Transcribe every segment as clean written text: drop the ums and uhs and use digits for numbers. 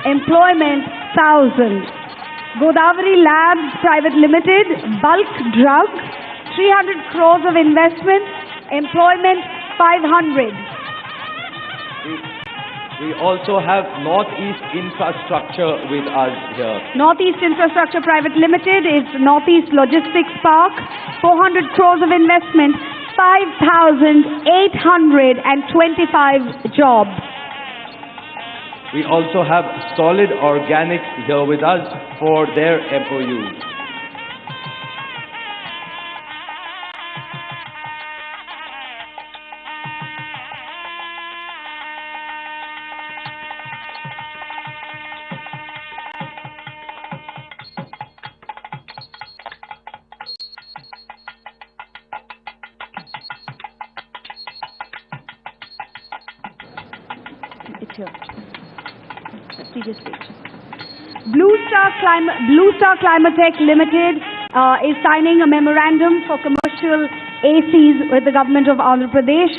employment 1,000. Godavari Labs Private Limited, bulk drugs, 300 crores of investment, employment 500. We also have Northeast Infrastructure with us here. Northeast Infrastructure Private Limited is Northeast Logistics Park, 400 crores of investment, 5,825 jobs. We also have Solid Organics here with us for their MOU. Blue Star Climatech Limited is signing a memorandum for commercial ACs with the government of Andhra Pradesh.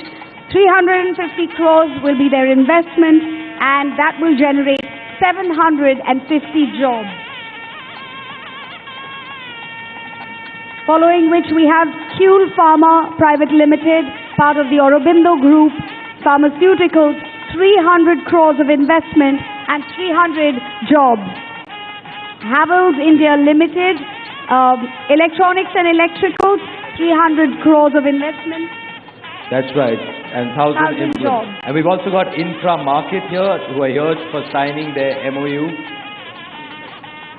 350 crores will be their investment, and that will generate 750 jobs. Following which we have Kuel Pharma Private Limited, part of the Aurobindo Group, Pharmaceuticals, 300 crores of investment and 300 jobs. Havels India Limited, Electronics and Electricals, 300 crores of investment. That's right, and 1,000 jobs. And we've also got Infra Market here, who are here for signing their MOU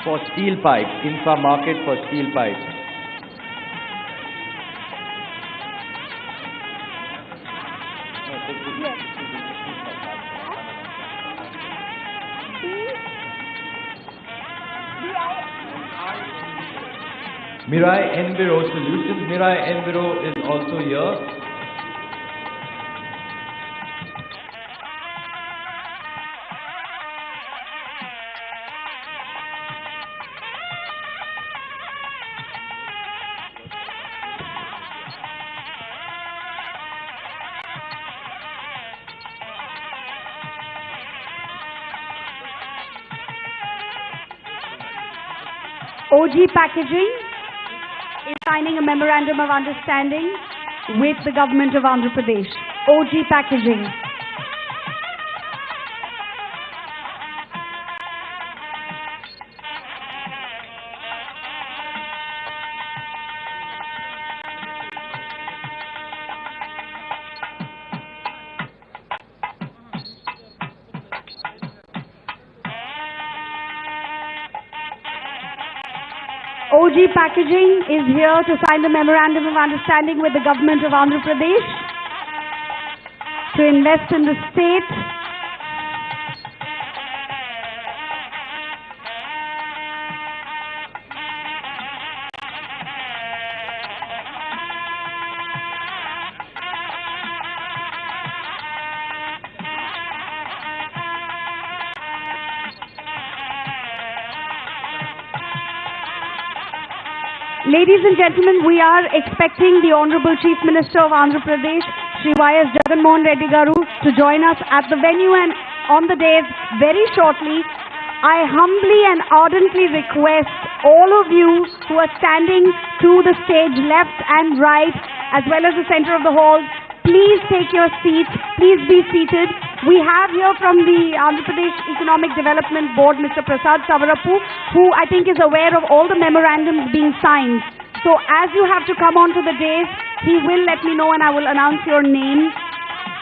for steel pipes. Infra Market for steel pipes. Mirai Enviro Solutions. Mirai Enviro is also here. OG Packaging is signing a memorandum of understanding with the government of Andhra Pradesh. OG Packaging. OG Packaging is here to sign the memorandum of understanding with the government of Andhra Pradesh to invest in the state. Ladies and gentlemen, we are expecting the Honorable Chief Minister of Andhra Pradesh, Shri Y.S. Jagan Mohan Reddy Garu, to join us at the venue and on the dais very shortly. I humbly and ardently request all of you who are standing to the stage left and right, as well as the center of the hall, please take your seats. Please be seated. We have here from the Andhra Pradesh Economic Development Board, Mr. Prasad Savarapu, who I think is aware of all the memorandums being signed. So as you have to come onto the dais, he will let me know and I will announce your name.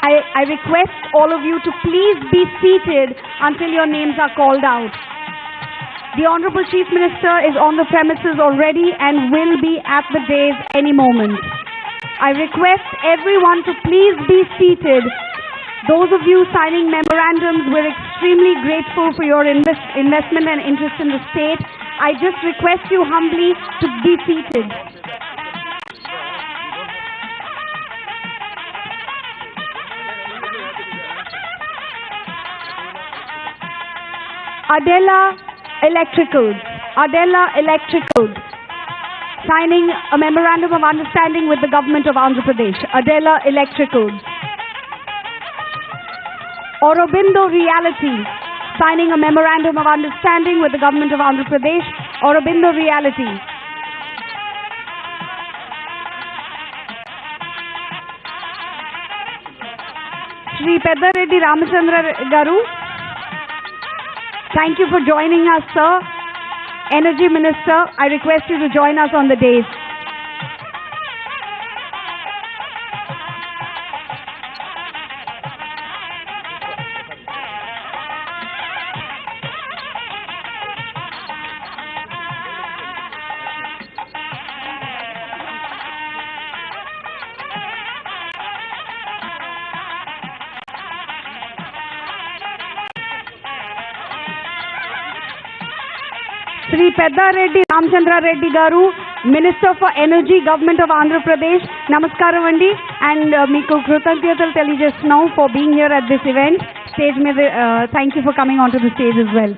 I request all of you to please be seated until your names are called out. The Honorable Chief Minister is on the premises already and will be at the dais any moment. I request everyone to please be seated. Those of you signing memorandums, we're extremely grateful for your investment and interest in the state. I just request you humbly to be seated. Adela Electricals, signing a memorandum of understanding with the government of Andhra Pradesh. Adela Electricals. Aurobindo Realty, signing a memorandum of understanding with the government of Andhra Pradesh, Aurobindo Realty. Shri Peddareddy Ramachandra Garu, thank you for joining us, sir. Energy Minister, I request you to join us on the dais. Shri Peddareddy Ramachandra Reddy Garu, Minister for Energy, Government of Andhra Pradesh. Namaskaram andi, and meeku krutangyatalu telijestunnam for being here at this event. Thank you for coming onto the stage as well.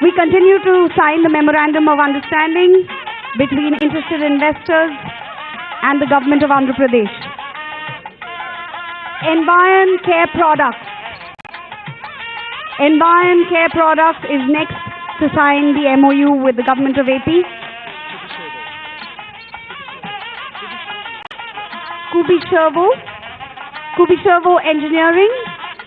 We continue to sign the memorandum of understanding between interested investors and the Government of Andhra Pradesh. Environ Care Products. Environ Care Products is next to sign the MOU with the Government of AP. Kubishervo Engineering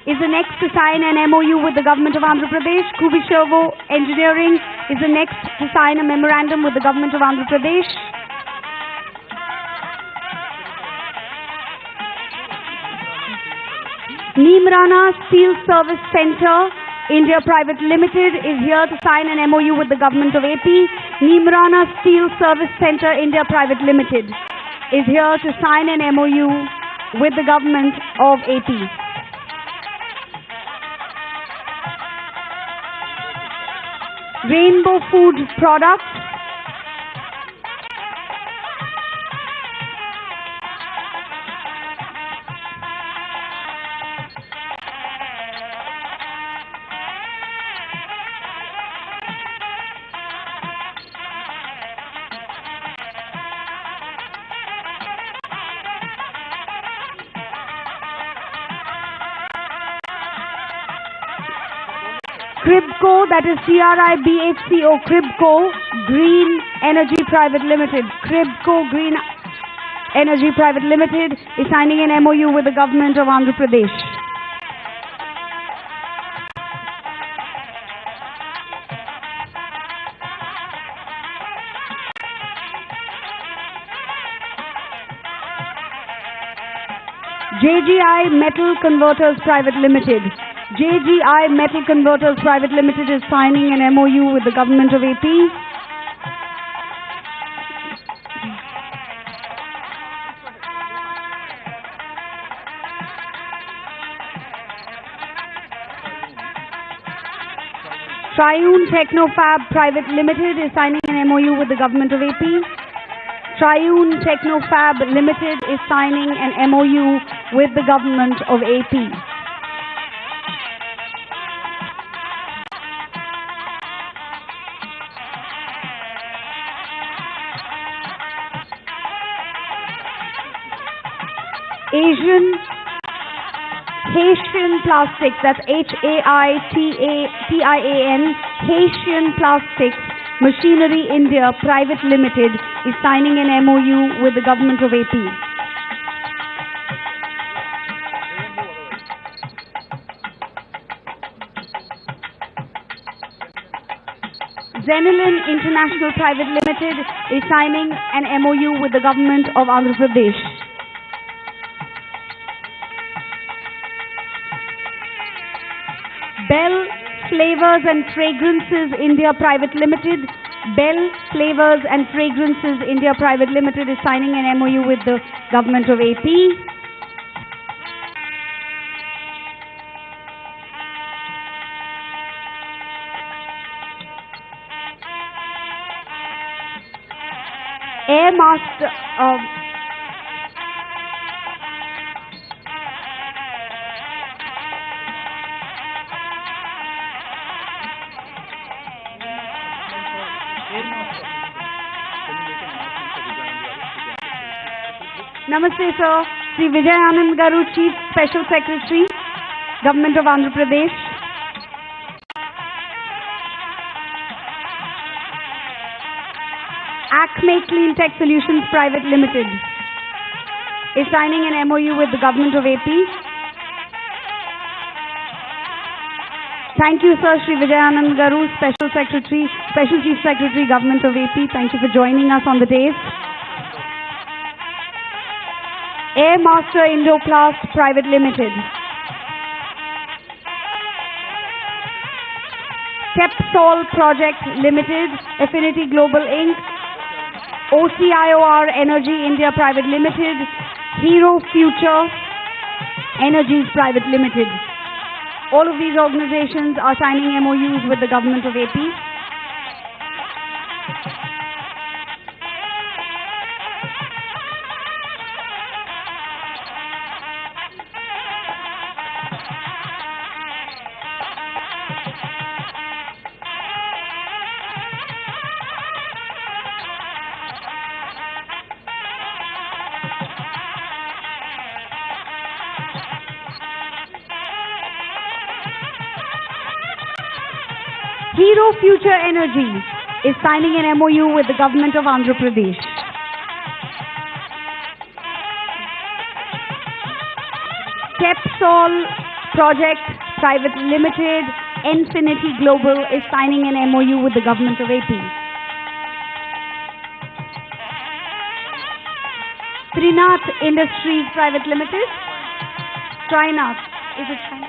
is the next to sign an MOU with the Government of Andhra Pradesh. Kubishervo Engineering is the next to sign a memorandum with the Government of Andhra Pradesh. Neemrana Steel Service Center India Private Limited is here to sign an MOU with the Government of AP. Neemrana Steel Service Center India Private Limited is here to sign an MOU with the Government of AP. Rainbow Food Products. Cribco, that is CRIBHCO, Cribco Green Energy Private Limited. Cribco Green Energy Private Limited is signing an MOU with the Government of Andhra Pradesh. JGI Metal Converters Private Limited. JGI Metal Converters Private Limited is signing an MOU with the Government of AP. Triune Technofab Private Limited is signing an MOU with the Government of AP. Triune Technofab Limited is signing an MOU with the Government of AP. Haitian Plastics, that's H-A-I-T-A-T-I-A-N, Haitian Plastics Machinery India Private Limited is signing an MOU with the Government of AP. Zenilin International Private Limited is signing an MOU with the Government of Andhra Pradesh. Bell Flavors and Fragrances India Private Limited. Bell Flavors and Fragrances India Private Limited is signing an MOU with the Government of AP. Namaste, sir. Sri Vijayanand Garu, Chief Special Secretary, Government of Andhra Pradesh. Acme Clean Tech Solutions Private Limited is signing an MOU with the Government of AP. Thank you, Sir Shri Vijayanand Garu, Special Chief Secretary, Government of AP. Thank you for joining us on the dais. Air Master Indo-Class Private Limited. Tepsol Project Limited, Affinity Global Inc., OCIOR Energy India Private Limited, Hero Future Energies Private Limited. All of these organizations are signing MOUs with the Government of AP. Hero Future Energy is signing an MOU with the Government of Andhra Pradesh. Tepsol Project Private Limited, Infinity Global is signing an MOU with the Government of AP. Trinath Industries Private Limited, Trinath Industries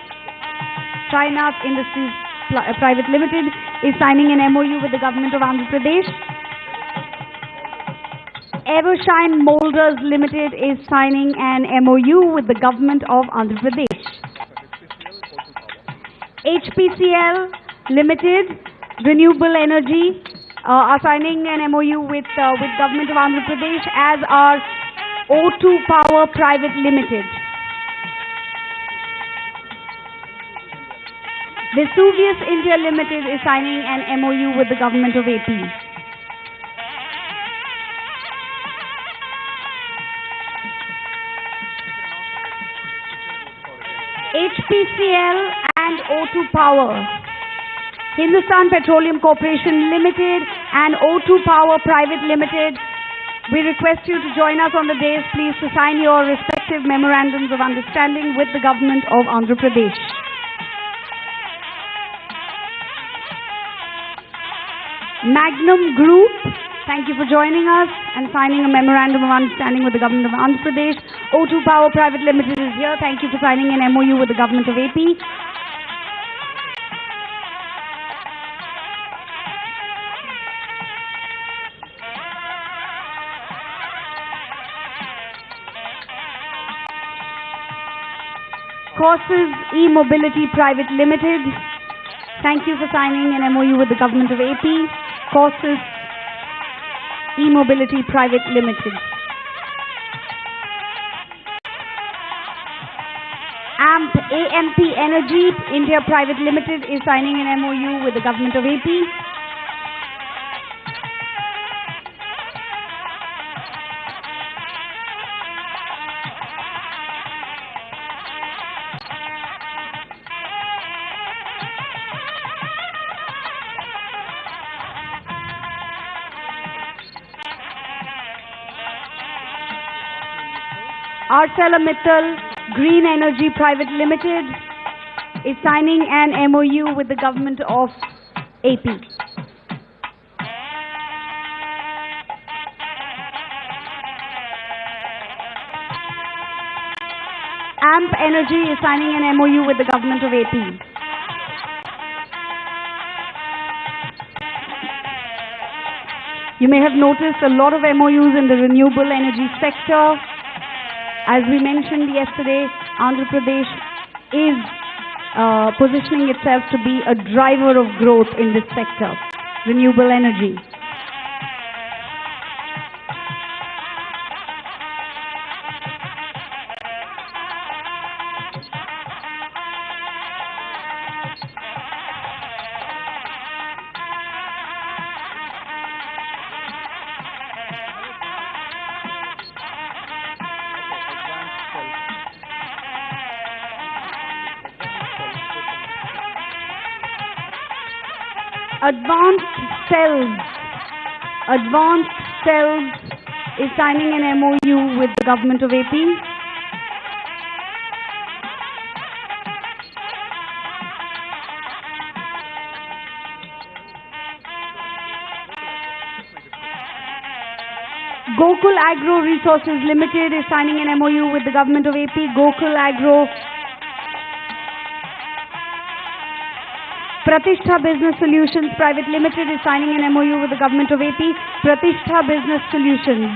Private Limited is signing an MOU with the Government of Andhra Pradesh. Evershine Molders Limited is signing an MOU with the Government of Andhra Pradesh. HPCL Limited, Renewable Energy, are signing an MOU with Government of Andhra Pradesh, as are O2 Power Private Limited. Vesuvius India Limited is signing an MOU with the Government of AP. HPCL and O2 Power, Hindustan Petroleum Corporation Limited and O2 Power Private Limited, we request you to join us on the dais, please, to sign your respective memorandums of understanding with the Government of Andhra Pradesh. Magnum Group, thank you for joining us and signing a memorandum of understanding with the Government of Andhra Pradesh. O2 Power Private Limited is here. Thank you for signing an MOU with the Government of AP. Courses E-Mobility Private Limited, thank you for signing an MOU with the Government of AP. Courses E-Mobility Private Limited. AMP Energy India Private Limited is signing an MOU with the Government of AP. ArcelorMittal Green Energy Private Limited is signing an MOU with the Government of AP. AMP Energy is signing an MOU with the Government of AP. You may have noticed a lot of MOUs in the renewable energy sector. As we mentioned yesterday, Andhra Pradesh is positioning itself to be a driver of growth in this sector, renewable energy. Advanced Cells is signing an MOU with the Government of AP. Gokul Agro Resources Limited is signing an MOU with the Government of AP. Gokul Agro. Pratishtha Business Solutions Private Limited is signing an MOU with the Government of AP. Pratishtha Business Solutions.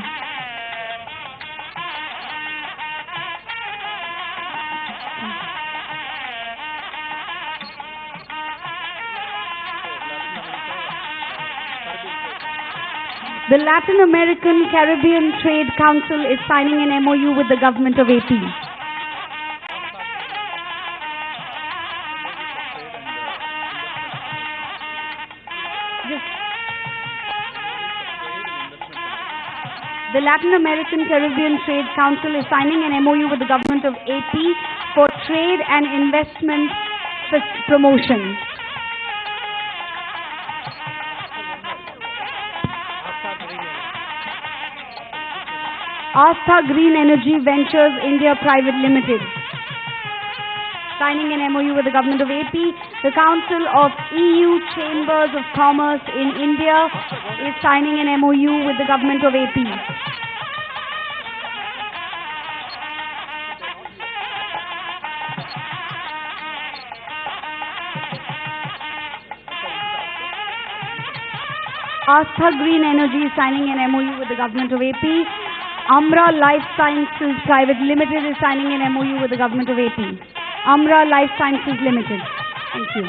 The Latin American Caribbean Trade Council is signing an MOU with the Government of AP. The Latin American Caribbean Trade Council is signing an MOU with the Government of AP for trade and investment promotion. Astha Green Energy Ventures India Private Limited signing an MOU with the Government of AP. The Council of EU Chambers of Commerce in India is signing an MOU with the Government of AP. Astha Green Energy is signing an MOU with the Government of AP. Amra Life Sciences Private Limited is signing an MOU with the Government of AP. Amra Life Sciences Limited. Thank you.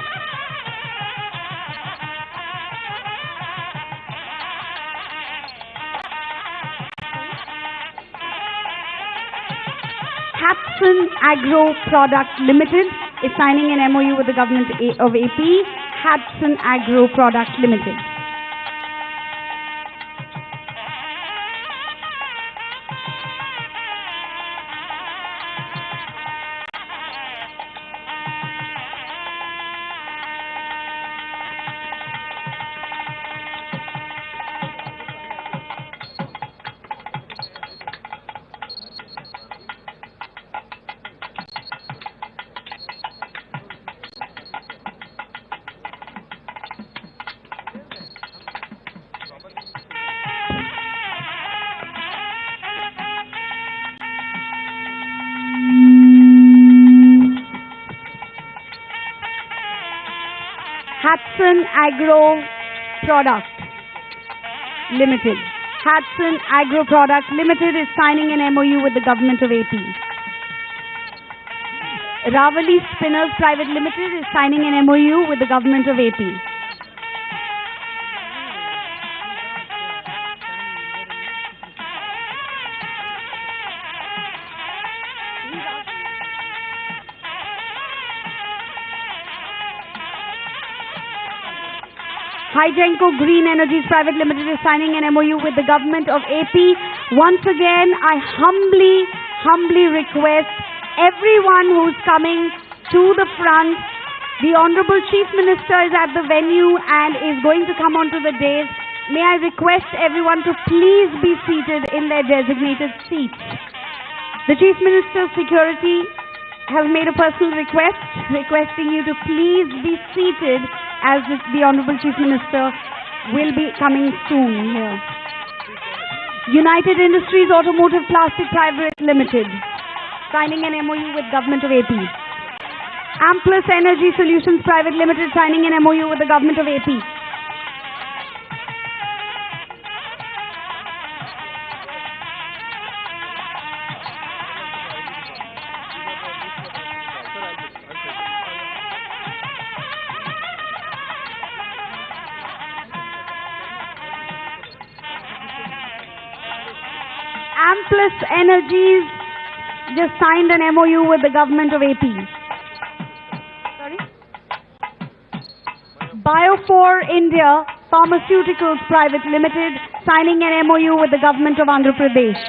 Hatsun Agro Product Limited is signing an MOU with the Government of AP. Hatsun Agro Product Limited. Hatsun Agro Product Limited. Hatsun Agro Product Limited is signing an MOU with the Government of AP. Ravali Spinners Private Limited is signing an MOU with the Government of AP. Hygenco Green Energies Private Limited is signing an MOU with the Government of AP. Once again, I humbly request everyone who's coming to the front. The Honorable Chief Minister is at the venue and is going to come onto the dais. May I request everyone to please be seated in their designated seats. The Chief Minister's security has made a personal request, requesting you to please be seated as the Honorable Chief Minister will be coming soon here. United Industries Automotive Plastic Private Limited, signing an MOU with Government of AP. Amplus Energy Solutions Private Limited, signing an MOU with the Government of AP. Amplus Energies just signed an MOU with the Government of AP. Sorry? Bio4 India Pharmaceuticals Private Limited signing an MOU with the Government of Andhra Pradesh.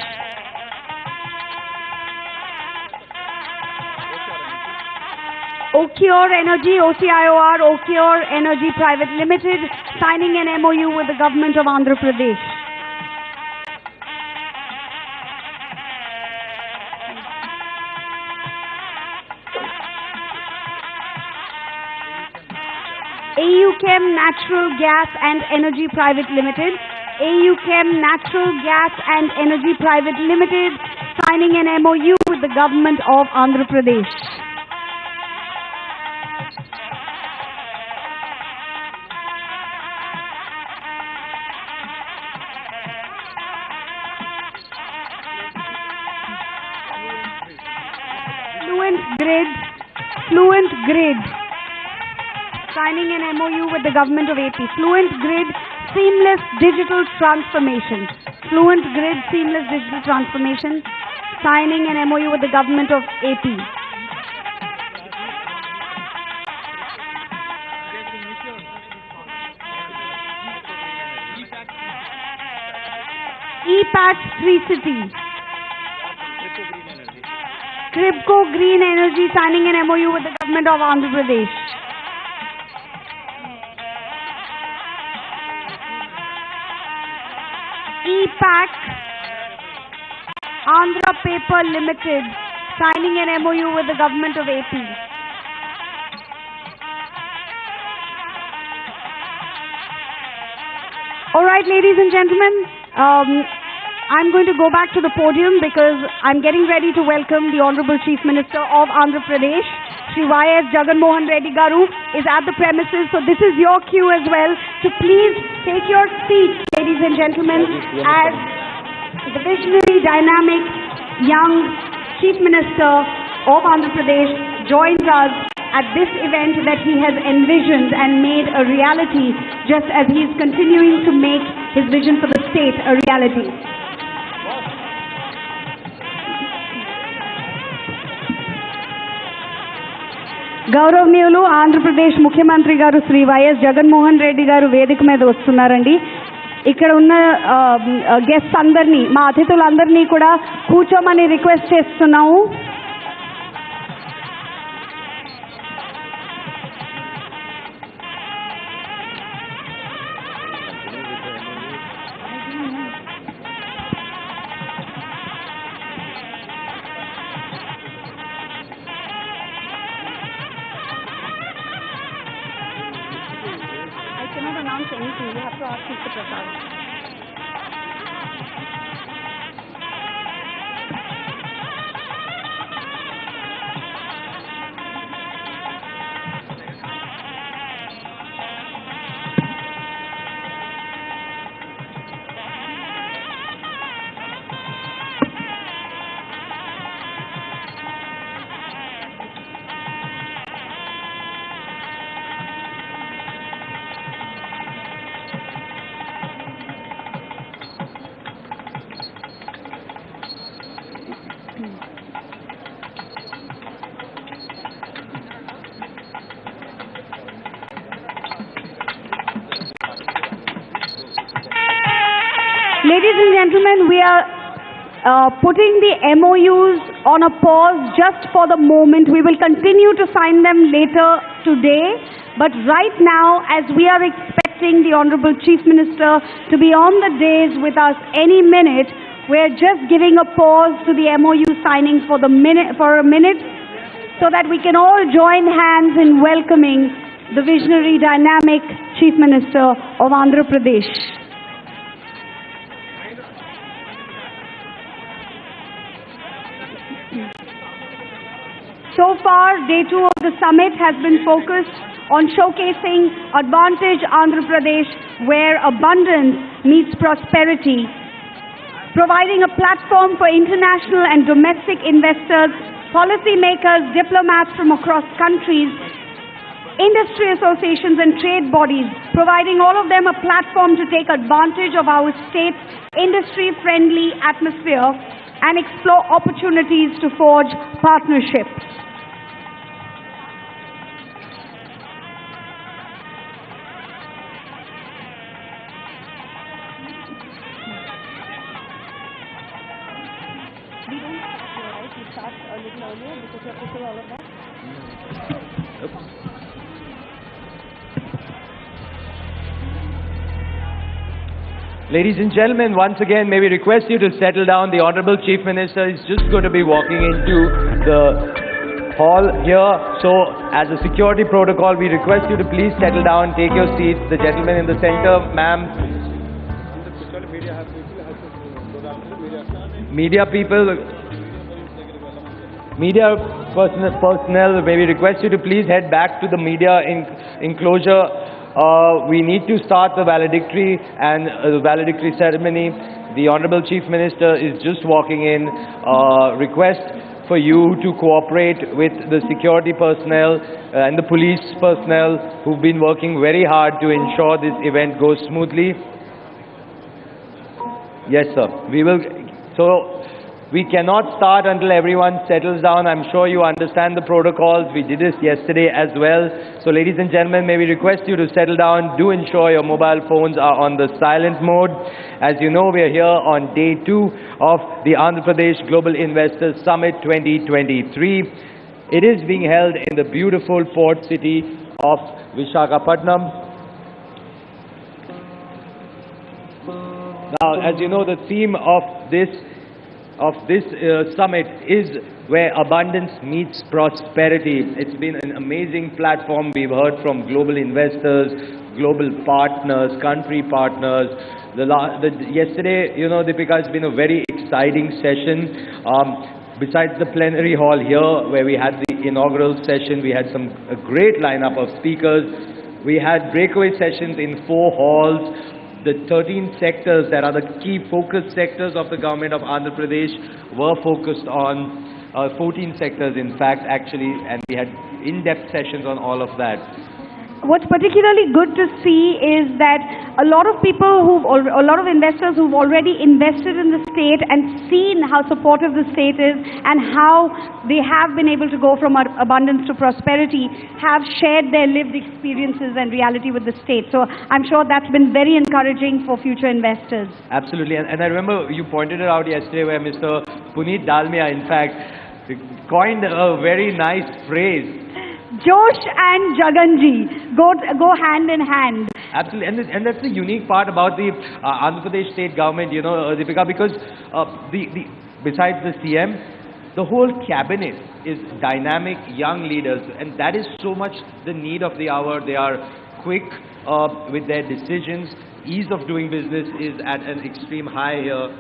Ocure Energy, OCIOR, Ocure Energy Private Limited signing an MOU with the Government of Andhra Pradesh. AUChem Natural Gas and Energy Private Limited, AUChem Natural Gas and Energy Private Limited, signing an MOU with the government of Andhra Pradesh. Fluent Grid, signing an MOU with the government of AP. Fluent Grid Seamless Digital Transformation. Fluent Grid Seamless Digital Transformation, signing an MOU with the government of AP. EPAX 3 City. Cribco Green Energy signing an MOU with the government of Andhra Pradesh. EPAC Andhra Paper Limited signing an MOU with the government of AP. Alright, ladies and gentlemen, I'm going to go back to the podium because I'm getting ready to welcome the Honorable Chief Minister of Andhra Pradesh. Shri Y.S. Jagan Mohan Reddy Garu is at the premises, so this is your cue as well. So please take your seats, ladies and gentlemen, as the visionary, dynamic, young Chief Minister of Andhra Pradesh joins us at this event that he has envisioned and made a reality, just as he is continuing to make his vision for the state a reality. గౌరవనీయులు ఆంధ్రప్రదేశ్ ముఖ్యమంత్రి గారు Shri YS Jaganmohan Reddy గారు వేదిక మీద వస్తున్నారండి. ఇక్కడ ఉన్న guests అందరినీ, మా అతిథులందరినీ కూడా కూర్చోమని రిక్వెస్ట్ చేస్తున్నాము. Anything, you have to ask Mr. Prasad. Ladies and gentlemen, we are putting the MOUs on a pause just for the moment. We will continue to sign them later today. But right now, as we are expecting the Honorable Chief Minister to be on the dais with us any minute, we are just giving a pause to the MOU signing for a minute so that we can all join hands in welcoming the visionary, dynamic Chief Minister of Andhra Pradesh. So far, day 2 of the summit has been focused on showcasing Advantage Andhra Pradesh, where abundance meets prosperity, providing a platform for international and domestic investors, policymakers, diplomats from across countries, industry associations and trade bodies, providing all of them a platform to take advantage of our state's industry-friendly atmosphere and explore opportunities to forge partnerships. Ladies and gentlemen, once again, may we request you to settle down. The Honorable Chief Minister is just going to be walking into the hall here. So as a security protocol, we request you to please settle down, take your seats. The gentleman in the center, ma'am. Media people, media personnel, may we request you to please head back to the media enclosure. We need to start the valedictory and the valedictory ceremony. The Honorable Chief Minister is just walking in. Request for you to cooperate with the security personnel and the police personnel who've been working very hard to ensure this event goes smoothly. Yes, sir. We will. So we cannot start until everyone settles down. I'm sure you understand the protocols. We did this yesterday as well. So ladies and gentlemen, may we request you to settle down. Do ensure your mobile phones are on the silent mode. As you know, we are here on day 2 of the Andhra Pradesh Global Investors Summit 2023. It is being held in the beautiful port city of Visakhapatnam. Now, as you know, the theme of this summit is where abundance meets prosperity. It's been an amazing platform. We've heard from global investors, global partners, country partners. Yesterday, you know, Deepika, it's been a very exciting session. Besides the plenary hall here, where we had the inaugural session, we had a great lineup of speakers. We had breakaway sessions in 4 halls. The 13 sectors that are the key focus sectors of the government of Andhra Pradesh were focused on 14 sectors, in fact, actually, and we had in-depth sessions on all of that. What's particularly good to see is that a lot of investors who've already invested in the state and seen how supportive the state is and how they have been able to go from abundance to prosperity have shared their lived experiences and reality with the state. So I'm sure that's been very encouraging for future investors. Absolutely, and I remember you pointed it out yesterday where Mr. Puneet Dalmia, in fact, coined a very nice phrase. Josh and Jaganji go hand in hand. Absolutely, and that's the unique part about the Andhra Pradesh state government, you know, Deepika, because besides the CM, the whole cabinet is dynamic young leaders, and that is so much the need of the hour. They are quick with their decisions. Ease of doing business is at an extreme high here.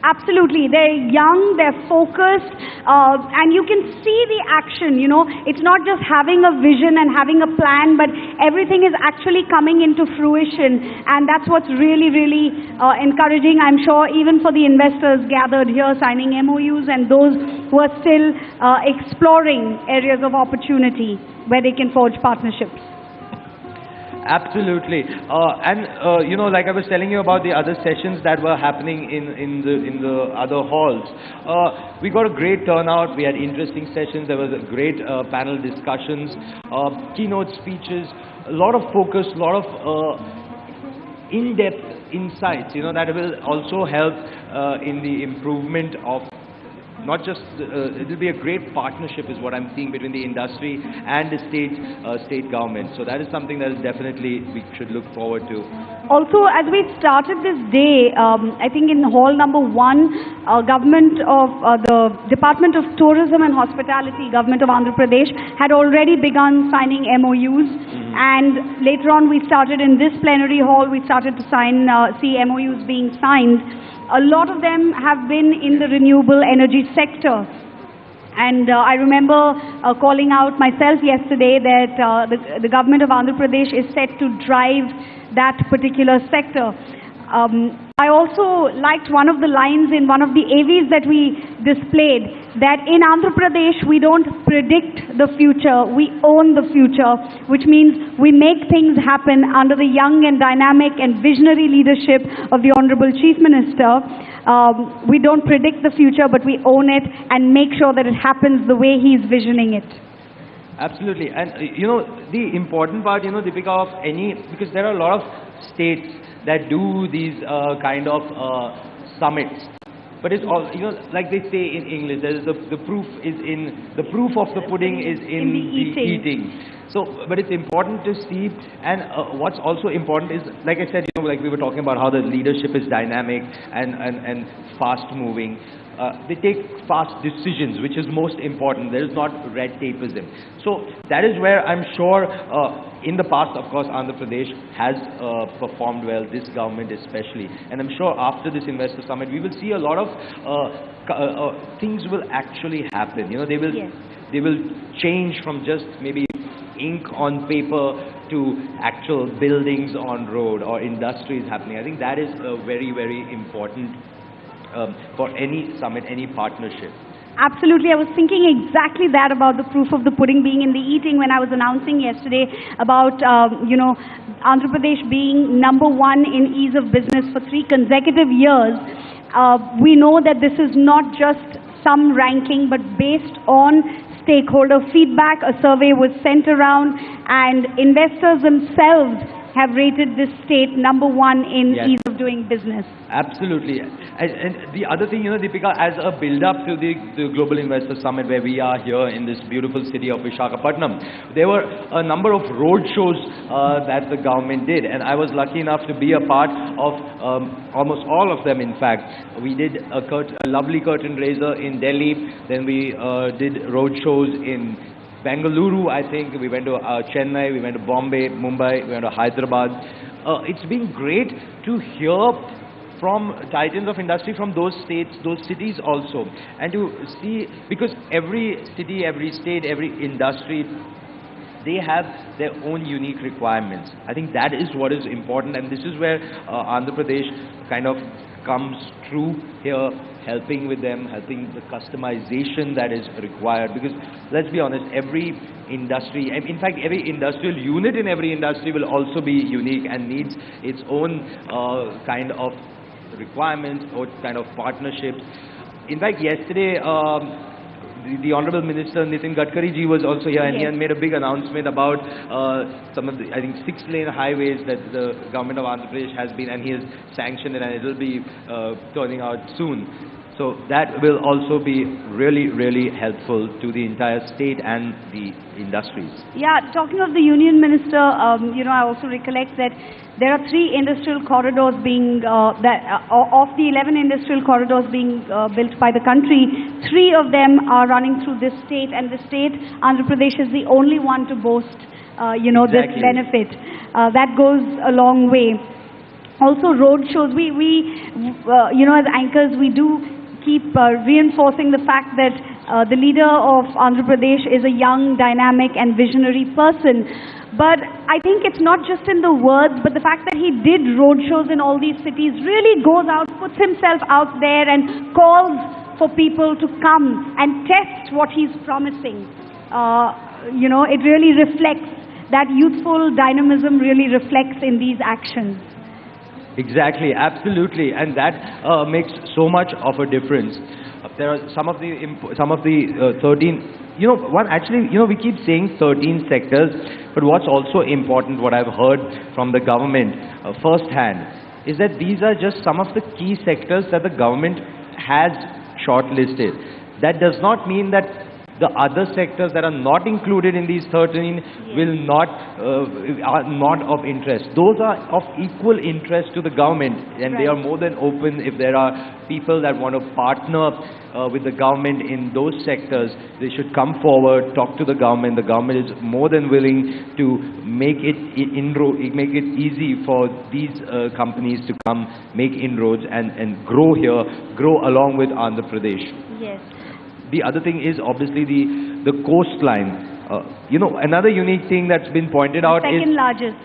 Absolutely. They're young, they're focused, and you can see the action, you know. It's not just having a vision and having a plan, but everything is actually coming into fruition. And that's what's really, really encouraging, I'm sure, even for the investors gathered here signing MOUs and those who are still exploring areas of opportunity where they can forge partnerships. Absolutely, you know, like I was telling you about the other sessions that were happening in the other halls. We got a great turnout. We had interesting sessions. There was a great panel discussions, keynote speeches, a lot of focus, a lot of in-depth insights. You know, that will also help in the improvement of. Not just, it will be a great partnership is what I'm seeing between the industry and the state government. So that is something that is definitely we should look forward to. Also, as we started this day, I think in hall number 1, the Department of Tourism and Hospitality, Government of Andhra Pradesh, had already begun signing MOUs. And later on, we started in this plenary hall, we started to see MOUs being signed. A lot of them have been in the renewable energy sector. And I remember calling out myself yesterday that the government of Andhra Pradesh is set to drive that particular sector. I also liked one of the lines in one of the AVs that we displayed, that in Andhra Pradesh we don't predict the future, we own the future, which means we make things happen under the young and dynamic and visionary leadership of the Honorable Chief Minister. We don't predict the future, but we own it and make sure that it happens the way he's visioning it. Absolutely, and you know, the important part, you know, Deepika, of because there are a lot of states that do these kind of summits, but it's all, you know, like they say in English, there is the proof of the pudding is in the eating. So, but it's important to see, and what's also important is, like I said, like we were talking about how the leadership is dynamic and fast moving. They take fast decisions, which is most important. There is not red tapeism. So that is where I'm sure in the past, of course, Andhra Pradesh has performed well, this government especially. And I'm sure after this investor summit, we will see a lot of things will actually happen. They will change from just maybe ink on paper to actual buildings on road or industries happening. I think that is very, very important for any summit, any partnership. Absolutely. I was thinking exactly that about the proof of the pudding being in the eating when I was announcing yesterday about, Andhra Pradesh being #1 in ease of business for 3 consecutive years. We know that this is not just some ranking, but based on stakeholder feedback. A survey was sent around and investors themselves have rated this state #1 in ease of doing business. Absolutely. And the other thing, Deepika, as a build-up to the Global Investor Summit where we are here in this beautiful city of Visakhapatnam, there were a number of road shows that the government did, and I was lucky enough to be a part of almost all of them, in fact. We did a lovely curtain raiser in Delhi, then we did road shows in Bengaluru, I think. We went to Chennai, we went to Bombay, Mumbai, we went to Hyderabad. It's been great to hear from titans of industry from those states, those cities also. And to see, because every city, every state, every industry, they have their own unique requirements. I think that is what is important, and this is where Andhra Pradesh kind of comes through here, helping with them, helping the customization that is required. Because let's be honest, every industry, in fact every industrial unit in every industry will also be unique and needs its own kind of requirements or kind of partnerships. In fact, yesterday the Honorable Minister Nitin Gadkari ji was also here, and he had made a big announcement about some of the, I think, 6-lane highways that the government of Andhra Pradesh has been, and he has sanctioned it, and it will be turning out soon. So that will also be really, really helpful to the entire state and the industries. Yeah, talking of the Union Minister, I also recollect that there are 3 industrial corridors being, of the 11 industrial corridors being built by the country, 3 of them are running through this state, and the state, Andhra Pradesh, is the only one to boast, this benefit. That goes a long way. Also, road shows, as anchors, we do keep reinforcing the fact that the leader of Andhra Pradesh is a young, dynamic and visionary person. But I think it's not just in the words, but the fact that he did road shows in all these cities really goes out, puts himself out there and calls for people to come and test what he's promising. It really reflects, that youthful dynamism really reflects in these actions. Exactly, absolutely, and that makes so much of a difference. There are some of the 13. We keep saying 13 sectors, but what's also important, what I've heard from the government firsthand, is that these are just some of the key sectors that the government has shortlisted. That does not mean that the other sectors that are not included in these 13 will not are not of interest. Those are of equal interest to the government, and they are more than open. If there are people that want to partner with the government in those sectors, they should come forward, talk to the government. The government is more than willing to make it easy for these companies to come make inroads and grow here, grow along with Andhra Pradesh. Yes. The other thing is obviously the coastline. Another unique thing that's been pointed out is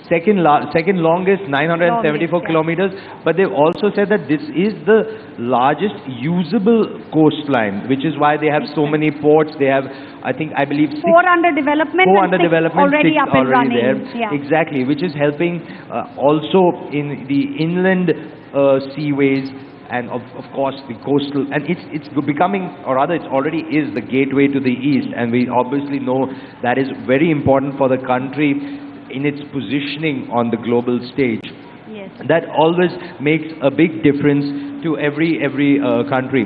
second longest, 974 kilometers. But they've also said that this is the largest usable coastline, which is why they have so many ports. They have, I believe, 6, 4 under development, 4 under development, already 6 up and running. There. Yeah. Exactly, which is helping also in the inland seaways. And of course the coastal, and it's becoming, or rather it already is, the gateway to the east, and we obviously know that is very important for the country in its positioning on the global stage. Yes. That always makes a big difference to every country.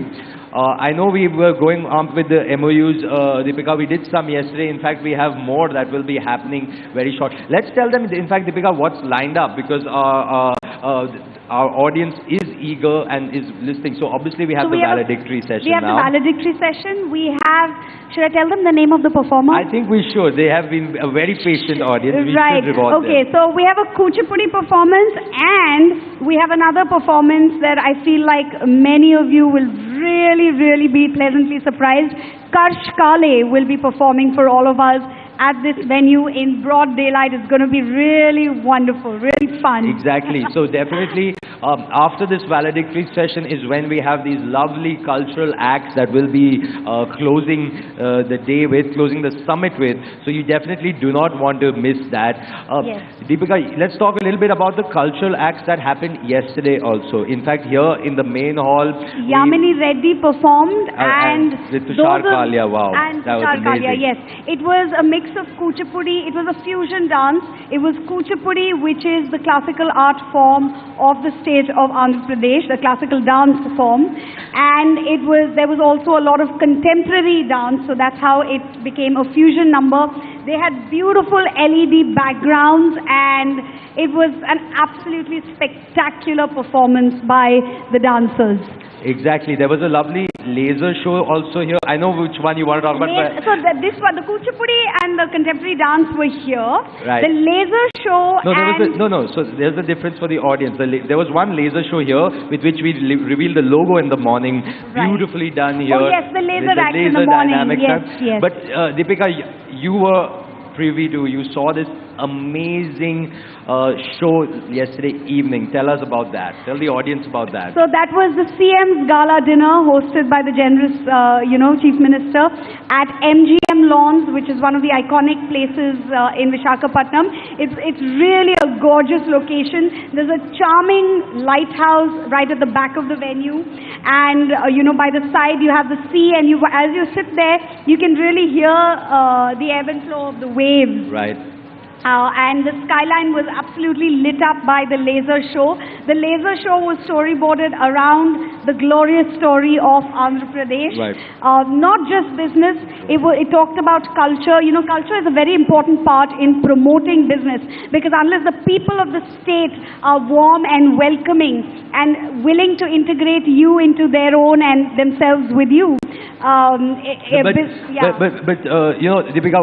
I know we were going on with the MOUs, Deepika. We did some yesterday. In fact, we have more that will be happening very short. Let's tell them, in fact, Deepika, what's lined up, because our audience is eager and is listening. So obviously we have the valedictory session now. We have the valedictory session. We have, should I tell them the name of the performer? I think we should. They have been a very patient audience. We should reward them. Okay, so we have a Kuchipudi performance, and we have another performance that I feel like many of you will really be pleasantly surprised. Karsh Kale will be performing for all of us at this venue in broad daylight. It's going to be really wonderful, really fun. Exactly. So definitely after this valedictory session is when we have these lovely cultural acts that will be closing the day with, closing the summit with. So you definitely do not want to miss that. Yes. Deepika, let's talk a little bit about the cultural acts that happened yesterday also. In fact, here in the main hall, Yamini Reddy performed and with Tushar Kalia. Wow, and that was Tushar Kalia, amazing. yes. It was a mix of Kuchipudi. It was a fusion dance. It was Kuchipudi, which is the classical art form of the state of Andhra Pradesh, the classical dance form, and there was also a lot of contemporary dance. So that's how it became a fusion number. They had beautiful LED backgrounds, and it was an absolutely spectacular performance by the dancers. Exactly. There was a lovely laser show also here. I know which one you want to talk about. So this one, the Kuchipudi and the contemporary dance were here. Right. The laser show No, So there's a difference for the audience. There was one laser show here with which we revealed the logo in the morning. Right. Beautifully done here. Oh yes, the laser act in the morning. Yes. But Deepika, you were privy to, you saw this amazing show yesterday evening. Tell us about that. Tell the audience about that. So that was the CM's gala dinner hosted by the generous, Chief Minister at MGM Lawns, which is one of the iconic places in Visakhapatnam. It's really a gorgeous location. There's a charming lighthouse right at the back of the venue, and by the side you have the sea, and as you sit there, you can really hear the ebb and flow of the waves. Right. And the skyline was absolutely lit up by the laser show. The laser show was storyboarded around the glorious story of Andhra Pradesh. Right. Not just business, it talked about culture. Culture is a very important part in promoting business, because unless the people of the state are warm and welcoming and willing to integrate you into their own and themselves with you. Deepika,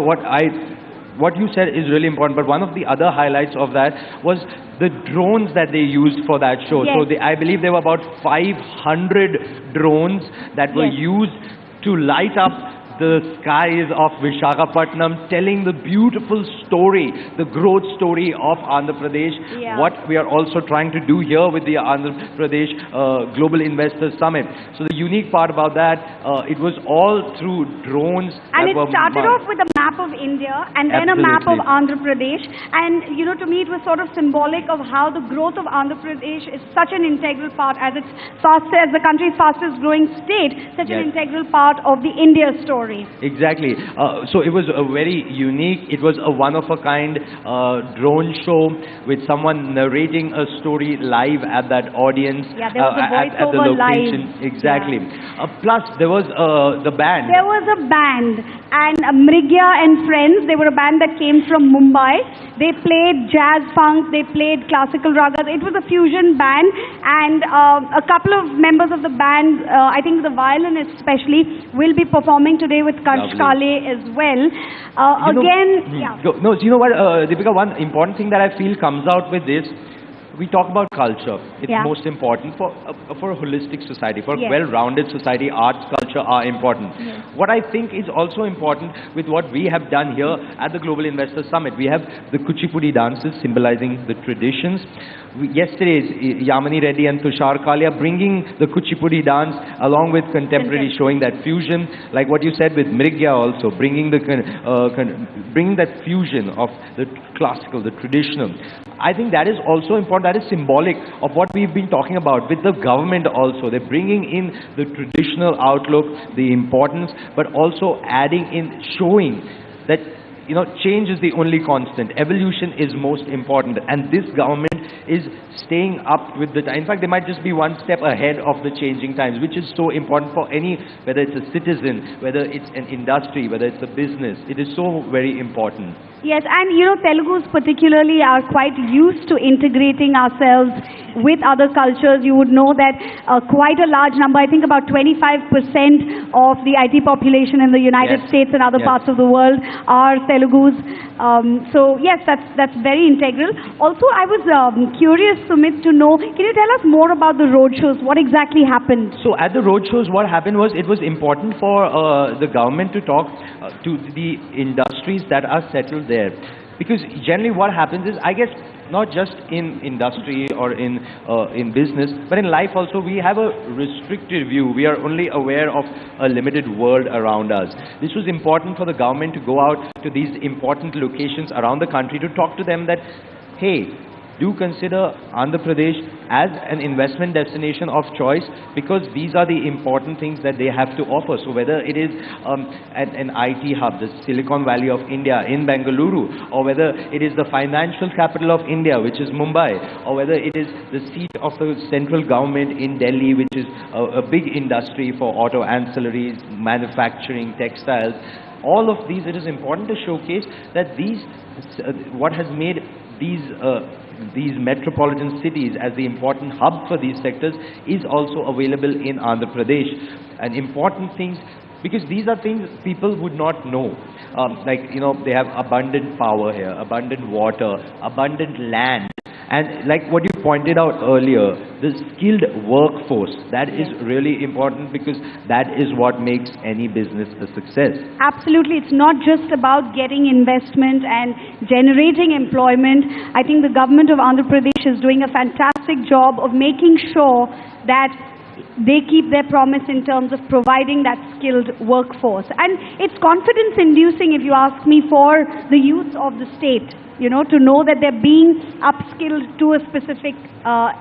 what you said is really important, but one of the other highlights of that was the drones that they used for that show. Yes. So I believe there were about 500 drones that were used to light up the skies of Visakhapatnam, telling the beautiful story, the growth story of Andhra Pradesh. Yeah. What we are also trying to do here with the Andhra Pradesh Global Investors Summit. So the unique part about that, it was all through drones. And it started off with a map of India, and then a map of Andhra Pradesh. And to me it was sort of symbolic of how the growth of Andhra Pradesh is such an integral part, as the country's fastest growing state, such an integral part of the India story. Exactly. So it was a very unique, it was a one-of-a-kind drone show with someone narrating a story live at that audience. Yeah, there was a at the location. live. Exactly. Yeah. Plus, there was the band. There was a band, and Mrigya and Friends, they were a band that came from Mumbai. They played jazz funk, they played classical ragas. It was a fusion band, and a couple of members of the band, I think the violinist especially, will be performing today with Karsh Kale as well. You know what, Deepika, one important thing that I feel comes out with this, we talk about culture. It's most important for a holistic society, for a well-rounded society. Arts, culture are important. What I think is also important with what we have done here at the Global Investors Summit, we have the Kuchipudi dances symbolizing the traditions. Yesterday's Yamini Reddy and Tushar Kalia bringing the Kuchipudi dance along with contemporary, showing that fusion, like what you said with Mrigya also, bringing bringing that fusion of the classical, the traditional. I think that is also important. That is symbolic of what we've been talking about with the government also. They're bringing in the traditional outlook, the importance, but also adding in, showing that change is the only constant. Evolution is most important, and this government is staying up with the time. In fact, they might just be one step ahead of the changing times, which is so important for whether it's a citizen, whether it's an industry, whether it's a business. It is so very important. Yes, and Telugus particularly are quite used to integrating ourselves with other cultures. You would know that quite a large number, I think about 25% of the IT population in the United States and other parts of the world are Telugus. So yes, that's very integral. Also, I was curious, Sumit, to know, can you tell us more about the roadshows? What exactly happened? So at the roadshows, what happened was, it was important for the government to talk to the industries that are settled there. Because generally what happens is, I guess, not just in industry or in business, but in life also, we have a restricted view. We are only aware of a limited world around us. This was important for the government to go out to these important locations around the country to talk to them that, hey, do consider Andhra Pradesh as an investment destination of choice, because these are the important things that they have to offer. So whether it is an IT hub, the Silicon Valley of India in Bengaluru, or whether it is the financial capital of India, which is Mumbai, or whether it is the seat of the central government in Delhi, which is a big industry for auto ancillaries, manufacturing, textiles, all of these, it is important to showcase that what has made these metropolitan cities as the important hub for these sectors is also available in Andhra Pradesh. And important things, because these are things people would not know. They have abundant power here, abundant water, abundant land. And like what you pointed out earlier, the skilled workforce, that is really important, because that is what makes any business a success. Absolutely. It's not just about getting investment and generating employment. I think the government of Andhra Pradesh is doing a fantastic job of making sure that they keep their promise in terms of providing that skilled workforce. And it's confidence-inducing, if you ask me, for the youth of the state, to know that they're being upskilled to a specific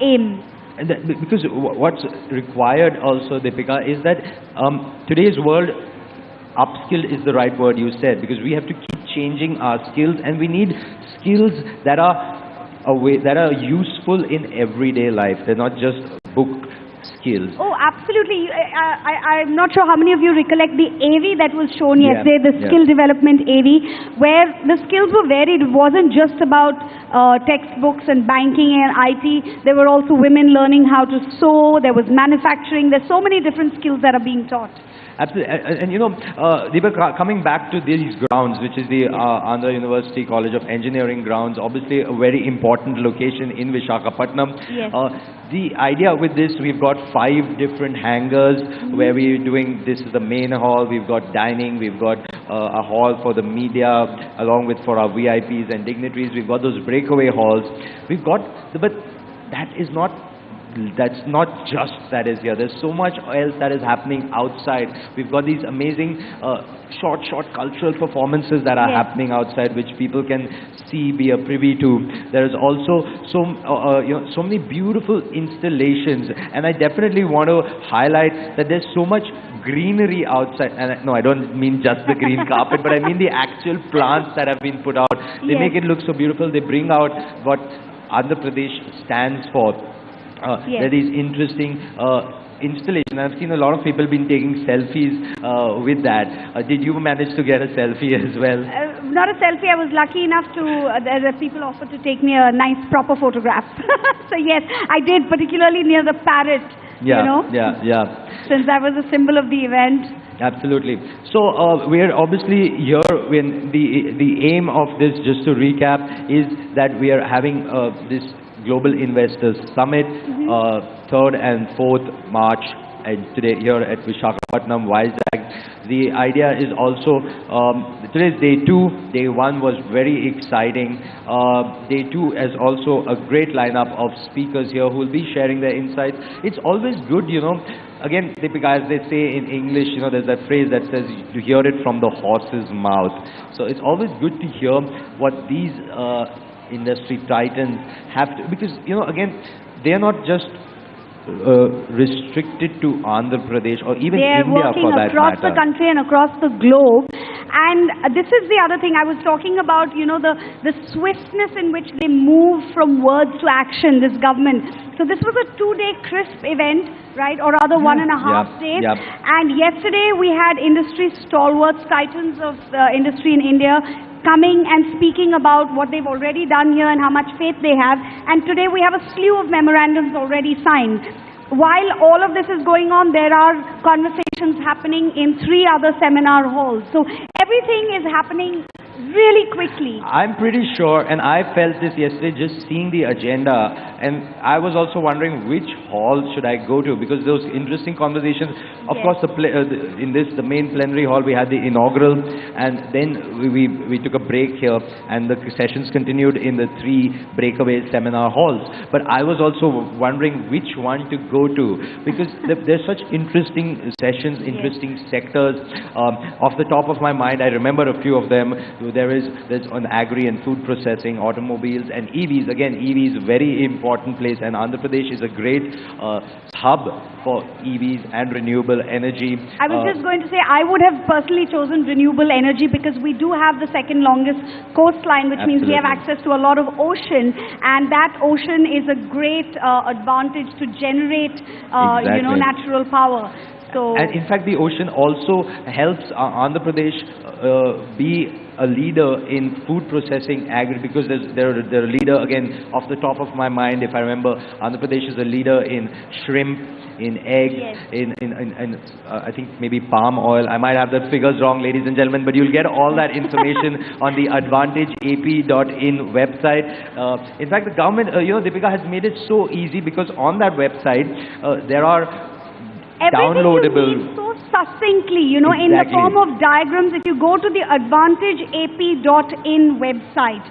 aim. And because what's required also, Deepika, is that today's world, upskill is the right word you said, because we have to keep changing our skills, and we need skills that are useful in everyday life. They're not just book skills. Oh, absolutely. I'm not sure how many of you recollect the AV that was shown yesterday, the skill development AV, where the skills were varied. It wasn't just about textbooks and banking and IT. There were also women learning how to sew. There was manufacturing. There's so many different skills that are being taught. Absolutely. And Deepak, coming back to these grounds, which is the Andhra University College of Engineering grounds, obviously a very important location in Visakhapatnam. Yes. The idea with this, we've got 5 different hangars where we're doing, this is the main hall, we've got dining, we've got a hall for the media, along with for our VIPs and dignitaries, we've got those breakaway halls. We've got, but that's not just that is here. There's so much else that is happening outside. We've got these amazing short cultural performances that are happening outside, which people can see, be a privy to. There is also so many beautiful installations, and I definitely want to highlight that there's so much greenery outside. And no, I don't mean just the green carpet, but I mean the actual plants that have been put out. They make it look so beautiful. They bring out what Andhra Pradesh stands for. There are these interesting installations. I've seen a lot of people been taking selfies with that. Did you manage to get a selfie as well? Not a selfie. I was lucky enough to, the people offered to take me a nice proper photograph. So yes, I did, particularly near the parrot, since that was a symbol of the event. Absolutely. So we're obviously here when the aim of this, just to recap, is that we are having this Global Investors Summit, 3rd and 4th March, and today here at Visakhapatnam, Vizag. The idea is also, today's day 2, day 1 was very exciting. Day 2 is also a great lineup of speakers here who will be sharing their insights. It's always good, again, Deepika, as they say in English, there's that phrase that says to hear it from the horse's mouth. So it's always good to hear what these industry titans have to, because again, they are not just restricted to Andhra Pradesh or even They're India working for that across matter. the country and across the globe. And this is the other thing I was talking about, you know, the swiftness in which they move from words to action, this government. So this was a 2-day crisp event, right, or rather 1.5 days. Yep. And yesterday we had industry stalwarts, titans of industry in India, coming and speaking about what they've already done here and how much faith they have. And today we have a slew of memorandums already signed. While all of this is going on, there are conversations happening in 3 other seminar halls. So everything is happening really quickly. I'm pretty sure, and I felt this yesterday just seeing the agenda, and I was also wondering which hall should I go to, because those interesting conversations, of Yes. course, the main plenary hall, we had the inaugural, and then we took a break here, and the sessions continued in the 3 breakaway seminar halls. But I was also wondering which one to go to, because there's such interesting sessions, interesting sectors. Off the top of my mind, I remember a few of them. There's on agri and food processing, automobiles and EVs. Again, EVs, very important place, and Andhra Pradesh is a great hub for EVs and renewable energy. I was just going to say, I would have personally chosen renewable energy because we do have the second longest coastline, which means we have access to a lot of ocean, and that ocean is a great advantage to generate, you know, natural power. So, and in fact, the ocean also helps Andhra Pradesh be a leader in food processing, agri, because they're a leader, again, off the top of my mind, if I remember, Andhra Pradesh is a leader in shrimp, in egg, in I think maybe palm oil. I might have the figures wrong, ladies and gentlemen, but you'll get all that information on the AdvantageAP.in website. In fact, the government, you know, Deepika, has made it so easy, because on that website, there are downloadable. Everything you need so succinctly, you know, in the form of diagrams. If you go to the AdvantageAP.in website,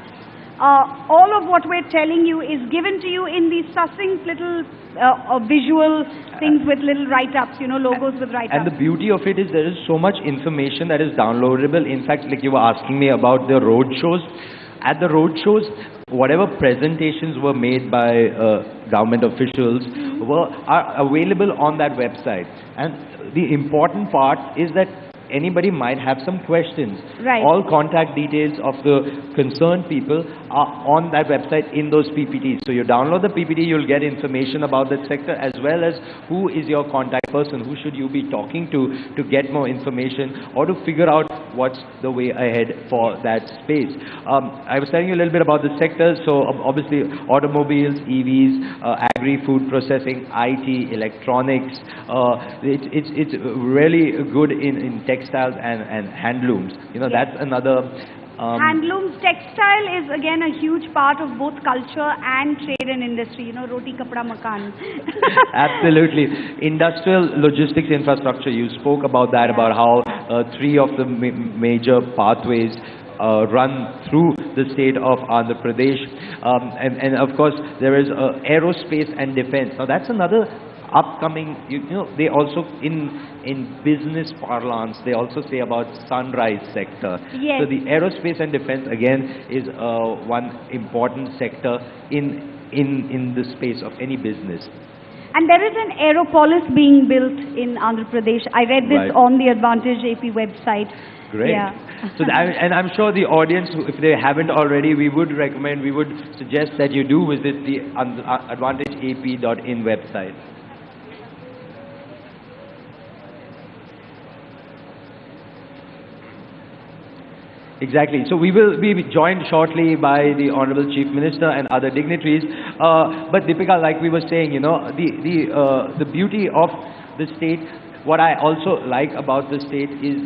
all of what we're telling you is given to you in these succinct little visual things with little write-ups, you know, logos with write-ups. And the beauty of it is there is so much information that is downloadable. In fact, like you were asking me about the road shows. At the road shows, whatever presentations were made by government officials are available on that website. And the important part is that anybody might have some questions. Right. All contact details of the concerned people are on that website in those PPTs. So you download the PPT, you'll get information about that sector, as well as who is your contact person, who should you be talking to get more information or to figure out what's the way ahead for that space. I was telling you a little bit about the sectors. So obviously automobiles, EVs, agri, food processing, IT, electronics. It's really good in textiles and handlooms. You know, that's another. Handlooms, textile is again a huge part of both culture and trade and industry. You know, roti, kapda, makan. Absolutely. Industrial logistics infrastructure. You spoke about that, about how 3 of the major pathways run through the state of Andhra Pradesh. And of course, there is aerospace and defense. Now, that's another upcoming, you know, they also in business parlance, they also say about sunrise sector. Yes. So the aerospace and defense again is one important sector in the space of any business. And there is an aeropolis being built in Andhra Pradesh. I read this on the Advantage AP website. Great. Yeah. So and I'm sure the audience, if they haven't already, we would suggest that you do visit the AdvantageAP.in website. Exactly. So we will be joined shortly by the Honorable Chief Minister and other dignitaries. But Deepika, like we were saying, you know, the beauty of the state, what I also like about the state is,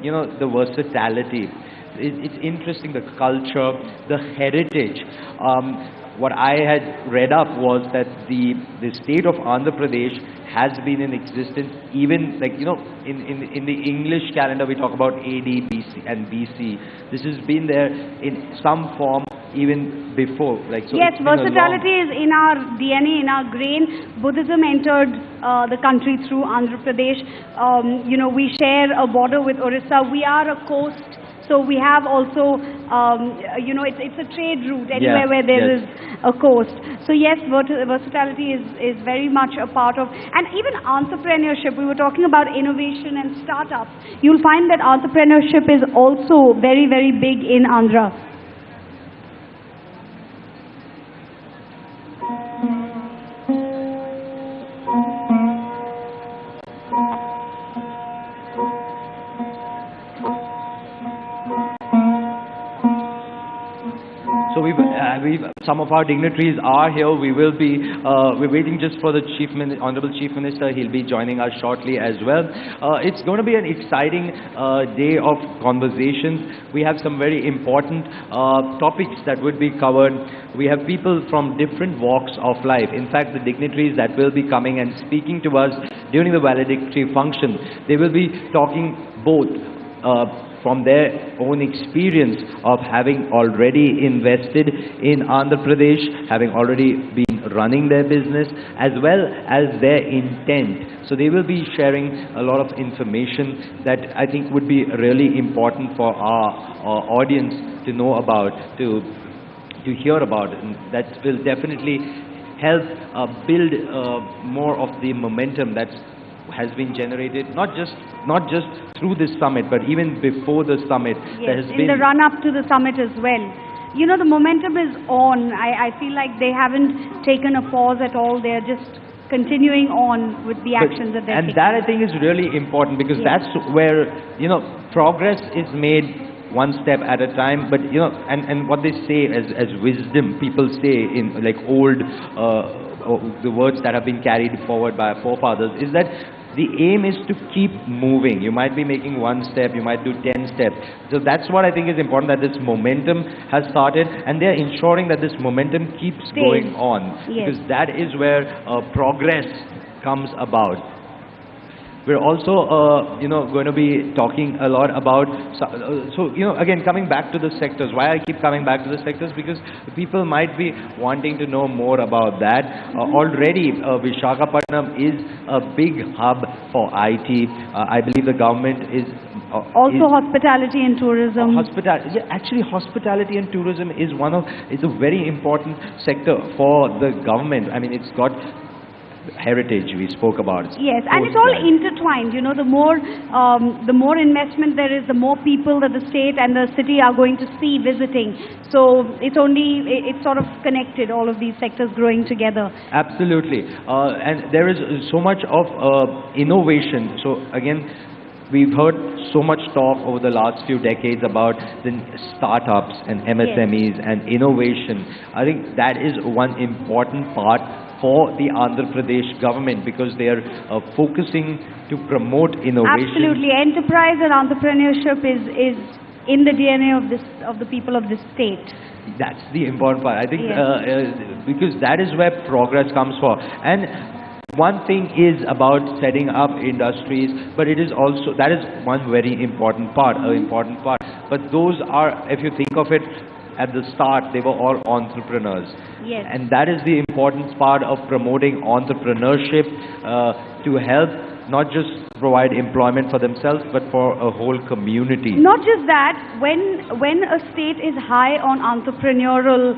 you know, the versatility. It's interesting, the culture, the heritage. What I had read up was that the state of Andhra Pradesh has been in existence even, like, you know, in the English calendar we talk about AD, BC and BC. This has been there in some form even before. Like, so yes, versatility is in our DNA, in our grain. Buddhism entered the country through Andhra Pradesh. You know, we share a border with Orissa. We are a coast So we have also, you know, it's a trade route anywhere Yeah, where there yes. is a coast. So yes, versatility is very much a part of, and even entrepreneurship. We were talking about innovation and startups. You'll find that entrepreneurship is also very, very big in Andhra. So some of our dignitaries are here. We will be, we're waiting just for the Honorable Chief Minister. He'll be joining us shortly as well. It's going to be an exciting day of conversations. We have some very important topics that would be covered. We have people from different walks of life. In fact, the dignitaries that will be coming and speaking to us during the valedictory function, they will be talking both from their own experience of having already invested in Andhra Pradesh, having already been running their business, as well as their intent. So they will be sharing a lot of information that I think would be really important for our audience to know about, to hear about, and that will definitely help build more of the momentum that has been generated, not just through this summit, but even before the summit. Yes, there has in been the run-up to the summit as well. You know, the momentum is on. I feel like they haven't taken a pause at all. They're just continuing on with the actions that they're taking. And that I think is really important, because Yes. that's where, you know, progress is made one step at a time. But you know, and what they say as wisdom, people say in like old the words that have been carried forward by our forefathers, is that the aim is to keep moving. You might be making one step, you might do 10 steps. So that's what I think is important, that this momentum has started, and they're ensuring that this momentum keeps going on. Yes. Because that is where progress comes about. We're also, you know, going to be talking a lot about, so, you know, again, coming back to the sectors. Why I keep coming back to the sectors? Because people might be wanting to know more about that. Already, Visakhapatnam is a big hub for IT. I believe the government is... also hospitality and tourism. Actually, hospitality and tourism is it's a very important sector for the government. I mean, it's got heritage we spoke about. Yes, and it's all intertwined. You know, the more investment there is, the more people that the state and the city are going to see visiting. So it's sort of connected, all of these sectors growing together. Absolutely. And there is so much of innovation. So again, we've heard so much talk over the last few decades about the startups and MSMEs and innovation. I think that is one important part for the Andhra Pradesh government, because they are focusing to promote innovation. Absolutely. Enterprise and entrepreneurship is in the DNA of the people of this state. That's the important part. I think because that is where progress comes for. And one thing is about setting up industries, but it is also, that is one very important part, But those are, if you think of it, at the start, they were all entrepreneurs. Yes. And that is the important part of promoting entrepreneurship, to help not just provide employment for themselves, but for a whole community. Not just that, when a state is high on entrepreneurial,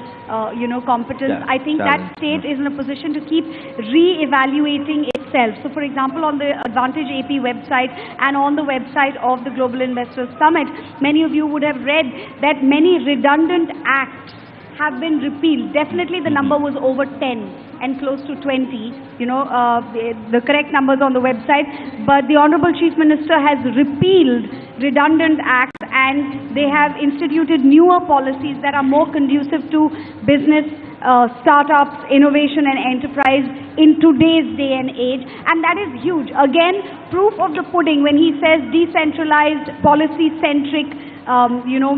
you know, competence, I think that state is in a position to keep re-evaluating itself. So, for example, on the Advantage AP website and on the website of the Global Investors Summit, many of you would have read that many redundant acts have been repealed. Definitely the number was over 10 and close to 20, you know, the correct numbers on the website. But the Honorable Chief Minister has repealed redundant acts, and they have instituted newer policies that are more conducive to business, startups, innovation and enterprise in today's day and age. And that is huge. Again, proof of the pudding when he says decentralized, policy-centric, you know,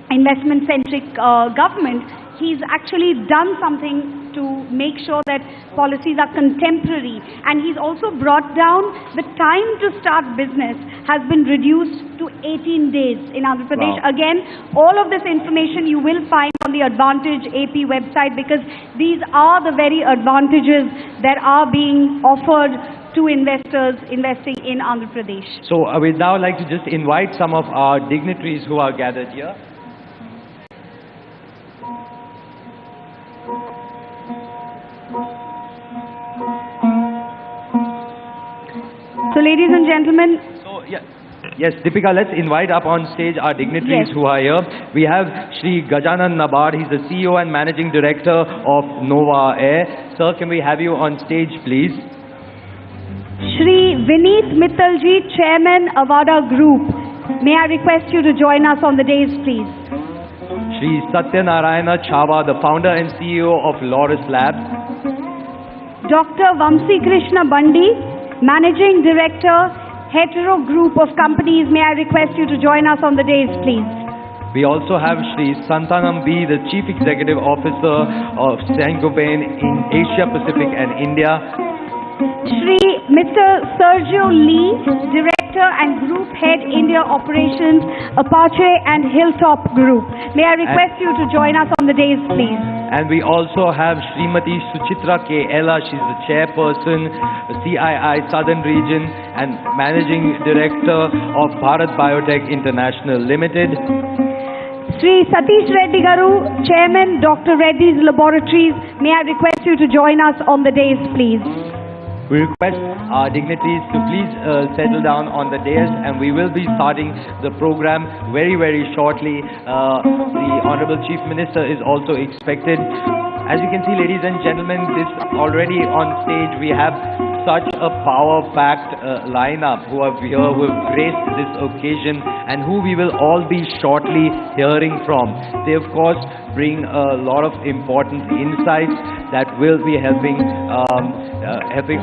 investment-centric government. He's actually done something to make sure that policies are contemporary, and he's also brought down the time to start business has been reduced to 18 days in Andhra Pradesh. Wow. Again, all of this information you will find on the Advantage AP website, because these are the very advantages that are being offered to investors investing in Andhra Pradesh. So we'd now like to just invite some of our dignitaries who are gathered here. So ladies and gentlemen, So, yes, Deepika, let's invite up on stage our dignitaries Yes. who are here. We have Shri Gajanan Nabar. He's the CEO and Managing Director of Nova Air. Sir, can we have you on stage, please? Shri Vineet Mittalji, Chairman, Avada Group. May I request you to join us on the dais, please. Shri Satyanarayana Chava, the founder and CEO of Loris Labs. Dr. Vamsi Krishna Bandi, Managing Director, Hetero Group of Companies. May I request you to join us on the dais, please. We also have Shri Santanam B, the Chief Executive Officer of Saint-Gobain in Asia Pacific and India. Shri Mr. Sergio Lee, Director and Group Head India Operations, Apache and Hilltop Group. May I request you to join us on the dais, please. And we also have Srimati Suchitra K. Ella. She's the Chairperson, CII Southern Region and Managing Director of Bharat Biotech International Limited. Shri Satish Reddy Garu, Chairman, Dr. Reddy's Laboratories. May I request you to join us on the dais, please. We request our dignitaries to please settle down on the dais, and we will be starting the program very, very shortly. The Honorable Chief Minister is also expected. As you can see, ladies and gentlemen, this already on stage we have such a power-packed lineup who are here, who have graced this occasion, and who we will all be shortly hearing from. They, of course, bring a lot of important insights that will be helping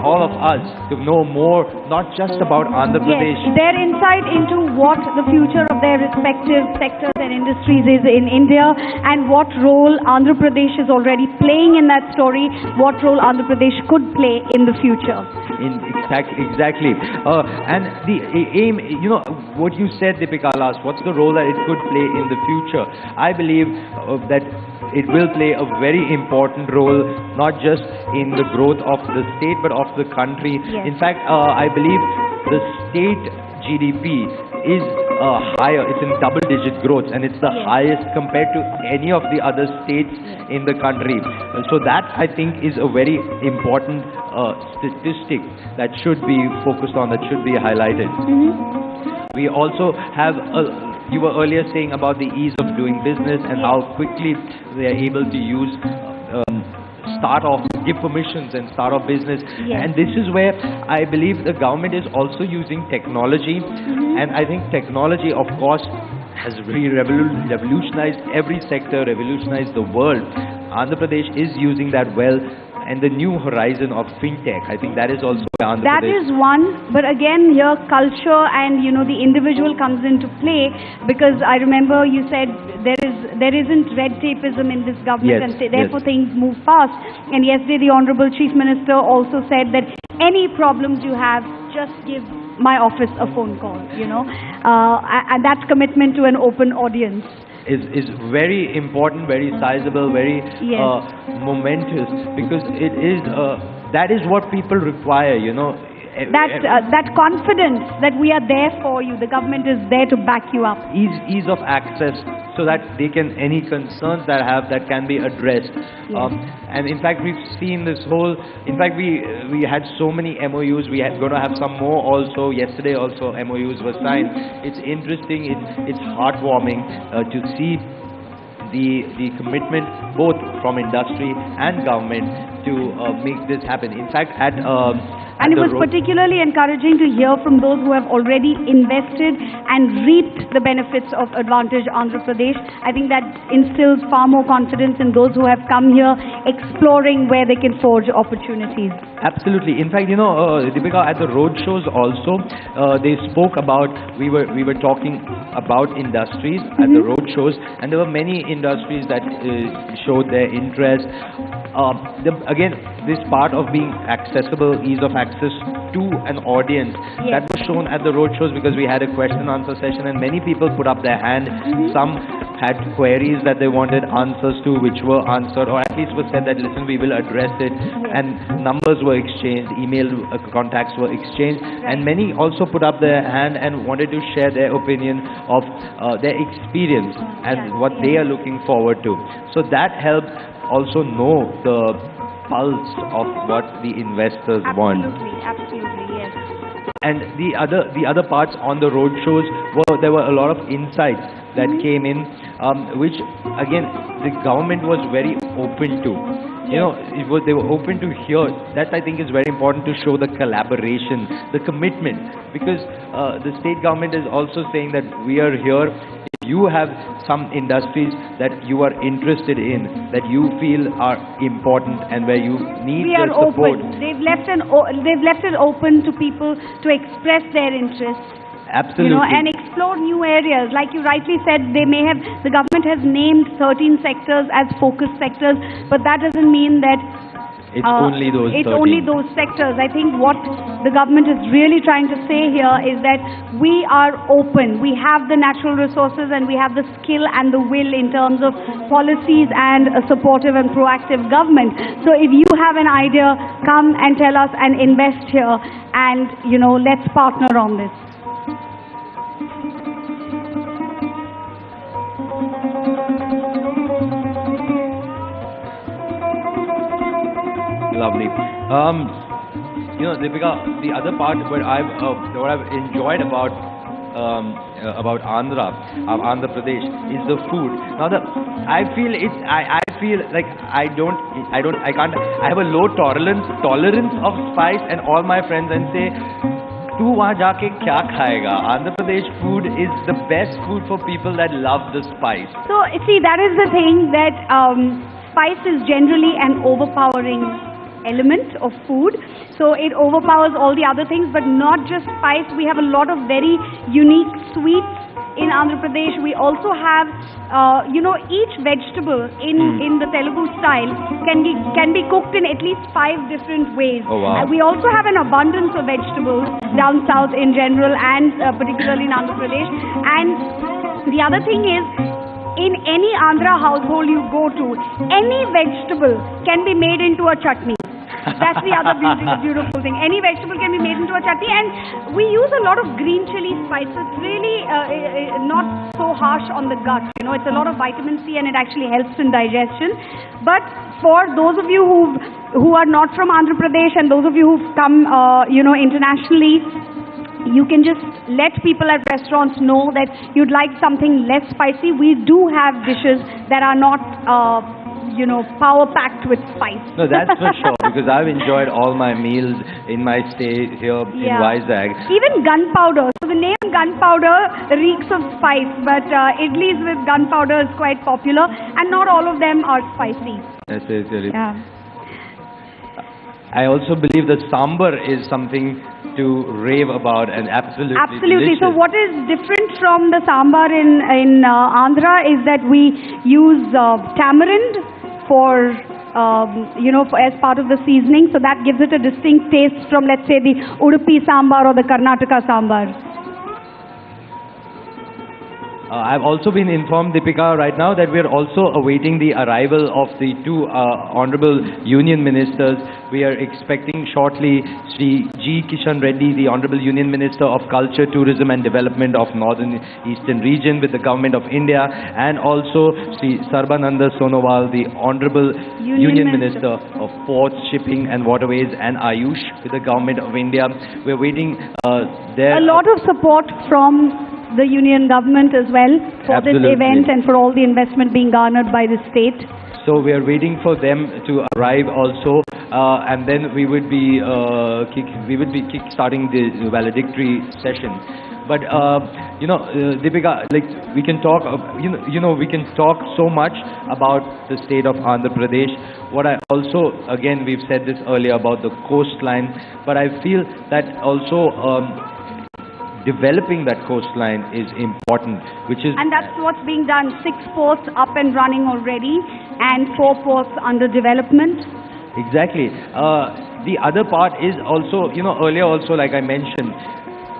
all of us to know more, not just about Andhra Pradesh. Yes, their insight into what the future of their respective sectors and industries is in India, and what role Andhra Pradesh is already playing in that story, what role Andhra Pradesh could play in the future. Exactly. And the aim, you know, what you said, Deepika, last, what's the role that it could play in the future? I believe that it will play a very important role, not just in the growth of the state, but of the country. Yes. In fact, I believe the state GDP is higher. It's in double-digit growth, and it's the highest compared to any of the other states in the country. So that, I think, is a very important statistic that should be focused on, that should be highlighted. We also have you were earlier saying about the ease of doing business and how quickly they are able to use give permissions and start off business. And this is where I believe the government is also using technology. And I think technology, of course, has really revolutionized every sector, revolutionized the world. Andhra Pradesh is using that well. And the new horizon of fintech, I think that is also Andhra Pradesh. That is one, but again here culture and the individual comes into play, because I remember you said there isn't red tapeism in this government, and therefore things move fast. And yesterday the Honorable Chief Minister also said that any problems you have, just give my office a phone call, and that commitment to an open audience is very important, very sizable, very momentous, because it is that is what people require, that confidence that we are there for you, the government is there to back you up. Ease of access, so that they can, any concerns that can be addressed. And in fact, we've seen this whole, in fact, we had so many MOUs, we are going to have some more also. Yesterday also MOUs were signed. It's interesting, it's heartwarming to see the commitment both from industry and government to make this happen. In fact, and it was particularly encouraging to hear from those who have already invested and reaped the benefits of Advantage Andhra Pradesh. I think that instills far more confidence in those who have come here exploring where they can forge opportunities. Absolutely. In fact, Deepika, at the road shows also, they spoke about, we were talking about industries at the road shows, and there were many industries that showed their interest. Again, this part of being accessible, ease of access to an audience, that was shown at the road shows, because we had a question and answer session and many people put up their hand. Some had queries that they wanted answers to, which were answered, or at least was said that, listen, we will address it, and numbers were exchanged, email contacts were exchanged, and many also put up their hand and wanted to share their opinion of their experience and what they are looking forward to. So that helped also know the pulse of what the investors want. Absolutely, yes. And the other parts on the road shows were, there were a lot of insights that came in, which again the government was very open to. You know, they were open to hear. That, I think, is very important to show the collaboration, the commitment, because the state government is also saying that we are here. If you have some industries that you are interested in, that you feel are important and where you need the support. Open. They've left it open to people to express their interests. Absolutely. You know, and explore new areas. Like you rightly said, the government has named 13 sectors as focus sectors, but that doesn't mean that it's only those 13. Only those sectors. I think what the government is really trying to say here is that we are open. We have the natural resources and we have the skill and the will in terms of policies and a supportive and proactive government. So if you have an idea, come and tell us and invest here, and, you know, let's partner on this. Lovely. You know, Deepika, the other part where what I've enjoyed about Andhra Pradesh is the food. Now I feel like I have a low tolerance of spice, and all my friends and say, "Tu wahan jaake kya khayega?" Andhra Pradesh food is the best food for people that love the spice. So see, that is the thing, that spice is generally an overpowering element of food, so it overpowers all the other things, but not just spice. We have a lot of very unique sweets in Andhra Pradesh. We also have, you know, each vegetable in the Telugu style can be cooked in at least 5 different ways. Oh, wow. We also have an abundance of vegetables down south in general, and particularly in Andhra Pradesh. And the other thing is, in any Andhra household you go to, any vegetable can be made into a chutney. That's the other beautiful thing. Any vegetable can be made into a chutney, and we use a lot of green chili spices. Really not so harsh on the gut. You know, it's a lot of vitamin C, and it actually helps in digestion. But for those of you who are not from Andhra Pradesh, and those of you who've come, you know, internationally, you can just let people at restaurants know that you'd like something less spicy. We do have dishes that are not, you know, power-packed with spice. No, that's for sure, because I've enjoyed all my meals in my stay here in Vizag. Even gunpowder. So the name gunpowder reeks of spice, but idlis with gunpowder is quite popular, and not all of them are spicy. That's it, really. Yeah. I also believe that sambar is something to rave about, and absolutely delicious. So what is different from the sambar in Andhra is that we use tamarind for you know, as part of the seasoning, so that gives it a distinct taste from, let's say, the Udupi sambar or the Karnataka sambar. I've also been informed, Deepika, right now that we are also awaiting the arrival of the 2 honorable union ministers. We are expecting shortly Sri G. Kishan Reddy, the Honorable Union Minister of Culture, Tourism and Development of Northern Eastern Region with the Government of India, and also Sri Sarbananda Sonowal, the Honorable Union Minister of Ports, Shipping and Waterways and Ayush with the Government of India. We're waiting there. A lot of support from the union government as well for this event and for all the investment being garnered by the state. So we are waiting for them to arrive also, and then we would be kick-starting the valedictory session. But you know, Deepika, like we can talk, we can talk so much about the state of Andhra Pradesh. What I also, again, we've said this earlier about the coastline, but I feel that also developing that coastline is important, and that's what's being done. 6 ports up and running already, and 4 ports under development. Exactly. The other part is also, earlier also, like I mentioned,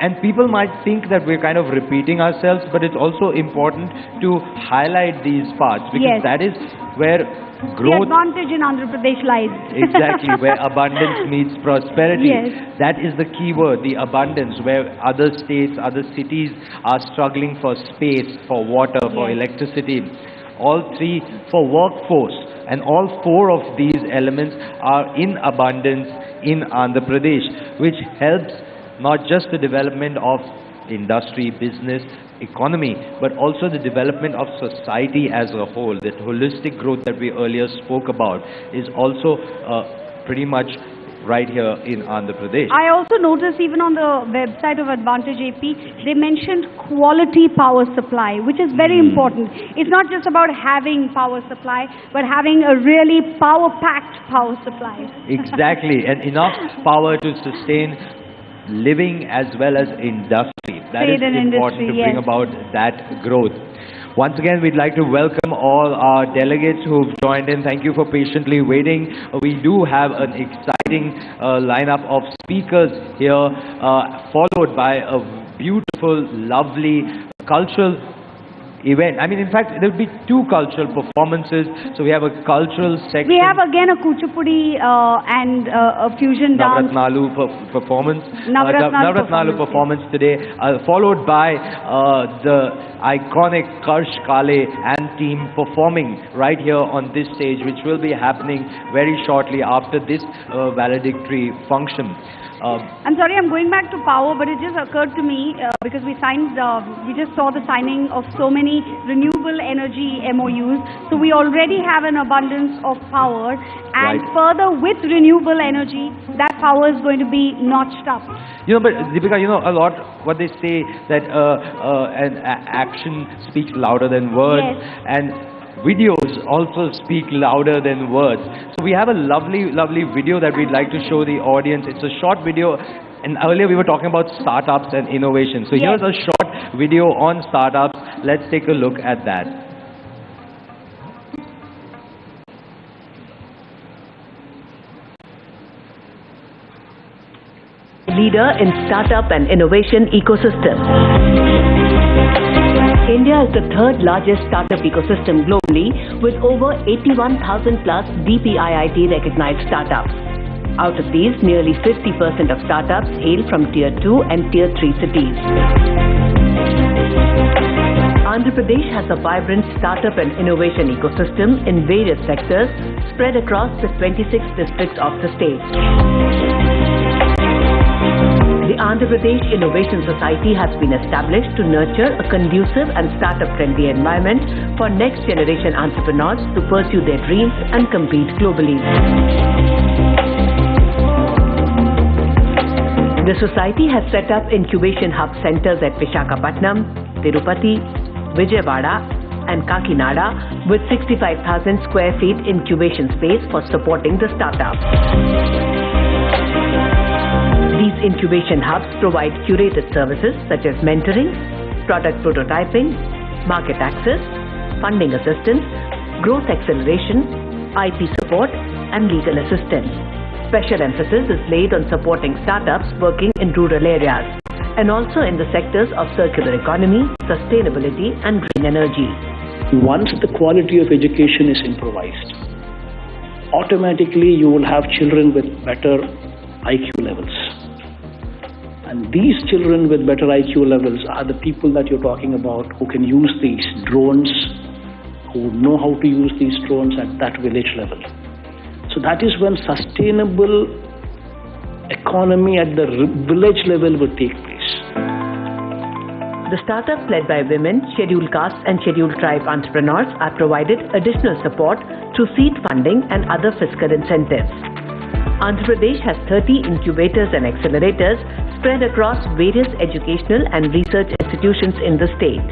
And people might think that we're kind of repeating ourselves, but it's also important to highlight these parts, because Yes. that is where The growth, advantage in Andhra Pradesh lies. exactly, where abundance meets prosperity. Yes. That is the key word, the abundance, where other states, other cities are struggling for space, for water, for Yes. electricity. All three for workforce. And all four of these elements are in abundance in Andhra Pradesh, which helps not just the development of industry, business, economy, but also the development of society as a whole. That holistic growth that we earlier spoke about is also pretty much right here in Andhra Pradesh. I also noticed even on the website of Advantage AP, they mentioned quality power supply, which is very important. It's not just about having power supply, but having a really power-packed power supply. Exactly, and enough power to sustain living as well as industry. That is Trade and important industry, to bring yes. about that growth. Once again, we'd like to welcome all our delegates who've joined in. Thank you for patiently waiting. We do have an exciting lineup of speakers here, followed by a beautiful, lovely cultural event. I mean, in fact, there will be two cultural performances. So we have a cultural section. We have again a Kuchipudi and a fusion dance. Navratnalu performance. Navratnalu Navratnalu performance today, followed by the iconic Karsh Kale and team performing right here on this stage, which will be happening very shortly after this valedictory function. I'm sorry, I'm going back to power, but it just occurred to me because we just saw the signing of so many renewable energy MOUs. So we already have an abundance of power, and Right. further with renewable energy, that power is going to be notched up. You know, but Deepika, you know, a lot what they say that action speaks louder than words, Yes. and videos also speak louder than words. So we have a lovely, lovely video that we'd like to show the audience. It's a short video, and earlier we were talking about startups and innovation. So Yes. here's a short video on startups. Let's take a look at that. Leader in startup and innovation ecosystem. India is the third largest startup ecosystem globally, with over 81,000 plus DPIIT recognized startups. Out of these, nearly 50% of startups hail from Tier 2 and Tier 3 cities. Andhra Pradesh has a vibrant startup and innovation ecosystem in various sectors spread across the 26 districts of the state. The Andhra Pradesh Innovation Society has been established to nurture a conducive and startup-friendly environment for next-generation entrepreneurs to pursue their dreams and compete globally. The society has set up incubation hub centers at Visakhapatnam, Tirupati, Vijayawada and Kakinada with 65,000 square feet incubation space for supporting the startups. These incubation hubs provide curated services such as mentoring, product prototyping, market access, funding assistance, growth acceleration, IP support, and legal assistance. Special emphasis is laid on supporting startups working in rural areas and also in the sectors of circular economy, sustainability, and green energy. Once the quality of education is improvised, automatically you will have children with better IQ levels. And these children with better IQ levels are the people that you're talking about who can use these drones, who know how to use these drones at that village level. So that is when sustainable economy at the village level would take place. The startups led by women, scheduled caste and scheduled tribe entrepreneurs are provided additional support through seed funding and other fiscal incentives. Andhra Pradesh has 30 incubators and accelerators spread across various educational and research institutions in the state.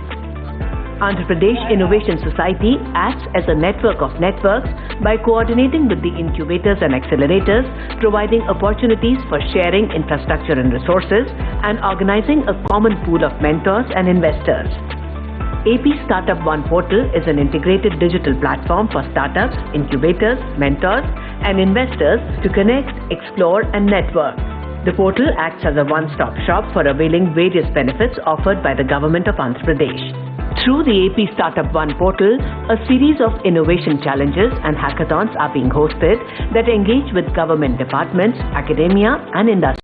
Andhra Pradesh Innovation Society acts as a network of networks by coordinating with the incubators and accelerators, providing opportunities for sharing infrastructure and resources, and organizing a common pool of mentors and investors. AP Startup One portal is an integrated digital platform for startups, incubators, mentors, and investors to connect, explore, and network. The portal acts as a one-stop shop for availing various benefits offered by the government of Andhra Pradesh. Through the AP Startup One portal, a series of innovation challenges and hackathons are being hosted that engage with government departments, academia and industry.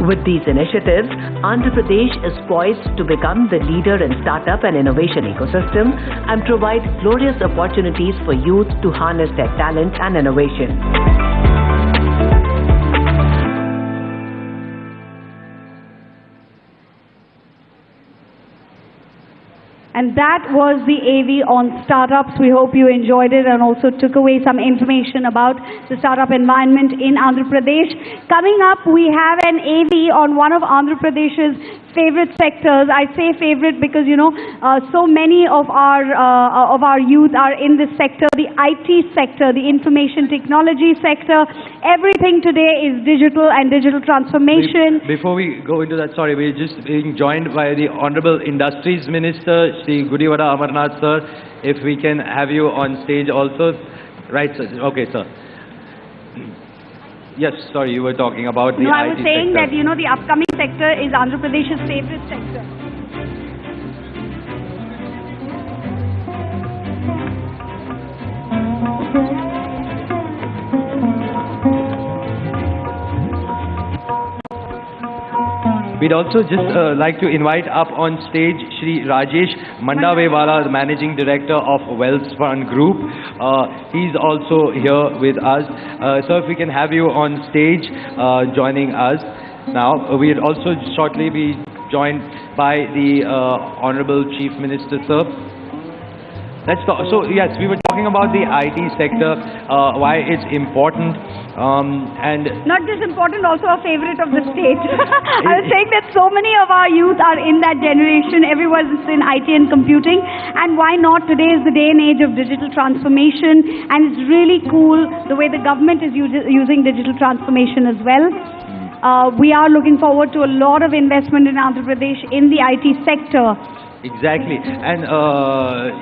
With these initiatives, Andhra Pradesh is poised to become the leader in startup and innovation ecosystem and provide glorious opportunities for youth to harness their talent and innovation. And that was the AV on startups. We hope you enjoyed it and also took away some information about the startup environment in Andhra Pradesh. Coming up, we have an AV on one of Andhra Pradesh's favorite sectors. I say favorite because, you know, so many of our youth are in this sector, the IT sector, the information technology sector. Everything today is digital and digital transformation. Before we go into that, sorry, we're just being joined by the Honorable Industries Minister, Shri Gudivada Amarnath, sir. If we can have you on stage also. Right, sir. Okay, sir. Yes, sorry, you were talking about the IT sector. No, I was saying that, you know, the upcoming sector is Andhra Pradesh's favorite sector. We'd also just like to invite up on stage Shri Rajesh Mandavewala, the Managing Director of Wells Fund Group. He's also here with us. So if we can have you on stage joining us. Now, we'll also shortly be joined by the Honorable Chief Minister, sir. Let's talk. So yes, we were talking about the IT sector, why it's important, and not just important, also a favorite of the state. I was saying that so many of our youth are in that generation. Everyone's in IT and computing, and why not? Today is the day and age of digital transformation, and it's really cool the way the government is using digital transformation as well. We are looking forward to a lot of investment in Andhra Pradesh in the IT sector. Exactly, and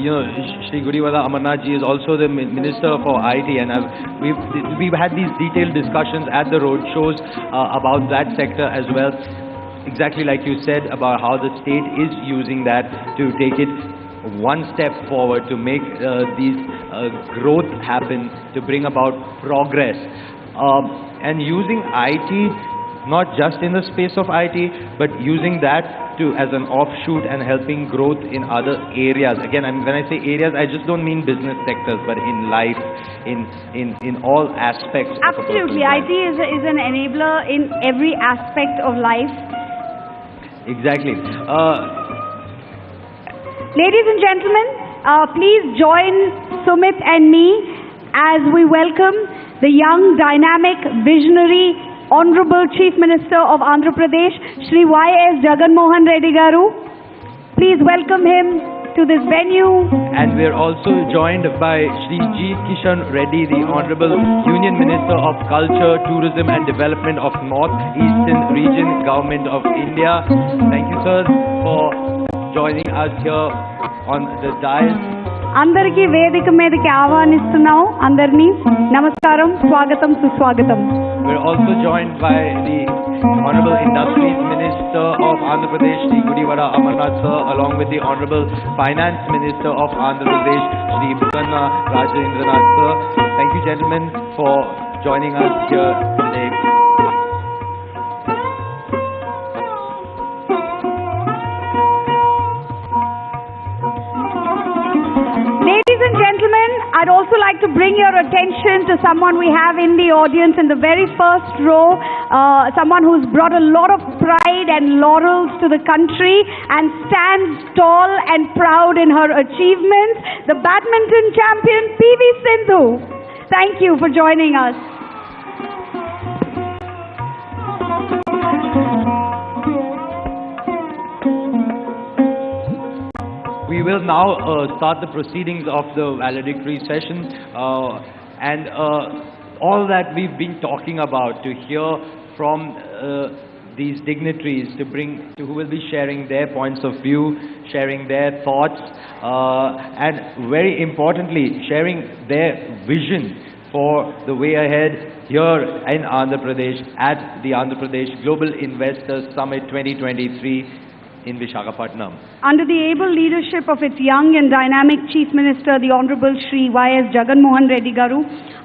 you know, Shri Gudivada Amarnath ji is also the Minister for IT, and we've had these detailed discussions at the road shows about that sector as well. Exactly like you said about how the state is using that to take it one step forward to make these growth happen, to bring about progress, and using IT not just in the space of IT, but using that as an offshoot and helping growth in other areas. Again, when I say areas, I just don't mean business sectors, but in life, in all aspects. Absolutely, IT is an enabler in every aspect of life. Exactly. Ladies and gentlemen, please join Sumit and me as we welcome the young, dynamic, visionary, Honorable Chief Minister of Andhra Pradesh, Shri Y.S. Jagan Mohan Reddy Garu. Please welcome him to this venue. And we're also joined by Shri G. Kishan Reddy, the Honorable Union Minister of Culture, Tourism and Development of North Eastern Region, Government of India. Thank you, sir, for joining us here on the dais. అందరికీ వేదిక మీదకి ఆహ్వానిస్తున్నాం అందరినీ నమస్కారం స్వాగతం సుస్వాగతం. We're also joined by the Honorable Industries Minister of Andhra Pradesh, Shri Gudivada Amarnath sir, along with the Honorable Finance Minister of Andhra Pradesh, Shri Bukanna Rajendranath sir. Thank you, gentlemen, for joining us here today. Ladies and gentlemen, I'd also like to bring your attention to someone we have in the audience in the very first row, someone who's brought a lot of pride and laurels to the country and stands tall and proud in her achievements, the badminton champion PV Sindhu. Thank you for joining us. We will now start the proceedings of the valedictory session, and all that we've been talking about, to hear from these dignitaries, who will be sharing their points of view, sharing their thoughts, and very importantly, sharing their vision for the way ahead here in Andhra Pradesh at the Andhra Pradesh Global Investors Summit 2023 in Visakhapatnam. Under the able leadership of its young and dynamic Chief Minister, the Honorable Shri Y.S. Jagan Reddy Garu,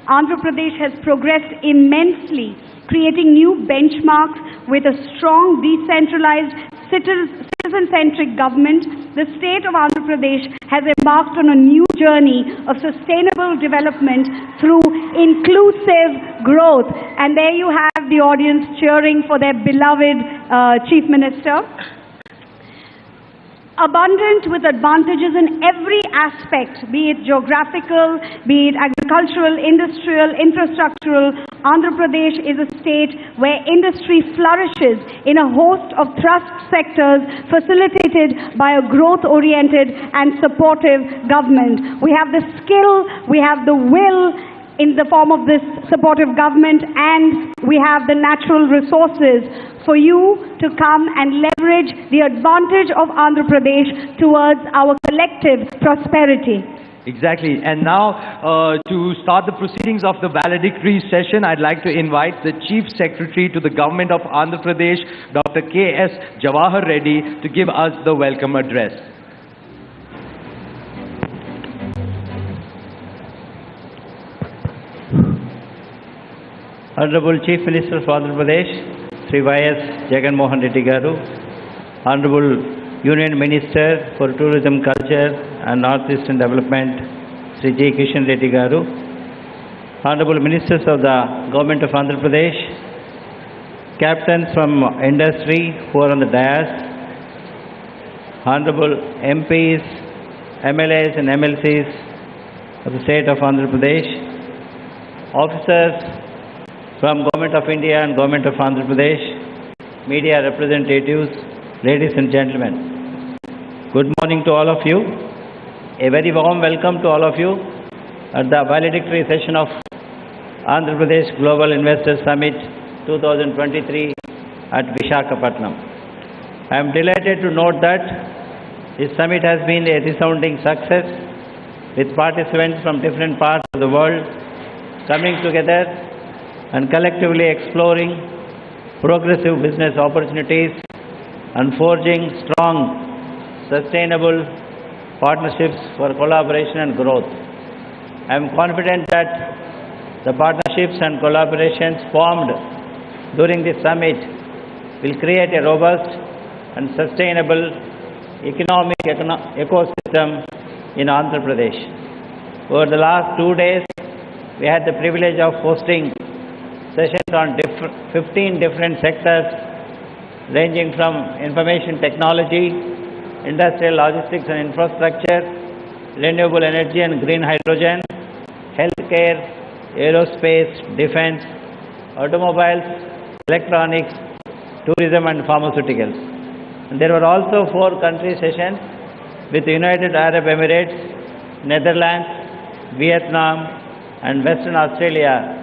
Andhra Pradesh has progressed immensely, creating new benchmarks with a strong, decentralized, citizen-centric government. The state of Andhra Pradesh has embarked on a new journey of sustainable development through inclusive growth. And there you have the audience cheering for their beloved Chief Minister. Abundant with advantages in every aspect, be it geographical, be it agricultural, industrial, infrastructural, Andhra Pradesh is a state where industry flourishes in a host of thrust sectors facilitated by a growth-oriented and supportive government. We have the skill, we have the will in the form of this supportive government, and we have the natural resources for you to come and leverage the advantage of Andhra Pradesh towards our collective prosperity. Exactly. And now, to start the proceedings of the valedictory session, I'd like to invite the Chief Secretary to the Government of Andhra Pradesh, Dr. K.S. Jawahar Reddy, to give us the welcome address. Honorable Chief Minister of Andhra Pradesh, Sri Y.S. Jagan Reddy Garu, Honorable Union Minister for Tourism, Culture and Northeastern Development, Sri J. Kishan Reddy Garu, Honorable Ministers of the Government of Andhra Pradesh, Captains from Industry who are on the dais, Honorable MPs, MLAs and MLCs of the State of Andhra Pradesh, Officers from Government of India and Government of Andhra Pradesh, media representatives, ladies and gentlemen. Good morning to all of you. A very warm welcome to all of you at the valedictory session of Andhra Pradesh Global Investors Summit 2023 at Visakhapatnam. I am delighted to note that this summit has been a resounding success, with participants from different parts of the world coming together and collectively exploring progressive business opportunities and forging strong, sustainable partnerships for collaboration and growth. I am confident that the partnerships and collaborations formed during this summit will create a robust and sustainable economic ecosystem in Andhra Pradesh. Over the last 2 days, we had the privilege of hosting sessions on 15 different sectors, ranging from information technology, industrial logistics and infrastructure, renewable energy and green hydrogen, healthcare, aerospace, defense, automobiles, electronics, tourism and pharmaceuticals. And there were also 4 country sessions with the United Arab Emirates, Netherlands, Vietnam and Western Australia,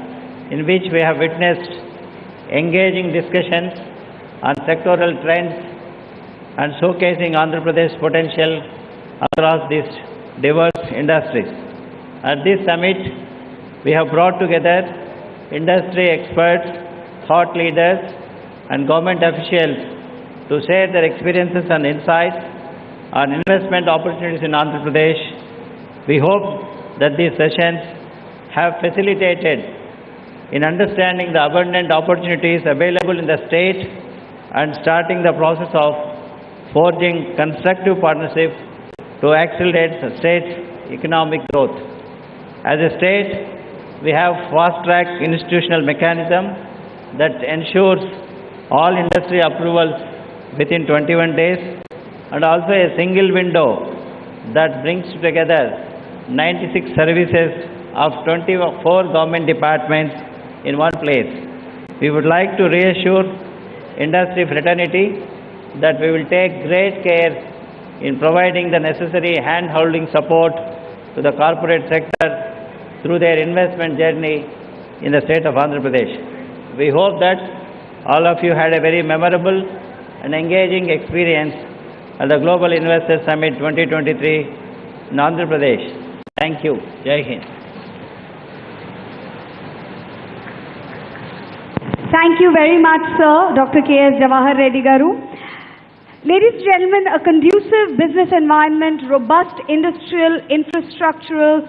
in which we have witnessed engaging discussions on sectoral trends and showcasing Andhra Pradesh's potential across these diverse industries. At this summit, we have brought together industry experts, thought leaders, and government officials to share their experiences and insights on investment opportunities in Andhra Pradesh. We hope that these sessions have facilitated in understanding the abundant opportunities available in the state and starting the process of forging constructive partnerships to accelerate the state's economic growth. As a state, we have fast-track institutional mechanism that ensures all industry approvals within 21 days and also a single window that brings together 96 services of 24 government departments in one place. We would like to reassure industry fraternity that we will take great care in providing the necessary hand-holding support to the corporate sector through their investment journey in the state of Andhra Pradesh. We hope that all of you had a very memorable and engaging experience at the Global Investors Summit 2023 in Andhra Pradesh. Thank you. Jai Hind. Thank you very much, sir, Dr. K.S. Jawahar Reddy Garu. Ladies and gentlemen, a conducive business environment, robust industrial infrastructural,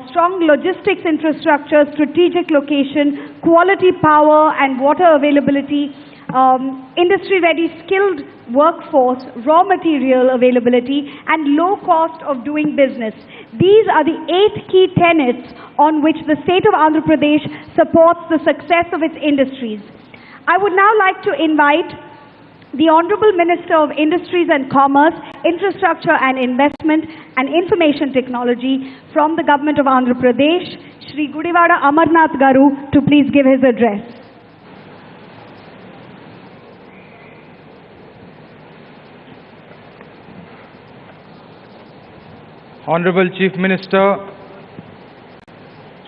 strong logistics infrastructure, strategic location, quality power and water availability, industry-ready skilled workforce, raw material availability, and low cost of doing business. These are the 8 key tenets on which the state of Andhra Pradesh supports the success of its industries. I would now like to invite the Honorable Minister of Industries and Commerce, Infrastructure and Investment and Information Technology from the Government of Andhra Pradesh, Shri Gudivada Amarnath Garu, to please give his address. Honorable Chief Minister,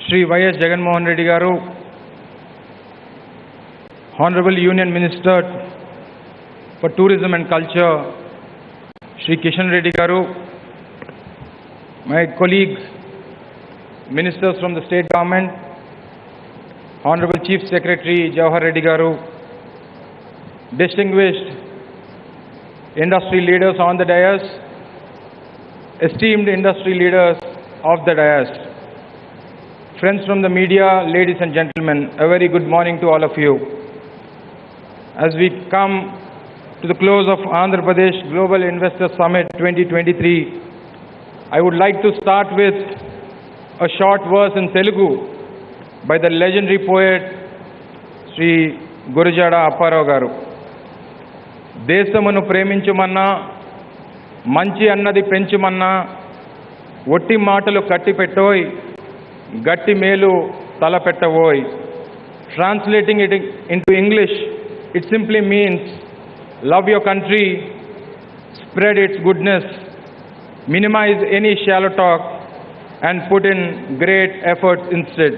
Shri Y.S. Jagannath Reddy Garu, Honorable Union Minister for Tourism and Culture, Shri Kishan Reddy Garu, my colleagues, ministers from the state government, Honorable Chief Secretary Jawahar Reddy Garu, distinguished industry leaders on the dais, esteemed industry leaders of the dais, friends from the media, ladies and gentlemen, a very good morning to all of you. As we come to the close of Andhra Pradesh Global Investor Summit 2023, I would like to start with a short verse in Telugu by the legendary poet Sri Gurujada Apparao Garu. దేశమును ప్రేమించుమన్నా మంచి అన్నది పెంచుమన్నా ఒట్టి మాటలు కట్టిపెట్టోయ్ గట్టి మేలు తలపెట్టవోయ్. Translating it into English, it simply means love your country, spread its goodness, minimize any shallow talk, and put in great efforts instead.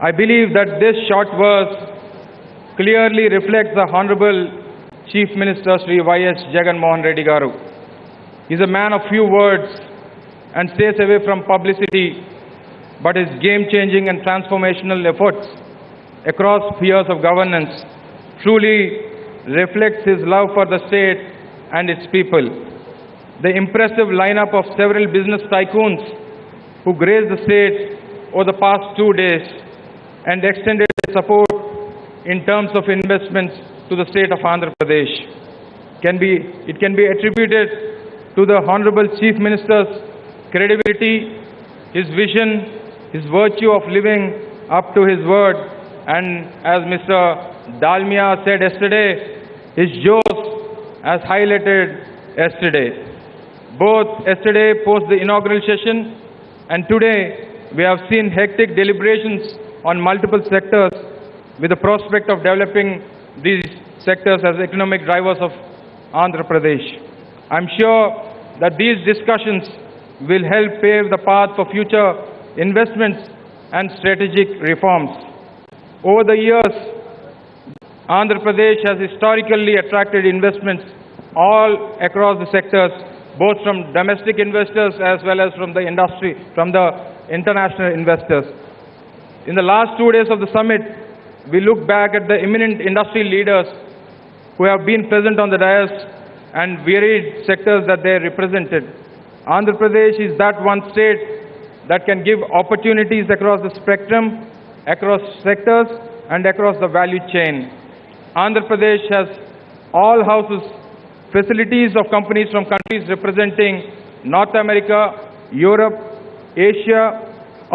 I believe that this short verse clearly reflects the Honorable Chief Minister Shri Y.S. Jagannath Reddy Garu. He is a man of few words and stays away from publicity, but his game-changing and transformational efforts across spheres of governance truly reflects his love for the state and its people. The impressive lineup of several business tycoons who graced the state over the past 2 days and extended their support in terms of investments to the state of Andhra Pradesh can be attributed to the Honorable Chief Minister's credibility, his vision, his virtue of living up to his word, and as Mr. Dalmia said yesterday, his Jose as highlighted yesterday. Both yesterday post the inaugural session and today we have seen hectic deliberations on multiple sectors with the prospect of developing these sectors as economic drivers of Andhra Pradesh. I'm sure that these discussions will help pave the path for future investments and strategic reforms. Over the years, Andhra Pradesh has historically attracted investments all across the sectors, both from domestic investors as well as from the industry, from the international investors. In the last 2 days of the summit, we look back at the eminent industry leaders who have been present on the dais and varied sectors that they represented. Andhra Pradesh is that one state that can give opportunities across the spectrum, across sectors, and across the value chain. Andhra Pradesh has all houses, facilities of companies from countries representing North America, Europe, Asia,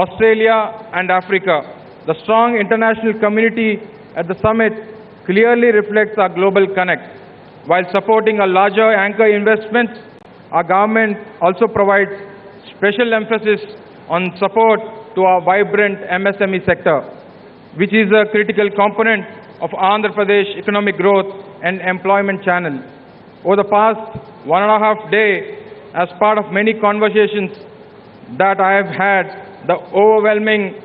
Australia, and Africa. The strong international community at the summit clearly reflects our global connect. While supporting a larger anchor investments, our government also provides special emphasis on support to our vibrant MSME sector, which is a critical component of Andhra Pradesh economic growth and employment channel. Over the past 1.5 days, as part of many conversations that I have had, the overwhelming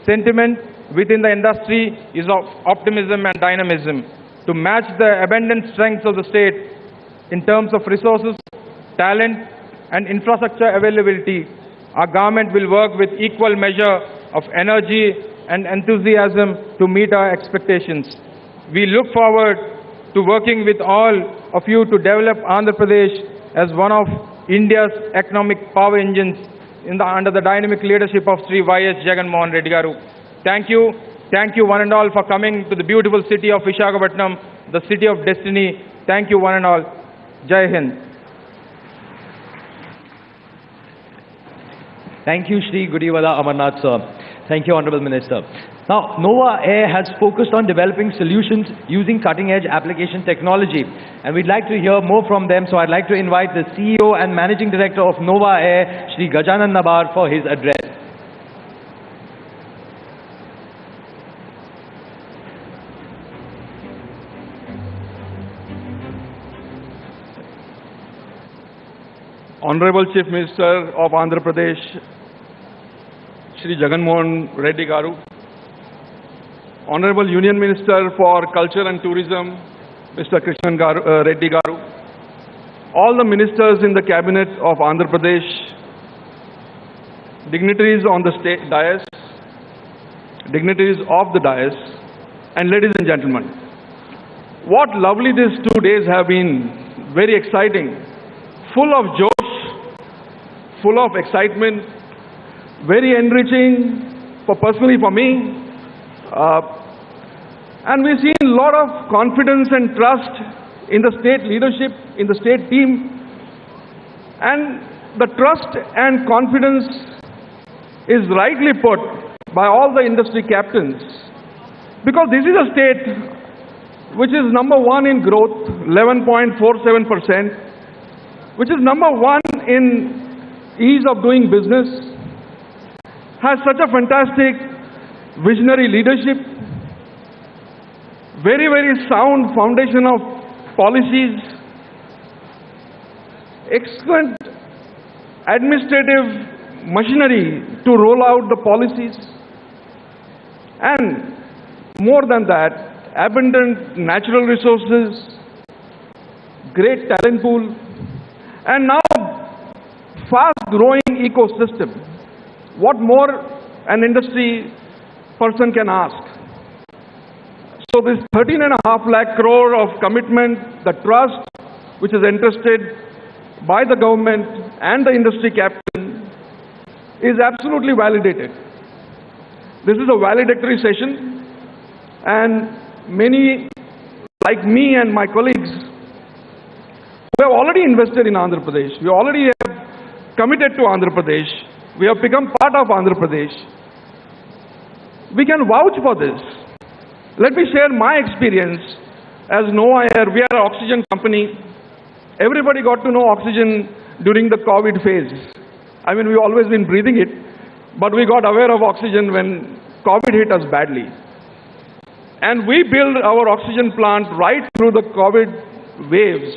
sentiment within the industry is of optimism and dynamism. To match the abundant strengths of the state in terms of resources, talent, and infrastructure availability, our government will work with equal measure of energy and enthusiasm to meet our expectations. We look forward to working with all of you to develop Andhra Pradesh as one of India's economic power engines under the dynamic leadership of Sri Y.S. Jagan Mohan Reddy Garu. Thank you. Thank you one and all for coming to the beautiful city of Visakhapatnam, the city of destiny. Thank you one and all. Jai Hind. Thank you, Shri Gudiwala Amarnath, sir. Thank you, Honorable Minister. Now, Nova Air has focused on developing solutions using cutting-edge application technology, and we'd like to hear more from them. So I'd like to invite the CEO and Managing Director of Nova Air, Shri Gajanan Nabar, for his address. Honorable Chief Minister of Andhra Pradesh, Shri Jagan Mohan Reddy Garu, Honorable Union Minister for Culture and Tourism, Mr. Krishnan Reddy Garu, all the ministers in the cabinet of Andhra Pradesh, dignitaries on the state dais, dignitaries of the dais, and ladies and gentlemen. What lovely these 2 days have been, very exciting, full of joy, full of excitement, very enriching personally for me. And we've seen a lot of confidence and trust in the state leadership, in the state team. And the trust and confidence is rightly put by all the industry captains. Because this is a state which is number one in growth, 11.47%, which is number one in ease of doing business, has such a fantastic visionary leadership, very, very sound foundation of policies, excellent administrative machinery to roll out the policies, and more than that, abundant natural resources, great talent pool, and now fast-growing ecosystem. What more an industry person can ask? So this 13.5 lakh crore of commitment, the trust which is entrusted by the government and the industry captain is absolutely validated. This is a valedictory session, and many like me and my colleagues who have already invested in Andhra Pradesh, we already have committed to Andhra Pradesh, we have become part of Andhra Pradesh, we can vouch for this. Let me share my experience as Nova Air. We are an oxygen company. Everybody got to know oxygen during the COVID phase. I mean, we've always been breathing it, but we got aware of oxygen when COVID hit us badly. And we built our oxygen plant right through the COVID waves.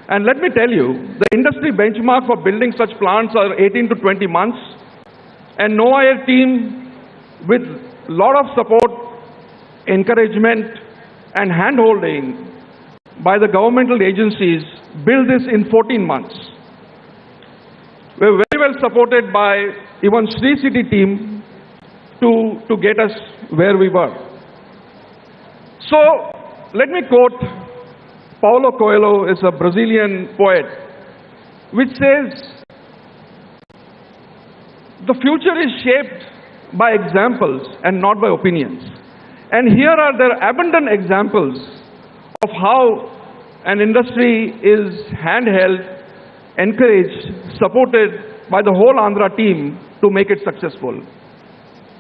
And let me tell you, the industry benchmark for building such plants are 18 to 20 months. And Nova Air team, with a lot of support, encouragement, and hand-holding by the governmental agencies, built this in 14 months. We were very well supported by even Sri City team to get us where we were. So, let me quote Paulo Coelho, is a Brazilian poet, which says, the future is shaped by examples and not by opinions. And here are there abundant examples of how an industry is handheld, encouraged, supported by the whole Andhra team to make it successful.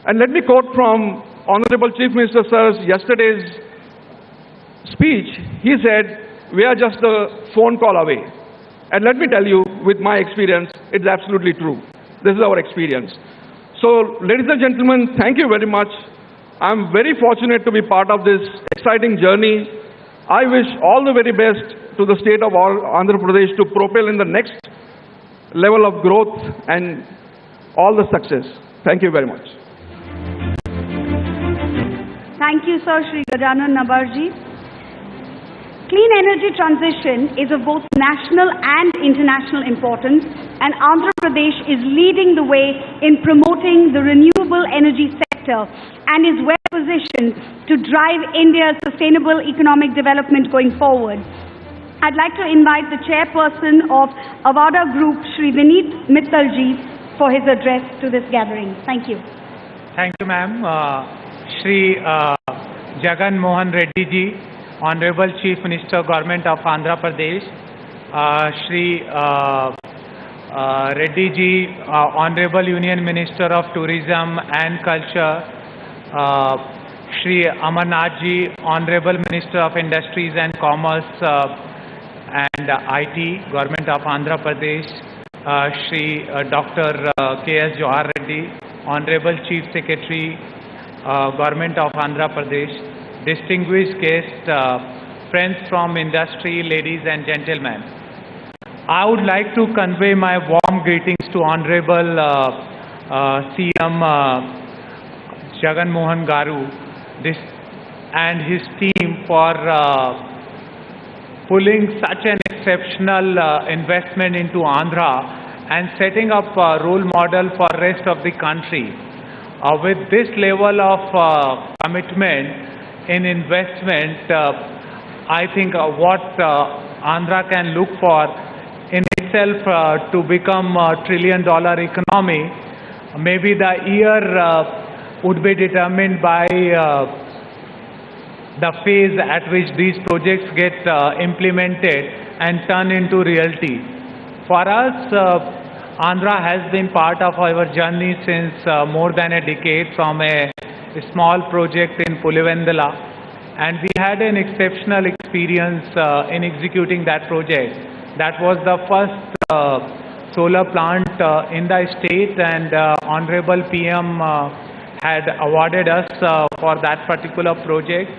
And let me quote from Honorable Chief Minister Sir's yesterday's speech. He said, we are just a phone call away. And let me tell you, with my experience, it's absolutely true. This is our experience. So, ladies and gentlemen, thank you very much. I'm very fortunate to be part of this exciting journey. I wish all the very best to the state of Andhra Pradesh to propel in the next level of growth and all the success. Thank you very much. Thank you, Sir Shri Gajanan Nabarji. Clean energy transition is of both national and international importance, and Andhra Pradesh is leading the way in promoting the renewable energy sector and is well positioned to drive India's sustainable economic development going forward. I'd like to invite the chairperson of Avada Group, Shri Vineet Mittalji, for his address to this gathering. Thank you. Thank you, ma'am. Shri Jagan Mohan Reddy ji, Honorable Chief Minister, Government of Andhra Pradesh. Shri Reddy ji, Honorable Union Minister of Tourism and Culture. Shri Amarnath ji, Honorable Minister of Industries and Commerce and IT, Government of Andhra Pradesh. Shri Dr. K.S. Johar Reddy, Honorable Chief Secretary, Government of Andhra Pradesh, distinguished guests, friends from industry, ladies and gentlemen. I would like to convey my warm greetings to Honorable CM Jagan Mohan Garu and his team for pulling such an exceptional investment into Andhra and setting up a role model for rest of the country. With this level of commitment in investment, I think what Andhra can look for in itself to become a $1 trillion economy, maybe the year would be determined by the phase at which these projects get implemented and turn into reality. For us, Andhra has been part of our journey since more than a decade from a small project in Pulivendala, and we had an exceptional experience in executing that project. That was the first solar plant in the state, and Honorable PM had awarded us for that particular project.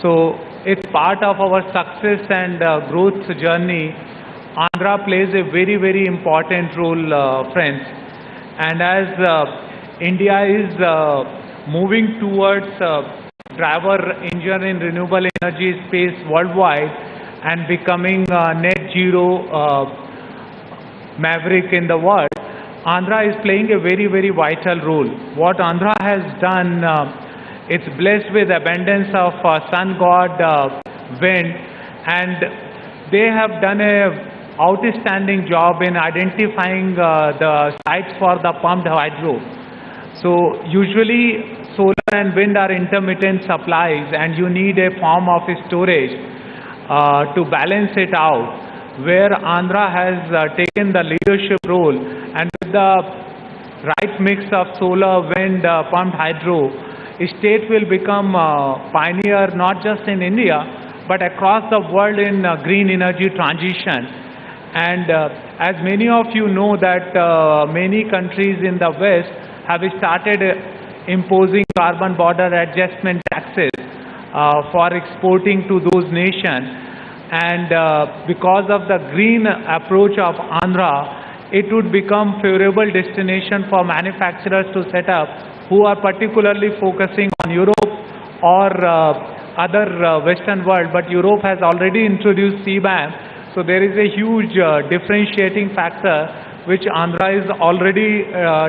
So it's part of our success and growth journey. Andhra plays a very, very important role, friends. And as India is moving towards driver engine in renewable energy space worldwide and becoming net zero maverick in the world, Andhra is playing a very, very vital role. What Andhra has done, it's blessed with abundance of sun god, wind, and they have done a outstanding job in identifying the sites for the pumped hydro. So usually solar and wind are intermittent supplies, and you need a form of storage to balance it out, where Andhra has taken the leadership role, and with the right mix of solar, wind, pumped hydro, state will become pioneer not just in India but across the world in green energy transition. And as many of you know that many countries in the West have started imposing carbon border adjustment taxes for exporting to those nations. And because of the green approach of Andhra, it would become favorable destination for manufacturers to set up who are particularly focusing on Europe or other Western world. But Europe has already introduced CBAM. So there is a huge differentiating factor which Andhra is already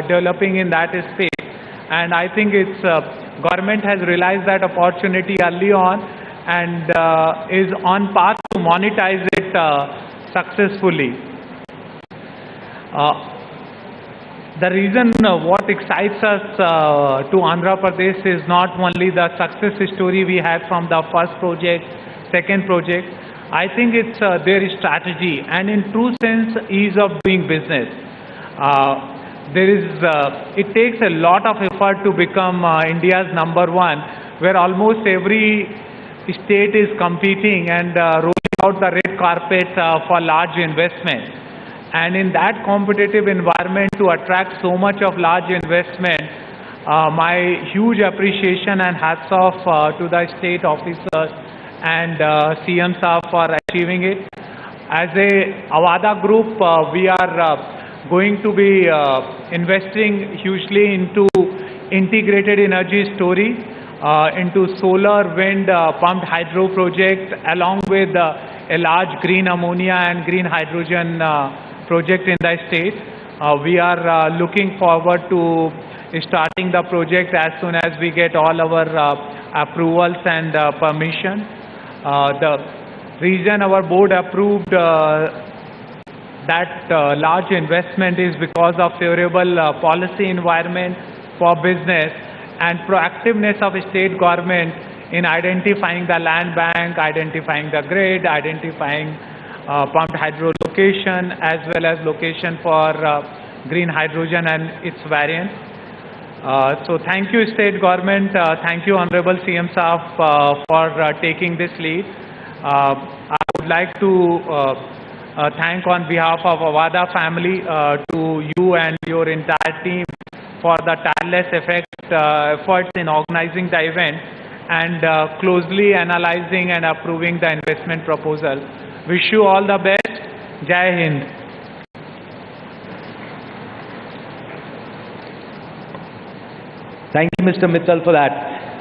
developing in that space. And I think its government has realized that opportunity early on and is on path to monetize it successfully. The reason what excites us to Andhra Pradesh is not only the success story we had from the first project, second project. I think it's their strategy and in true sense ease of doing business. It takes a lot of effort to become India's #1, where almost every state is competing and rolling out the red carpet for large investment. And in that competitive environment, to attract so much of large investment, my huge appreciation and hats off to the state officers and CM Saab for achieving it. As a Avada Group, we are going to be investing hugely into integrated energy story, into solar, wind, pumped hydro project, along with a large green ammonia and green hydrogen project in the state. We are looking forward to starting the project as soon as we get all our approvals and permission. The reason our board approved that large investment is because of favorable policy environment for business and proactiveness of state government in identifying the land bank, identifying the grid, identifying pumped hydro location, as well as location for green hydrogen and its variants. So thank you, state government. Thank you, Honorable CM Saab, for taking this lead. I would like to thank on behalf of Avada family to you and your entire team for the tireless efforts in organizing the event and closely analyzing and approving the investment proposal. Wish you all the best. Jai Hind. Thank you, Mr. Mittal, for that.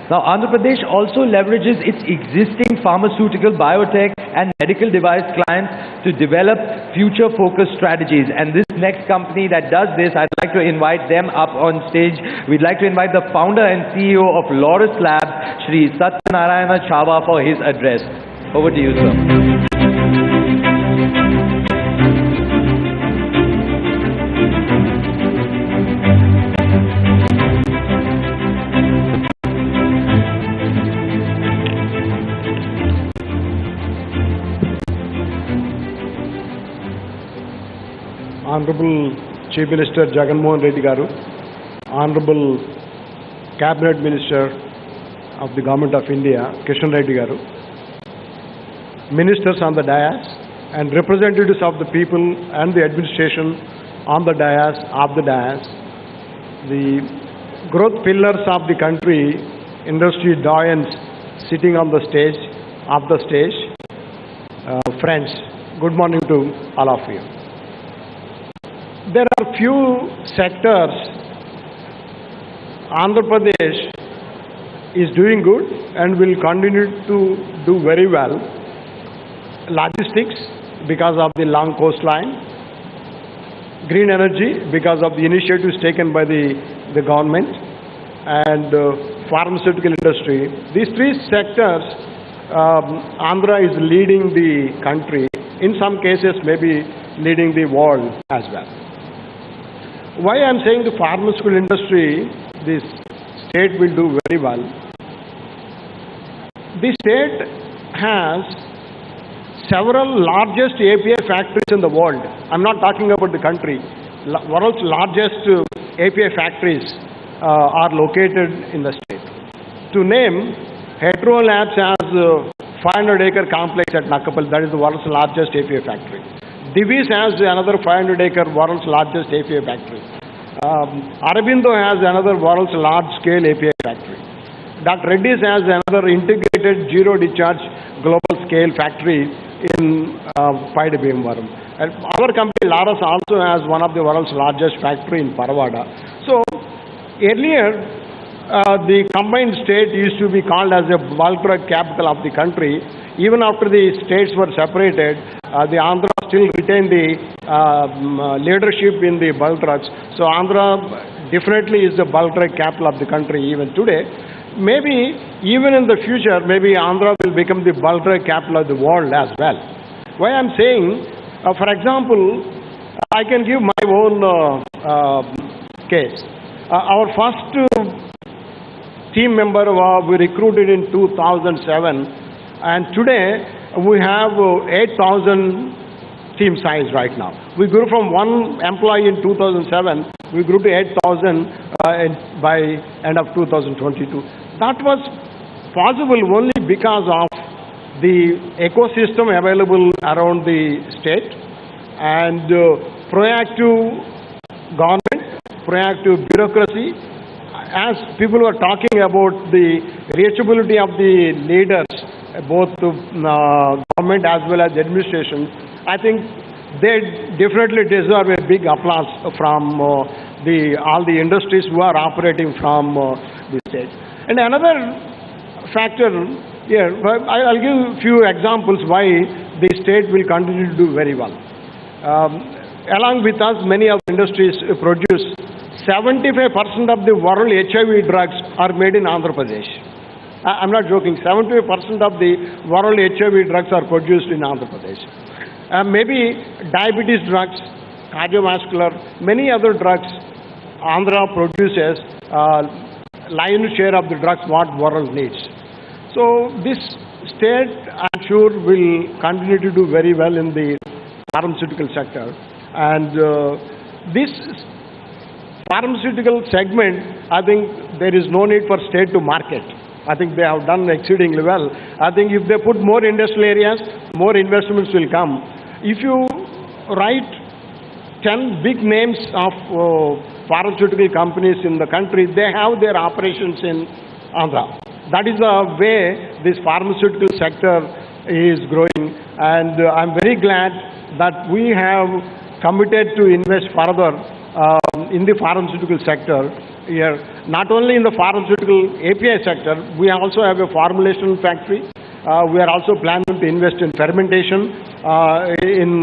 Now, Andhra Pradesh also leverages its existing pharmaceutical, biotech and medical device clients to develop future-focused strategies. And this next company that does this, I'd like to invite them up on stage. We'd like to invite the founder and CEO of Laurus Labs, Shri Satyanarayana Chava, for his address. Over to you, sir. Honorable Chief Minister Jagan Mohan Reddy Garu, Honorable Cabinet Minister of the Government of India, Kishan Reddy Garu, Ministers on the dais and representatives of the people and the administration on the dais, the growth pillars of the country, industry doyens sitting on the stage, friends, good morning to all of you. There are few sectors Andhra Pradesh is doing good and will continue to do very well. Logistics, because of the long coastline. Green energy, because of the initiatives taken by the government. And pharmaceutical industry. These three sectors, Andhra is leading the country. In some cases, maybe leading the world as well. Why I am saying the pharmaceutical industry, this state will do very well. The state has several largest API factories in the world. I'm not talking about the country. World's largest API factories are located in the state. To name, Hetero Labs has a 500-acre complex at Nakapal. That is the world's largest API factory. Divi's has another 500-acre world's largest API factory. Aurobindo has another world's large-scale API factory. Dr. Reddy's has another integrated zero-discharge global-scale factory in Paidi Bhimavaram. And our company, Laurus, also has one of the world's largest factory in Paravada. So, earlier, the combined state used to be called as a bulk drug capital of the country. Even after the states were separated, the Andhra still retained the leadership in the bulk drugs. So Andhra definitely is the bulk drug capital of the country even today. Maybe even in the future, maybe Andhra will become the bulk drug capital of the world as well. Why I'm saying, for example, I can give my own case. Our first team member we recruited in 2007. And today, we have 8,000 team size right now. We grew from 1 employee in 2007, we grew to 8,000 by end of 2022. That was possible only because of the ecosystem available around the state and proactive government, proactive bureaucracy. As people were talking about the reachability of the leaders, both government as well as administration, I think they definitely deserve a big applause from all the industries who are operating from the state. And another factor here, I'll give a few examples why the state will continue to do very well. Along with us, many of the industries produce 75% of the world HIV drugs are made in Andhra Pradesh. I'm not joking. 75% of the world HIV drugs are produced in Andhra Pradesh. Maybe diabetes drugs, cardiovascular, many other drugs, Andhra produces lion's share of the drugs what world needs. So this state, I'm sure, will continue to do very well in the pharmaceutical sector. And this pharmaceutical segment, I think there is no need for state to market. I think they have done exceedingly well. I think if they put more industrial areas, more investments will come. If you write 10 big names of pharmaceutical companies in the country, they have their operations in Andhra. That is the way this pharmaceutical sector is growing, and I'm very glad that we have committed to invest further in the pharmaceutical sector here. Not only in the pharmaceutical API sector, we also have a formulation factory. We are also planning to invest in fermentation in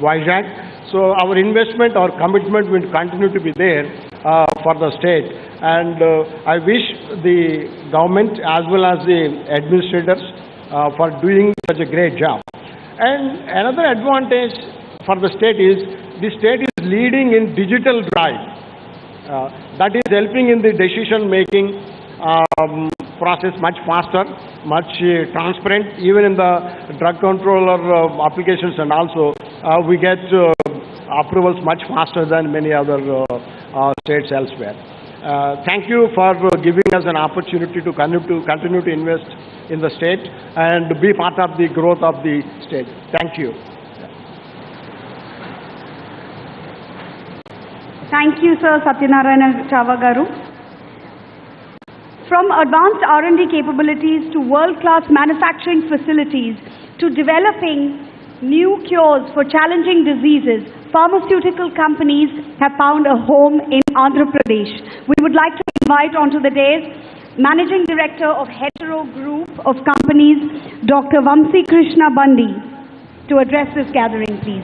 Vizag. So our investment, our commitment will continue to be there for the state. And I wish the government as well as the administrators for doing such a great job. And another advantage for the state is leading in digital drive. That is helping in the decision-making process much faster, much transparent. Even in the drug controller applications, and also we get approvals much faster than many other states elsewhere. Thank you for giving us an opportunity to continue to invest in the state and be part of the growth of the state. Thank you. Thank you, Sir Satyanarayana Chava Garu. From advanced R&D capabilities to world-class manufacturing facilities to developing new cures for challenging diseases, pharmaceutical companies have found a home in Andhra Pradesh. We would like to invite onto the dais Managing Director of Hetero Group of Companies, Dr. Vamsi Krishna Bandi, to address this gathering, please.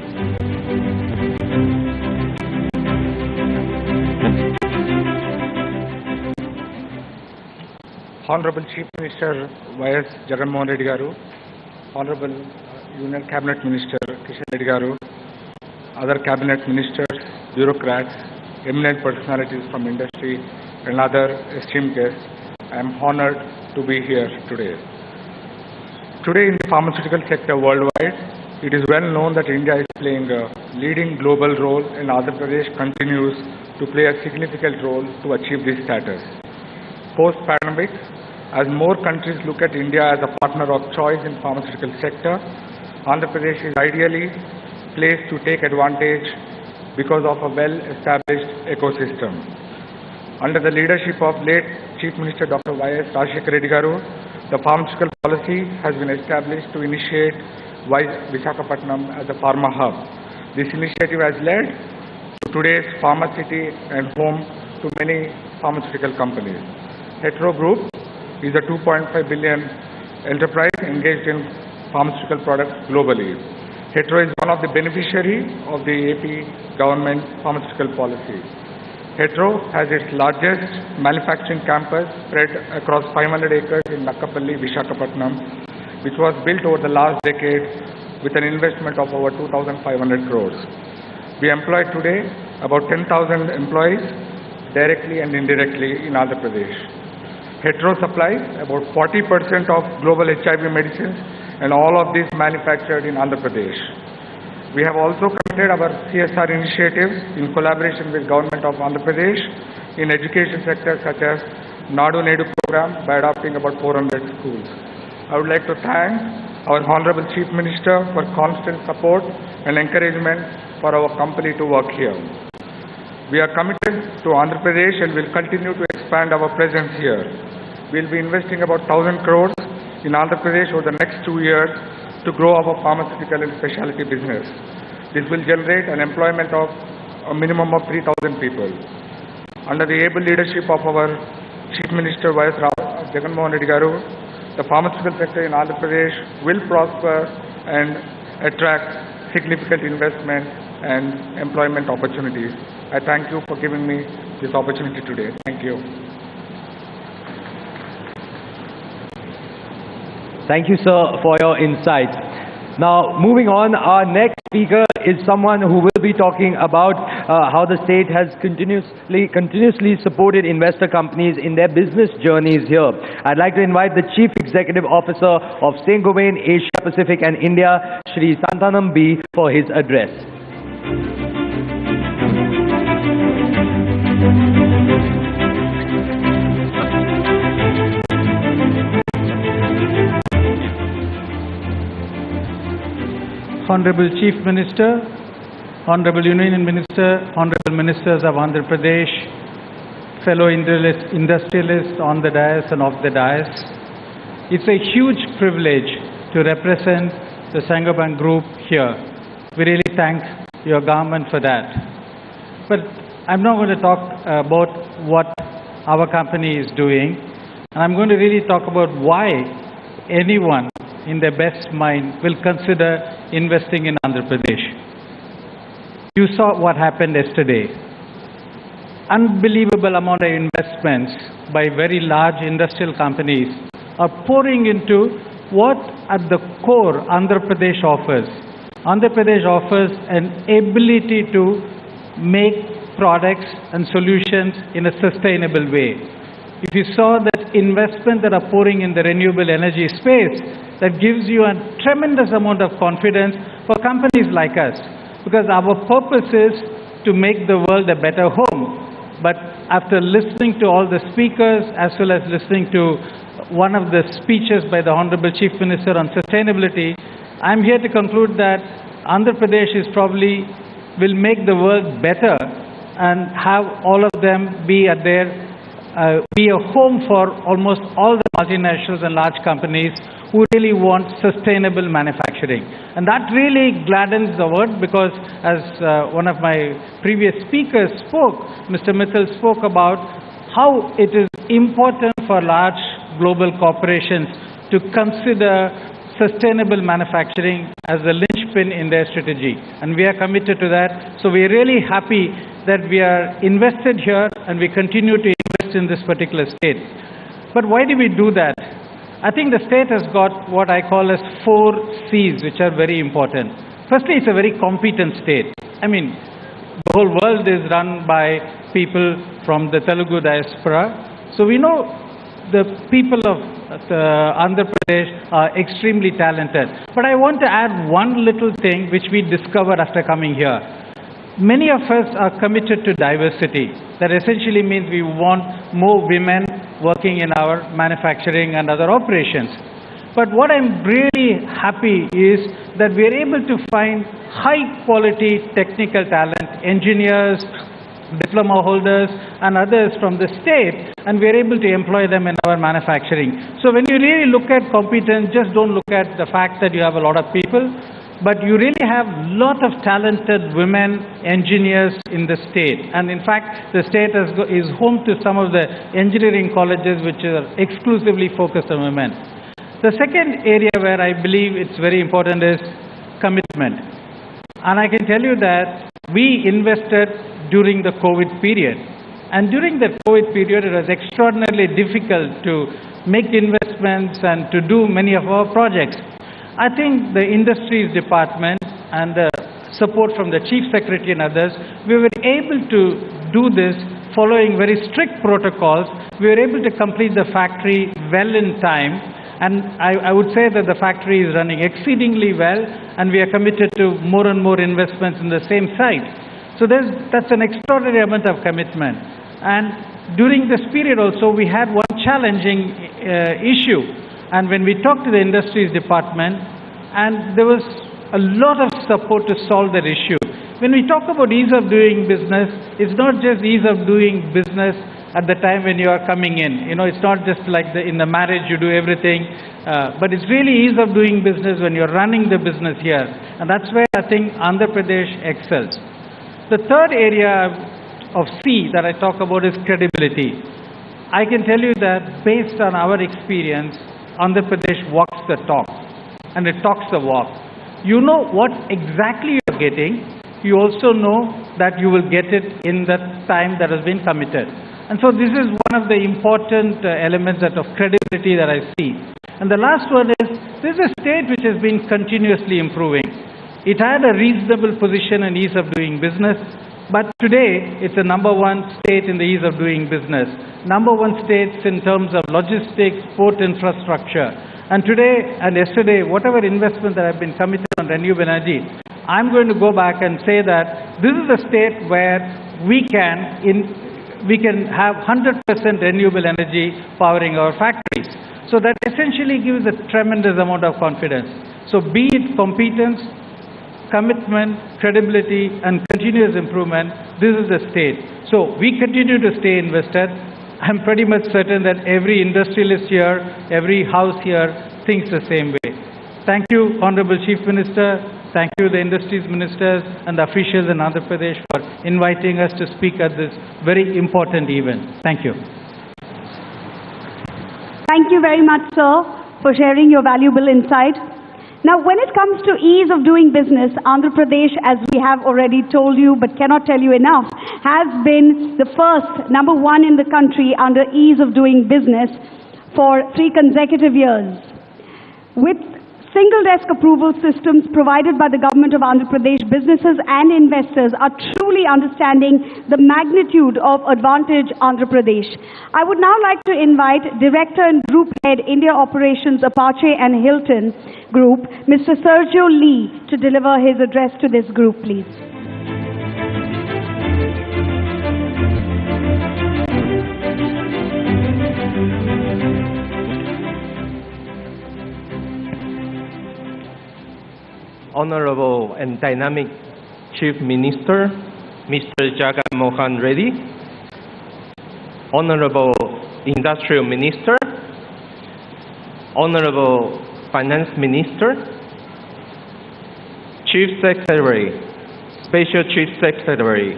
Honorable Chief Minister Y.S. Jagannath Reddy Garu, Honorable Union Cabinet Minister Kishan Reddy Garu, other Cabinet Ministers, bureaucrats, eminent personalities from industry, and other esteemed guests, I am honored to be here today. Today in the pharmaceutical sector worldwide, it is well known that India is playing a leading global role, and Andhra Pradesh continues to play a significant role to achieve this status. Post-pandemic, as more countries look at India as a partner of choice in pharmaceutical sector, Andhra Pradesh is ideally placed to take advantage because of a well-established ecosystem. Under the leadership of late Chief Minister Dr. Y.S. Reddy Garu, the pharmaceutical policy has been established to initiate Visakhapatnam as a pharma hub. This initiative has led to today's pharma city and home to many pharmaceutical companies. Hetero Group is a 2.5 billion enterprise engaged in pharmaceutical products globally. Hetero is one of the beneficiaries of the AP government pharmaceutical policy. Hetero has its largest manufacturing campus spread across 500 acres in Nakkapalli, Visakhapatnam, which was built over the last decade with an investment of over 2,500 crores. We employ today about 10,000 employees directly and indirectly in Andhra Pradesh. Hetero supplies about 40% of global HIV medicines, and all of these manufactured in Andhra Pradesh. We have also committed our CSR initiatives in collaboration with Government of Andhra Pradesh in education sectors such as Nadu Nedu program by adopting about 400 schools. I would like to thank our Honorable Chief Minister for constant support and encouragement for our company to work here. We are committed to Andhra Pradesh and will continue to expand our presence here. We will be investing about 1,000 crores in Andhra Pradesh over the next 2 years to grow our pharmaceutical and specialty business. This will generate an employment of a minimum of 3,000 people. Under the able leadership of our Chief Minister Y.S. Jagannath Reddy Garu, the pharmaceutical sector in Andhra Pradesh will prosper and attract significant investment and employment opportunities. I thank you for giving me this opportunity today. Thank you. Thank you, sir, for your insights. Now, moving on, our next speaker is someone who will be talking about how the state has continuously supported investor companies in their business journeys here. I'd like to invite the Chief Executive Officer of Saint-Gobain, Asia Pacific and India, Shri Santanam B, for his address. Honorable Chief Minister, Honorable Union Minister, Honorable Ministers of Andhra Pradesh, fellow industrialists on the dais and off the dais, it's a huge privilege to represent the Saint-Gobain Group here. We really thank your government for that. But I'm not going to talk about what our company is doing, and I'm going to really talk about why anyone in their best mind will consider investing in Andhra Pradesh. You saw what happened yesterday. Unbelievable amount of investments by very large industrial companies are pouring into what at the core Andhra Pradesh offers. Andhra Pradesh offers an ability to make products and solutions in a sustainable way. If you saw that investment that are pouring in the renewable energy space, that gives you a tremendous amount of confidence for companies like us, because our purpose is to make the world a better home. But after listening to all the speakers, as well as listening to one of the speeches by the Honorable Chief Minister on sustainability, I'm here to conclude that Andhra Pradesh is probably will make the world better and have all of them be at their be a home for almost all the multinationals and large companies who really want sustainable manufacturing. And that really gladdens the world, because as one of my previous speakers spoke, Mr. Mittal spoke about how it is important for large global corporations to consider sustainable manufacturing as a linchpin in their strategy. And we are committed to that. So we are really happy that we are invested here and we continue to invest in this particular state. But why do we do that? I think the state has got what I call as 4 C's, which are very important. Firstly, it's a very competent state. I mean, the whole world is run by people from the Telugu diaspora. So we know the people of Andhra Pradesh are extremely talented. But I want to add one little thing which we discovered after coming here. Many of us are committed to diversity. That essentially means we want more women working in our manufacturing and other operations. But what I'm really happy is that we're able to find high quality technical talent, engineers, diploma holders and others from the state, and we're able to employ them in our manufacturing. So when you really look at competence, just don't look at the fact that you have a lot of people, but you really have a lot of talented women engineers in the state. And in fact, the state is home to some of the engineering colleges which are exclusively focused on women. The second area where I believe it's very important is commitment. And I can tell you that we invested during the COVID period. And during the COVID period, it was extraordinarily difficult to make investments and to do many of our projects. I think the industries department and the support from the chief secretary and others, we were able to do this following very strict protocols. We were able to complete the factory well in time. And I would say that the factory is running exceedingly well, and we are committed to more and more investments in the same site. So that's an extraordinary amount of commitment. And during this period also, we had one challenging issue. And when we talked to the industries department, and there was a lot of support to solve that issue. When we talk about ease of doing business, it's not just ease of doing business at the time when you are coming in. You know, it's not just like in the marriage you do everything, but it's really ease of doing business when you're running the business here. And that's where I think Andhra Pradesh excels. The third area of C that I talk about is credibility. I can tell you that based on our experience, Andhra Pradesh walks the talk and it talks the walk. You know what exactly you're getting. You also know that you will get it in the time that has been committed. And so this is one of the important elements of credibility that I see. And the last one is, this is a state which has been continuously improving. It had a reasonable position in ease of doing business, but today it's the number one state in the ease of doing business. Number one states in terms of logistics, port infrastructure. And today and yesterday, whatever investment that have been committed on renewable energy, I'm going to go back and say that this is a state where we can have 100% renewable energy powering our factories. So that essentially gives a tremendous amount of confidence. So be it competence, commitment, credibility, and continuous improvement, this is the state. So we continue to stay invested. I'm pretty much certain that every industrialist here, every house here thinks the same way. Thank you, Honorable Chief Minister. Thank you, the industries ministers and the officials in Andhra Pradesh for inviting us to speak at this very important event. Thank you. Thank you very much, sir, for sharing your valuable insight. Now, when it comes to ease of doing business, Andhra Pradesh, as we have already told you but cannot tell you enough, has been the first, number one in the country under ease of doing business for 3 consecutive years. With single desk approval systems provided by the government of Andhra Pradesh, businesses and investors are truly understanding the magnitude of advantage Andhra Pradesh. I would now like to invite Director and Group Head, India Operations, Apache and Hilton Group, Mr. Sergio Lee, to deliver his address to this group, please. Honorable and dynamic Chief Minister, Mr. Jagan Mohan Reddy, Honorable Industrial Minister, Honorable Finance Minister, Chief Secretary, Special Chief Secretary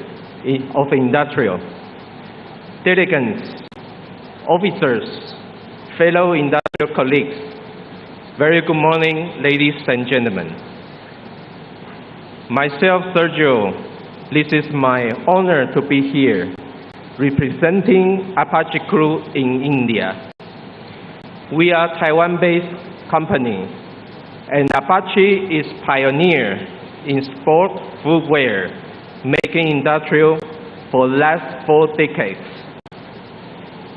of Industrial, delegates, officers, fellow industrial colleagues, very good morning, ladies and gentlemen. Myself, Sergio, this is my honor to be here, representing Apache Group in India. We are a Taiwan-based company, and Apache is pioneer in sport footwear, making industrial for the last 4 decades.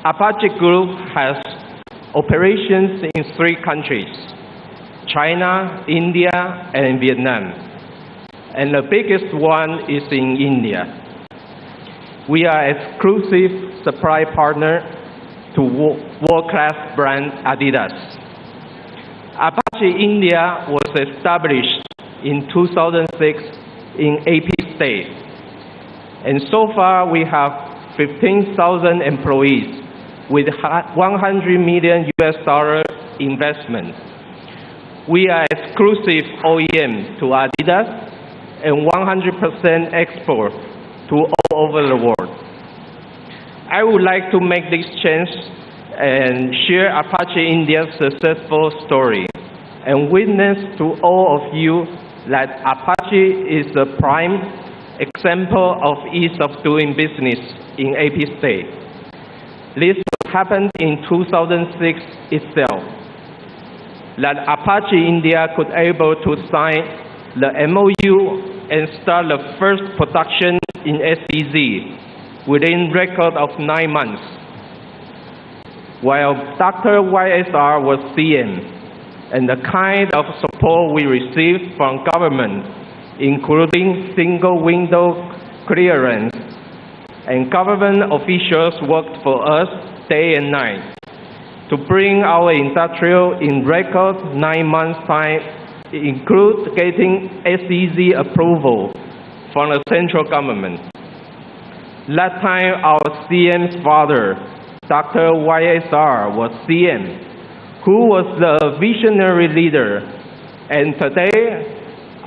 Apache Group has operations in 3 countries, China, India, and Vietnam. And the biggest one is in India. We are exclusive supply partner to world-class brand Adidas. Apache India was established in 2006 in AP State. And so far we have 15,000 employees with $100 million investment. We are exclusive OEM to Adidas and 100% export to all over the world. I would like to make this change and share Apache India's successful story and witness to all of you that Apache is a prime example of ease of doing business in AP State. This happened in 2006 itself, that Apache India could able to sign the MOU and start the first production in SEZ within record of 9 months, while Dr. YSR was CM, and the kind of support we received from government, including single window clearance, and government officials worked for us day and night to bring our industrial in record 9 months time, include getting SEZ approval from the central government. That time, our CM's father, Dr. YSR, was CM, who was the visionary leader. And today,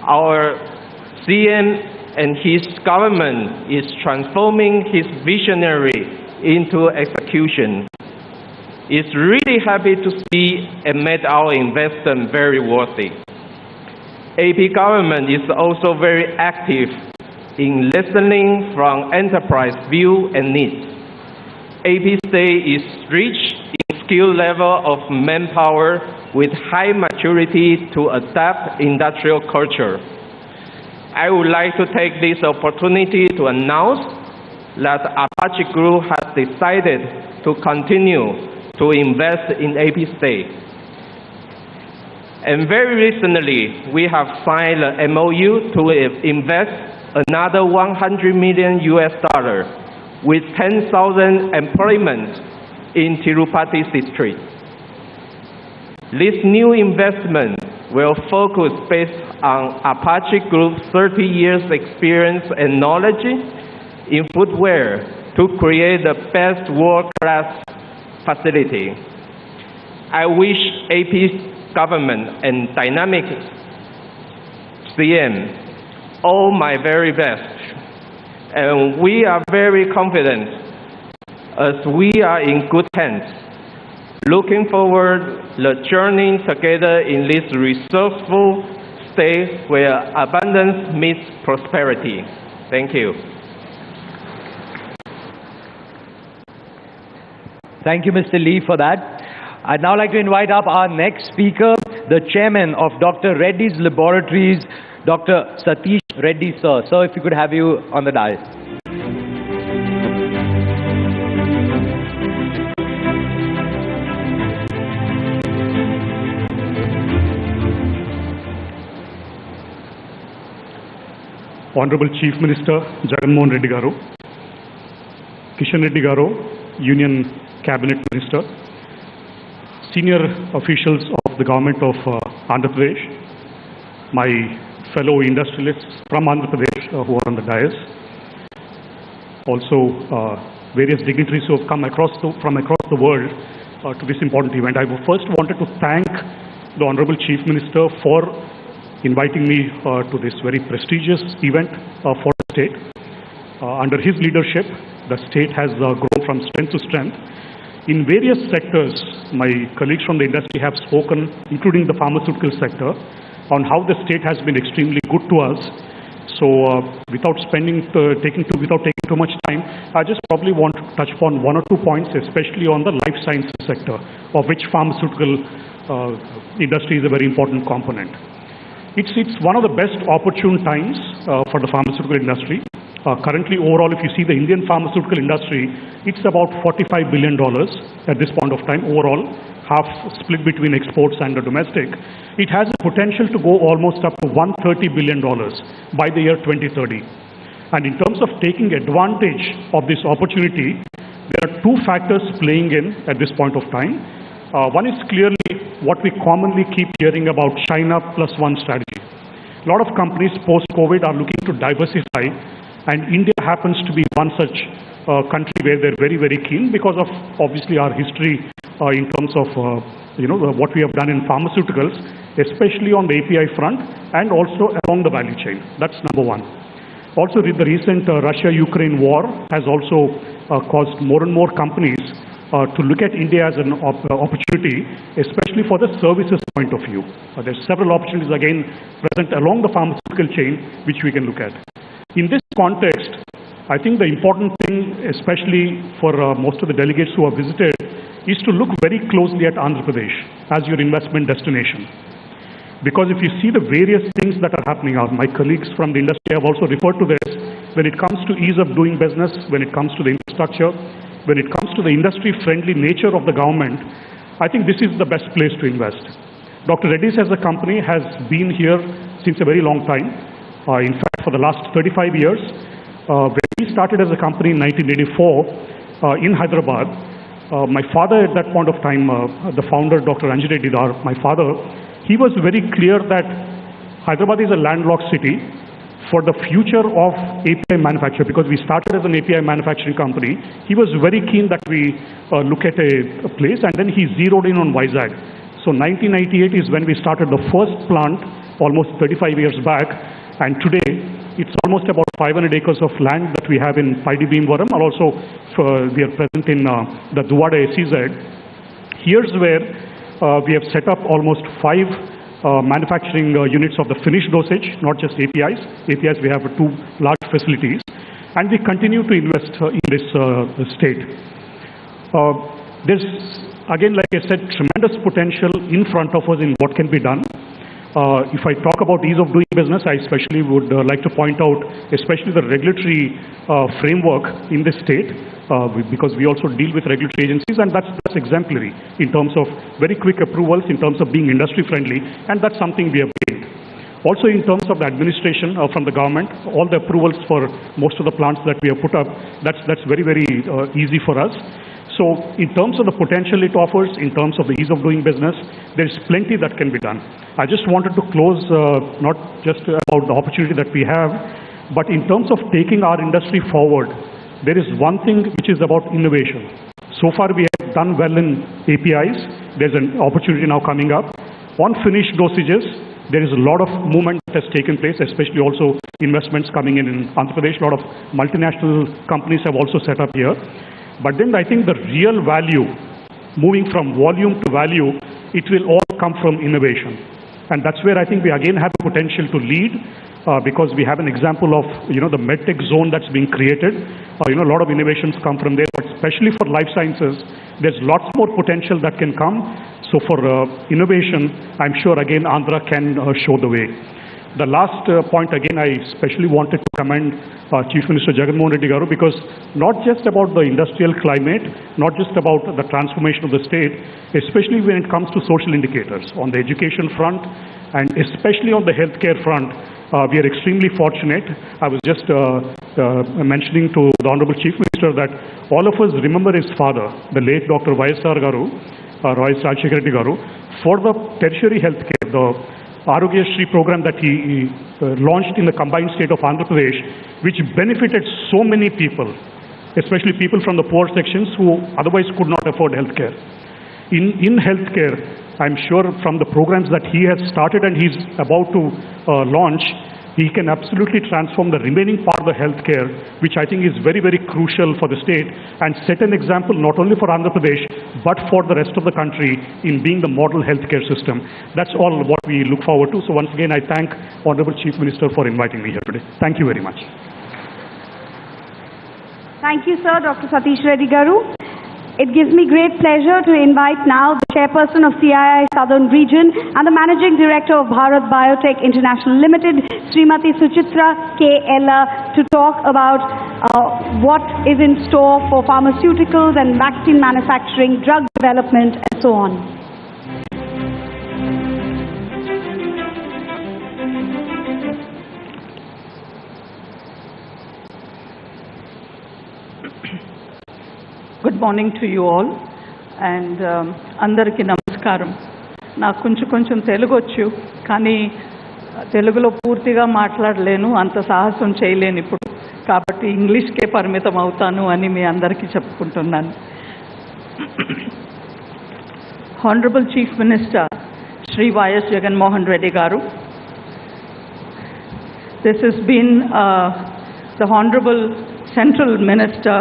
our CM and his government is transforming his visionary into execution. It's really happy to see and make our investment very worthy. AP government is also very active in listening from enterprise view and needs. APGIS is rich in skill level of manpower with high maturity to adapt industrial culture. I would like to take this opportunity to announce that Apache Group has decided to continue to invest in APGIS. And very recently, we have signed an MOU to invest another $100 million with 10,000 employment in Tirupati district. This new investment will focus based on Apache Group's 30 years experience and knowledge in footwear to create the best world-class facility. I wish AP government and dynamic CM all my very best. And we are very confident as we are in good hands. Looking forward the journey together in this resourceful state where abundance meets prosperity. Thank you. Thank you, Mr. Lee, for that. I'd now like to invite up our next speaker, the chairman of Dr. Reddy's Laboratories, Dr. Satish Reddy, sir. Sir, if you could have you on the dais. Honorable Chief Minister Jagan Reddy Garu, Kishan Reddy Garu, Union Cabinet Minister, senior officials of the government of Andhra Pradesh, my fellow industrialists from Andhra Pradesh who are on the dais, also various dignitaries who have come from across the world to this important event. I first wanted to thank the Honorable Chief Minister for inviting me to this very prestigious event for the state. Under his leadership, the state has grown from strength to strength. In various sectors, my colleagues from the industry have spoken, including the pharmaceutical sector, on how the state has been extremely good to us. So without taking too much time, I just probably want to touch upon one or two points, especially on the life sciences sector, of which pharmaceutical industry is a very important component. It's one of the best opportune times for the pharmaceutical industry. Currently, overall, if you see the Indian pharmaceutical industry, it's about $45 billion at this point of time overall, half split between exports and the domestic. It has a potential to go almost up to $130 billion by the year 2030. And in terms of taking advantage of this opportunity, there are two factors playing in at this point of time. One is clearly what we commonly keep hearing about China plus one strategy. A lot of companies post-COVID are looking to diversify, and India happens to be one such country where they're very, very keen because of obviously our history in terms of what we have done in pharmaceuticals, especially on the API front and also along the value chain. That's number one. Also, the recent Russia-Ukraine war has also caused more and more companies to look at India as an opportunity, especially for the services point of view. There's several opportunities again present along the pharmaceutical chain which we can look at. In this context, I think the important thing, especially for most of the delegates who have visited, is to look very closely at Andhra Pradesh as your investment destination. Because if you see the various things that are happening out, my colleagues from the industry have also referred to this, when it comes to ease of doing business, when it comes to the infrastructure, when it comes to the industry-friendly nature of the government, I think this is the best place to invest. Dr. Reddy's as a company has been here since a very long time. In fact, for the last 35 years, when we started as a company in 1984 in Hyderabad, my father at that point of time, the founder, Dr. Anjali Didar, my father, he was very clear that Hyderabad is a landlocked city. For the future of API manufacture, because we started as an API manufacturing company, he was very keen that we look at a place, and then he zeroed in on Vizag. So 1998 is when we started the first plant, almost 35 years back, and today it's almost about 500 acres of land that we have in Paidi Bhimavaram, and also we are present in the Duvada SEZ. Here's where we have set up almost 5 manufacturing units of the finished dosage, not just APIs. APIs, we have 2 large facilities, and we continue to invest in this state. There's, again, like I said, tremendous potential in front of us in what can be done. If I talk about ease of doing business, I especially would like to point out especially the regulatory framework in this state, because we also deal with regulatory agencies, and that's exemplary in terms of very quick approvals, in terms of being industry friendly, and that's something we have gained. Also in terms of the administration from the government, all the approvals for most of the plants that we have put up, that's very, very easy for us. So in terms of the potential it offers, in terms of the ease of doing business, there's plenty that can be done. I just wanted to close not just about the opportunity that we have, but in terms of taking our industry forward, there is one thing which is about innovation. So far we have done well in APIs. There's an opportunity now coming up. On finished dosages, there is a lot of movement that has taken place, especially also investments coming in Andhra Pradesh. A lot of multinational companies have also set up here. But then I think the real value, moving from volume to value, it will all come from innovation. And that's where I think we again have the potential to lead, because we have an example of, the medtech zone that's being created. A lot of innovations come from there, but especially for life sciences, there's lots more potential that can come. So for innovation, I'm sure again Andhra can show the way. The last point, again, I especially wanted to commend Chief Minister Jagannath Reddy Garu, because not just about the industrial climate, not just about the transformation of the state, especially when it comes to social indicators on the education front, and especially on the healthcare front, we are extremely fortunate. I was just mentioning to the Honorable Chief Minister that all of us remember his father, the late Dr. Y.S.R. Garu, Roy Rajshekar Reddy Garu, for the tertiary healthcare, the Arogya Shri program that he launched in the combined state of Andhra Pradesh, which benefited so many people, especially people from the poor sections who otherwise could not afford healthcare. In healthcare, I'm sure from the programs that he has started and he's about to launch, he can absolutely transform the remaining part of the healthcare, which I think is very, very crucial for the state, and set an example not only for Andhra Pradesh, but for the rest of the country in being the model healthcare system. That's all what we look forward to. So once again, I thank Honorable Chief Minister for inviting me here today. Thank you very much. Thank you, sir, Dr. Satish Reddy Garu. It gives me great pleasure to invite now the chairperson of CII Southern Region and the managing director of Bharat Biotech International Limited, Srimati Suchitra K. Ella, to talk about what is in store for pharmaceuticals and vaccine manufacturing, drug development, and so on. Good morning to you all, and andariki namaskaram. Naaku konచెం Telugu వచ్చు, కానీ తెలుగులో పూర్తిగా మాట్లాడలేను, అంత సాహసం చేయలేను ఇప్పుడు. కాబట్టి ఇంగ్లీష్కే పరిమితం అవుతాను అని మీ అందరికీ చెప్పుకుంటున్నాను. Honorable Chief Minister Shri Y.S. Jagannath Reddy Garu, this has been the Honorable Central Minister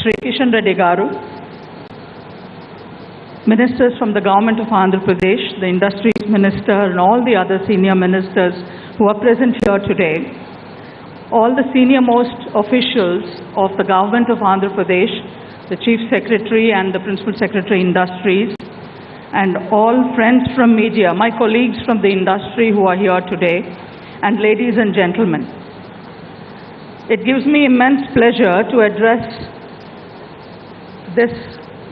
Shri Kishan Reddy Garu, ministers from the government of Andhra Pradesh, the industries minister, and all the other senior ministers who are present here today, all the senior most officials of the government of Andhra Pradesh, the chief secretary and the principal secretary industries, and all friends from media, my colleagues from the industry who are here today, and ladies and gentlemen. It gives me immense pleasure to address this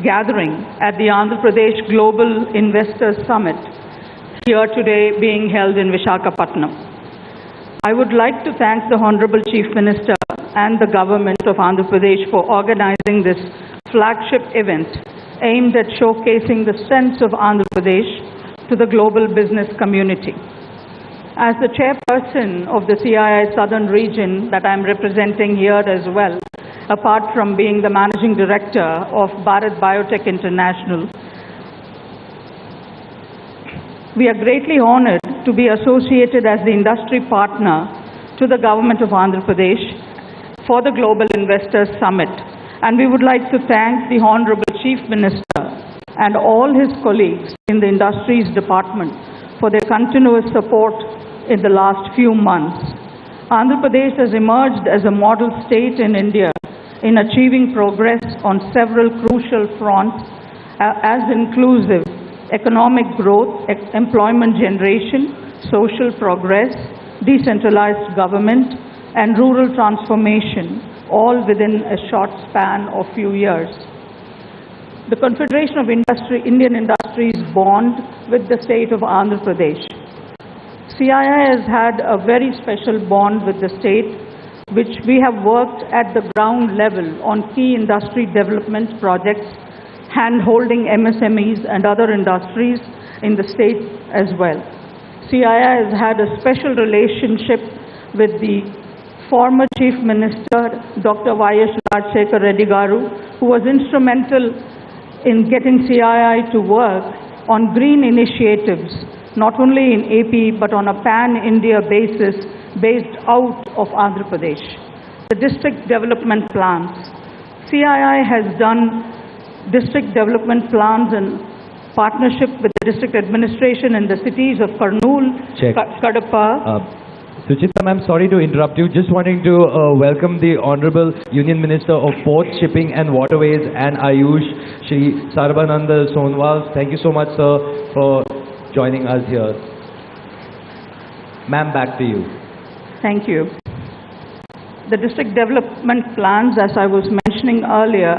gathering at the Andhra Pradesh Global Investors Summit, here today being held in Visakhapatnam. I would like to thank the Honorable Chief Minister and the government of Andhra Pradesh for organizing this flagship event aimed at showcasing the strengths of Andhra Pradesh to the global business community. As the chairperson of the CII Southern Region that I am representing here as well, apart from being the managing director of Bharat Biotech International, we are greatly honored to be associated as the industry partner to the government of Andhra Pradesh for the Global Investors Summit. And we would like to thank the Honorable Chief Minister and all his colleagues in the Industries Department for their continuous support in the last few months. Andhra Pradesh has emerged as a model state in India in achieving progress on several crucial fronts as inclusive economic growth, employment generation, social progress, decentralized government, and rural transformation, all within a short span of few years. The Confederation of Indian Industries bond with the state of Andhra Pradesh. CII has had a very special bond with the state, which we have worked at the ground level on key industry development projects, hand-holding MSMEs and other industries in the state as well. CII has had a special relationship with the former Chief Minister, Dr. Valedictory Reddy Garu, who was instrumental in getting CII to work on green initiatives, not only in AP but on a pan-India basis based out of Andhra Pradesh. The district development plans. CII has done district development plans in partnership with the district administration in the cities of Kurnool, Kadapa. Suchita ma'am, sorry to interrupt you. Just wanting to welcome the Honorable Union Minister of Ports, Shipping and Waterways and Ayush, Shri Sarbananda Sonwal. Thank you so much, sir, for joining us here. Ma'am, back to you. Thank you. The district development plans, as I was mentioning earlier,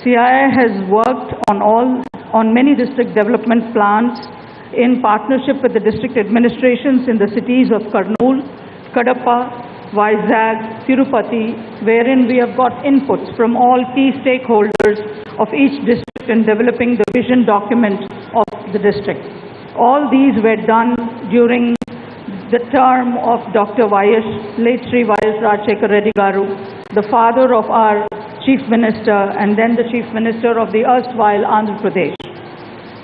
CII has worked on many district development plans in partnership with the district administrations in the cities of Kurnool, Kadapa, Vizag, Tirupati, wherein we have got inputs from all key stakeholders of each district in developing the vision document of the district. All these were done during the term of Dr. late Sri Valedictory Reddy Garu, the father of our Chief Minister and then the Chief Minister of the erstwhile Andhra Pradesh.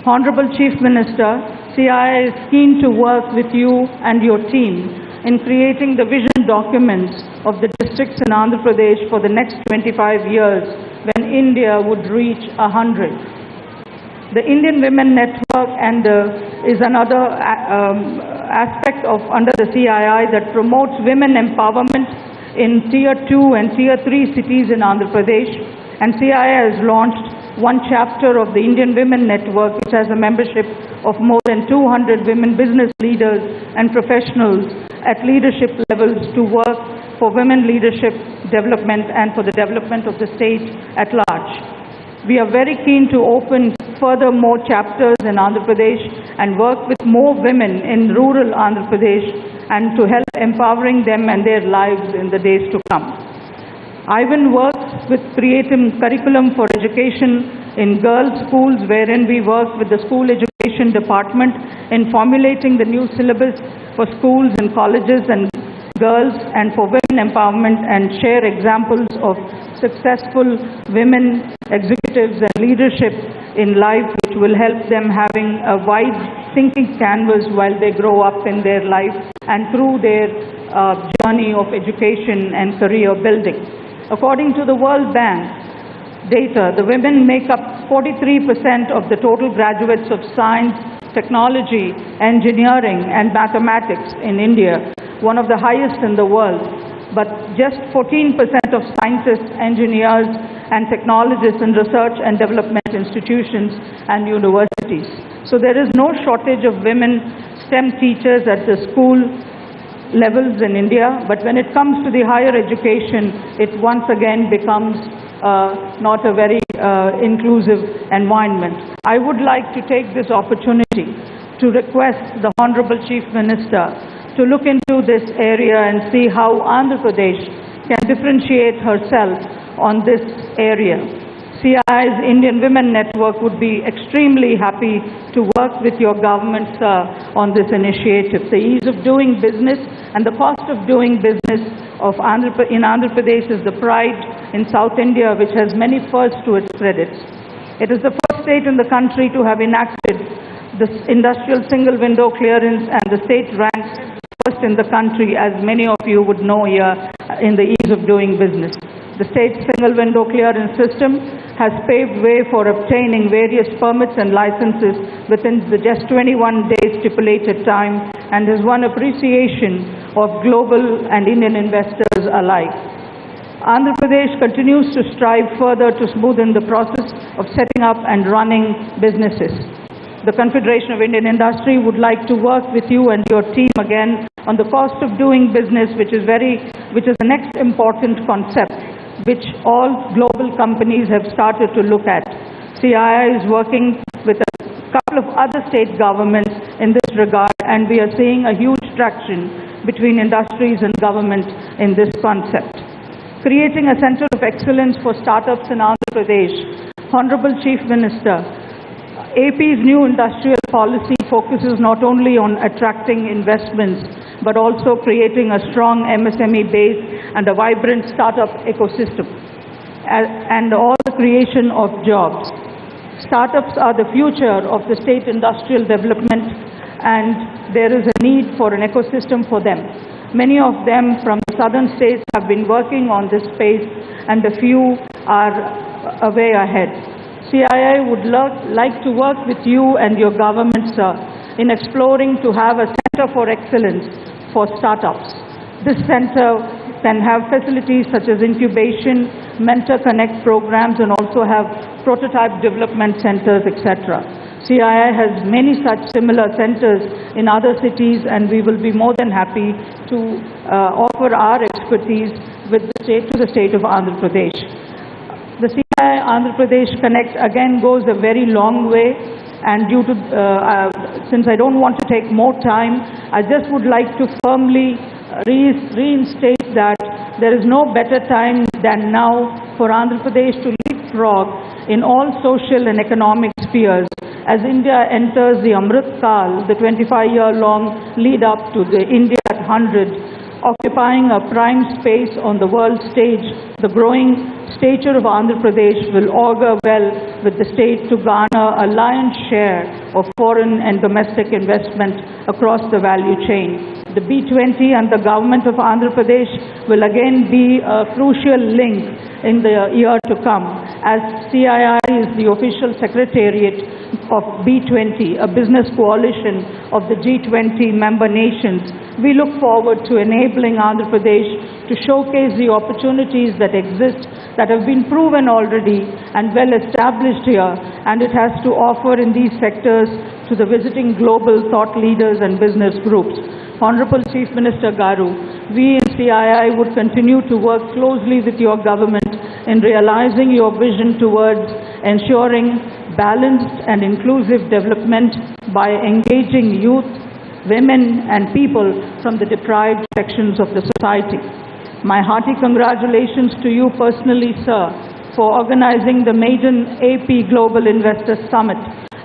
Honorable Chief Minister, CII is keen to work with you and your team in creating the vision documents of the districts in Andhra Pradesh for the next 25 years when India would reach 100. The Indian Women Network is another aspect under the CII that promotes women empowerment in Tier 2 and Tier 3 cities in Andhra Pradesh, and CII has launched one chapter of the Indian Women Network, which has a membership of more than 200 women business leaders and professionals at leadership levels to work for women leadership development and for the development of the state at large. We are very keen to open further more chapters in Andhra Pradesh and work with more women in rural Andhra Pradesh and to help empowering them and their lives in the days to come. IVAN works with creative curriculum for education in girls' schools, wherein we work with the school education department in formulating the new syllabus for schools and colleges and girls and for women empowerment, and share examples of successful women executives and leadership in life, which will help them having a wide thinking canvas while they grow up in their life and through their journey of education and career building. According to the World Bank data, the women make up 43% of the total graduates of science, technology, engineering, and mathematics in India, one of the highest in the world. But just 14% of scientists, engineers, and technologists in research and development institutions and universities. So there is no shortage of women STEM teachers at the school levels in India, but when it comes to the higher education, it once again becomes not a very inclusive environment. I would like to take this opportunity to request the Honorable Chief Minister to look into this area and see how Andhra Pradesh can differentiate herself on this area. CII's Indian Women Network would be extremely happy to work with your government, sir, on this initiative. The ease of doing business and the cost of doing business in Andhra Pradesh is the pride in South India, which has many firsts to its credit. It is the first state in the country to have enacted the industrial single window clearance, and the state ranks first in the country, as many of you would know here, in the ease of doing business. The state single window clearance system has paved way for obtaining various permits and licenses within the just 21 days stipulated time and has won appreciation of global and Indian investors alike. Andhra Pradesh continues to strive further to smoothen the process of setting up and running businesses. The Confederation of Indian Industry would like to work with you and your team again on the cost of doing business, which is the next important concept which all global companies have started to look at. CII is working with a couple of other state governments in this regard, and we are seeing a huge traction between industries and government in this concept. Creating a center of excellence for startups in Andhra Pradesh. Honorable Chief Minister, AP's new industrial policy focuses not only on attracting investments, but also creating a strong MSME base and a vibrant startup ecosystem, and all the creation of jobs. Startups are the future of the state industrial development, and there is a need for an ecosystem for them. Many of them from the southern states have been working on this space, and a few are way ahead. CII would like to work with you and your government, sir, in exploring to have a center for excellence for startups. This center can have facilities such as incubation, mentor connect programs, and also have prototype development centers, etc. CII has many such similar centers in other cities, and we will be more than happy to offer our expertise to the state of Andhra Pradesh. The CII Andhra Pradesh Connect again goes a very long way, and since I don't want to take more time, I just would like to firmly reinstate that there is no better time than now for Andhra Pradesh to leapfrog in all social and economic spheres as India enters the Amrit Kal, the 25-year-long lead up to the India at 100, occupying a prime space on the world stage. The growing stature of Andhra Pradesh will augur well with the state to garner a lion's share of foreign and domestic investment across the value chain. The B20 and the government of Andhra Pradesh will again be a crucial link in the year to come, as CII is the official secretariat of B20, a business coalition of the G20 member nations. We look forward to enabling Andhra Pradesh to showcase the opportunities that exist, that have been proven already and well established here, and it has to offer in these sectors to the visiting global thought leaders and business groups. Honorable Chief Minister Garu, we in CII would continue to work closely with your government in realizing your vision towards ensuring balanced and inclusive development by engaging youth, women and people from the deprived sections of the society. My hearty congratulations to you personally, sir, for organizing the maiden AP Global Investor Summit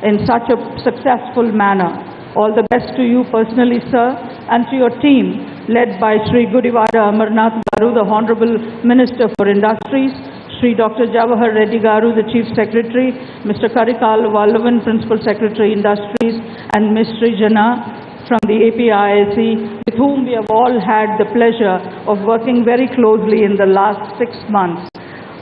in such a successful manner. All the best to you personally, sir, and to your team, led by Sri Gudivada Amarnath Garu, the Honorable Minister for Industries, Sri Dr. Jawahar Reddy Garu, the Chief Secretary, Mr. Karikal Vallavan, Principal Secretary, Industries, and Ms. Srijana from the APGIS, with whom we have all had the pleasure of working very closely in the last 6 months.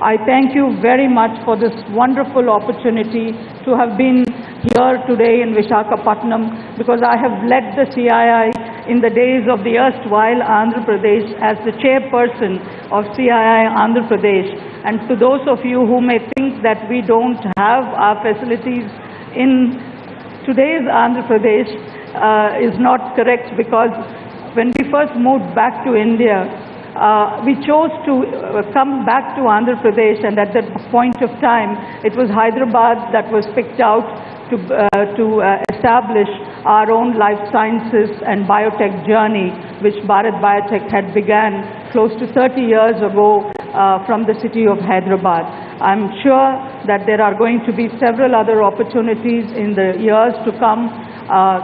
I thank you very much for this wonderful opportunity to have been here today in Visakhapatnam, because I have led the CII in the days of the erstwhile Andhra Pradesh as the chairperson of CII Andhra Pradesh. And to those of you who may think that we don't have our facilities in today's Andhra Pradesh is not correct, because when we first moved back to India, we chose to come back to Andhra Pradesh, and at that point of time, it was Hyderabad that was picked out to establish our own life sciences and biotech journey, which Bharat Biotech had began close to 30 years ago from the city of Hyderabad. I'm sure that there are going to be several other opportunities in the years to come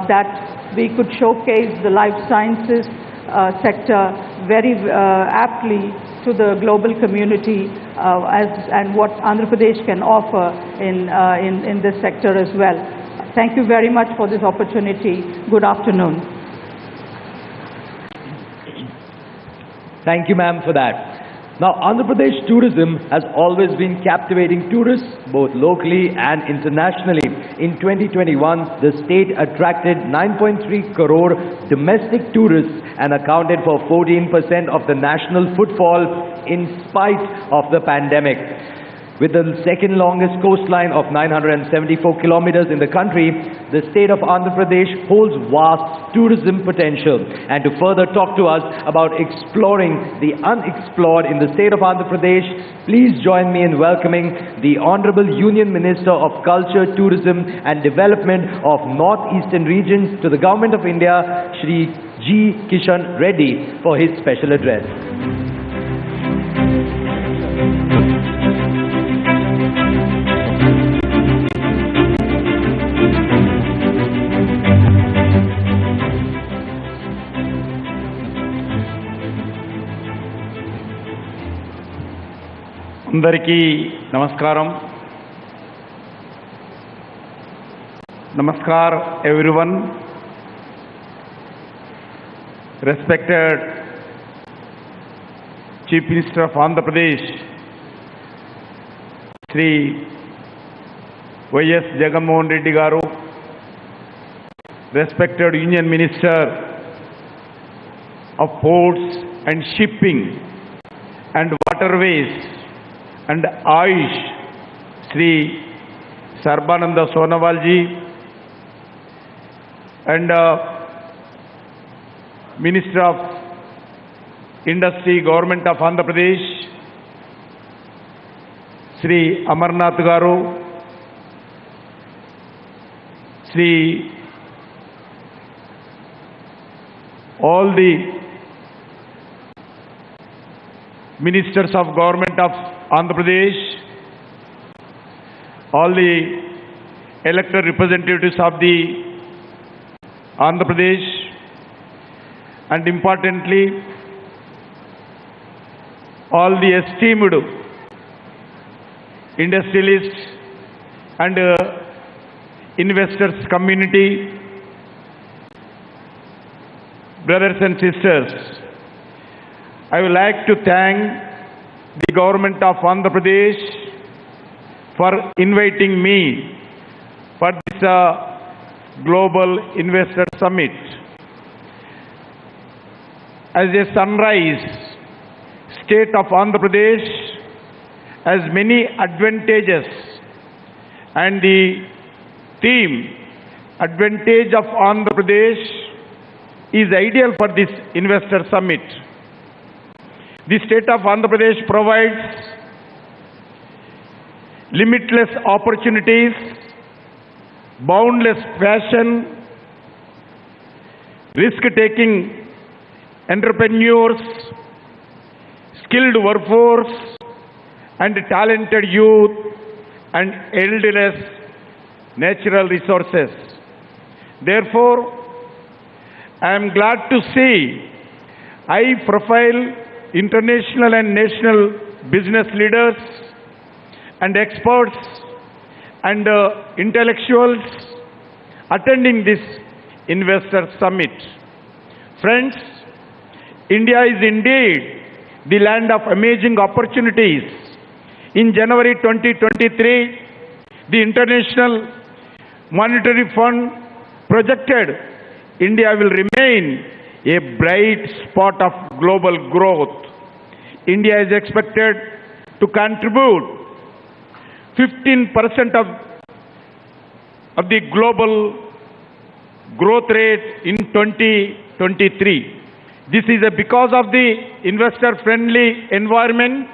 that we could showcase the life sciences sector very aptly to the global community and what Andhra Pradesh can offer in this sector as well. Thank you very much for this opportunity. Good afternoon. Thank you, ma'am, for that. Now, Andhra Pradesh tourism has always been captivating tourists, both locally and internationally. In 2021, the state attracted 9.3 crore domestic tourists and accounted for 14% of the national footfall in spite of the pandemic. With the second longest coastline of 974 kilometers in the country, the state of Andhra Pradesh holds vast tourism potential. And to further talk to us about exploring the unexplored in the state of Andhra Pradesh, please join me in welcoming the Honorable Union Minister of Culture, Tourism and Development of North-Eastern Regions to the Government of India, Shri G. Kishan Reddy, for his special address. అందరికీ నమస్కారం. Namaskar everyone. Respected Chief Minister of Andhra Pradesh, Shri Y.S. Jagannath Reddy Garu, respected Union Minister of Ports and Shipping and Waterways and Ayush, Shri Sarbananda Sonowal ji, and Minister of Industry, Government of Andhra Pradesh, Shri Amarnath Garu, Shri all the Ministers of Government of Andhra Pradesh, all the elected representatives of the Andhra Pradesh, and importantly, all the esteemed industrialists and investors community, brothers and sisters, I would like to thank the government of Andhra Pradesh for inviting me for this Global Investor Summit. As a sunrise, state of Andhra Pradesh has many advantages, and the theme, Advantage of Andhra Pradesh, is ideal for this Investor Summit. The state of Andhra Pradesh provides limitless opportunities, boundless passion, risk-taking entrepreneurs, skilled workforce, and talented youth, and endless natural resources. Therefore, I am glad to see high-profile international and national business leaders and experts and intellectuals attending this Investor Summit. Friends, India is indeed the land of amazing opportunities. In January 2023, the International Monetary Fund projected India will remain a bright spot of global growth. India is expected to contribute 15% of the global growth rate in 2023. This is because of the investor-friendly environment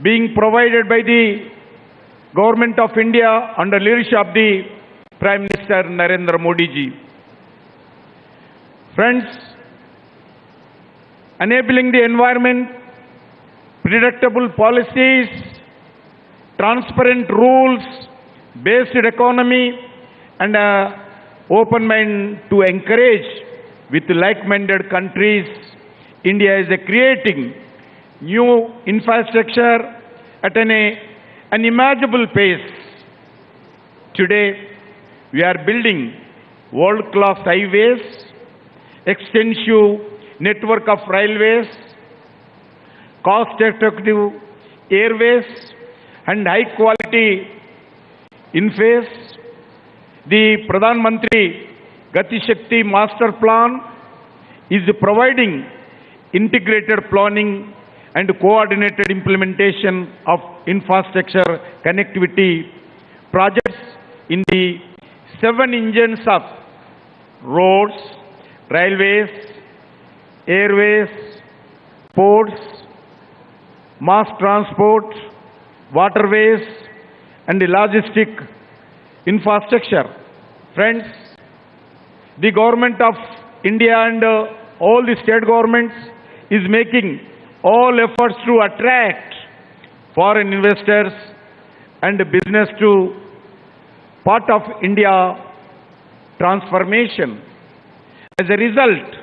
being provided by the Government of India under leadership of the Prime Minister Narendra Modi ji. Friends, enabling the environment, predictable policies, transparent rules, based economy, and open mind to encourage with like-minded countries, India is creating new infrastructure at an unimaginable pace. Today, we are building world-class highways, extensive network of railways, cost-effective airways, and high-quality interface The Pradhan Mantri Gati Shakti Master Plan is providing integrated planning and coordinated implementation of infrastructure connectivity projects in the 7 engines of roads, railways, airways, ports, mass transport, waterways, and the logistic infrastructure. Friends, the government of India and all the state governments is making all efforts to attract foreign investors and business to part of India transformation. As a result,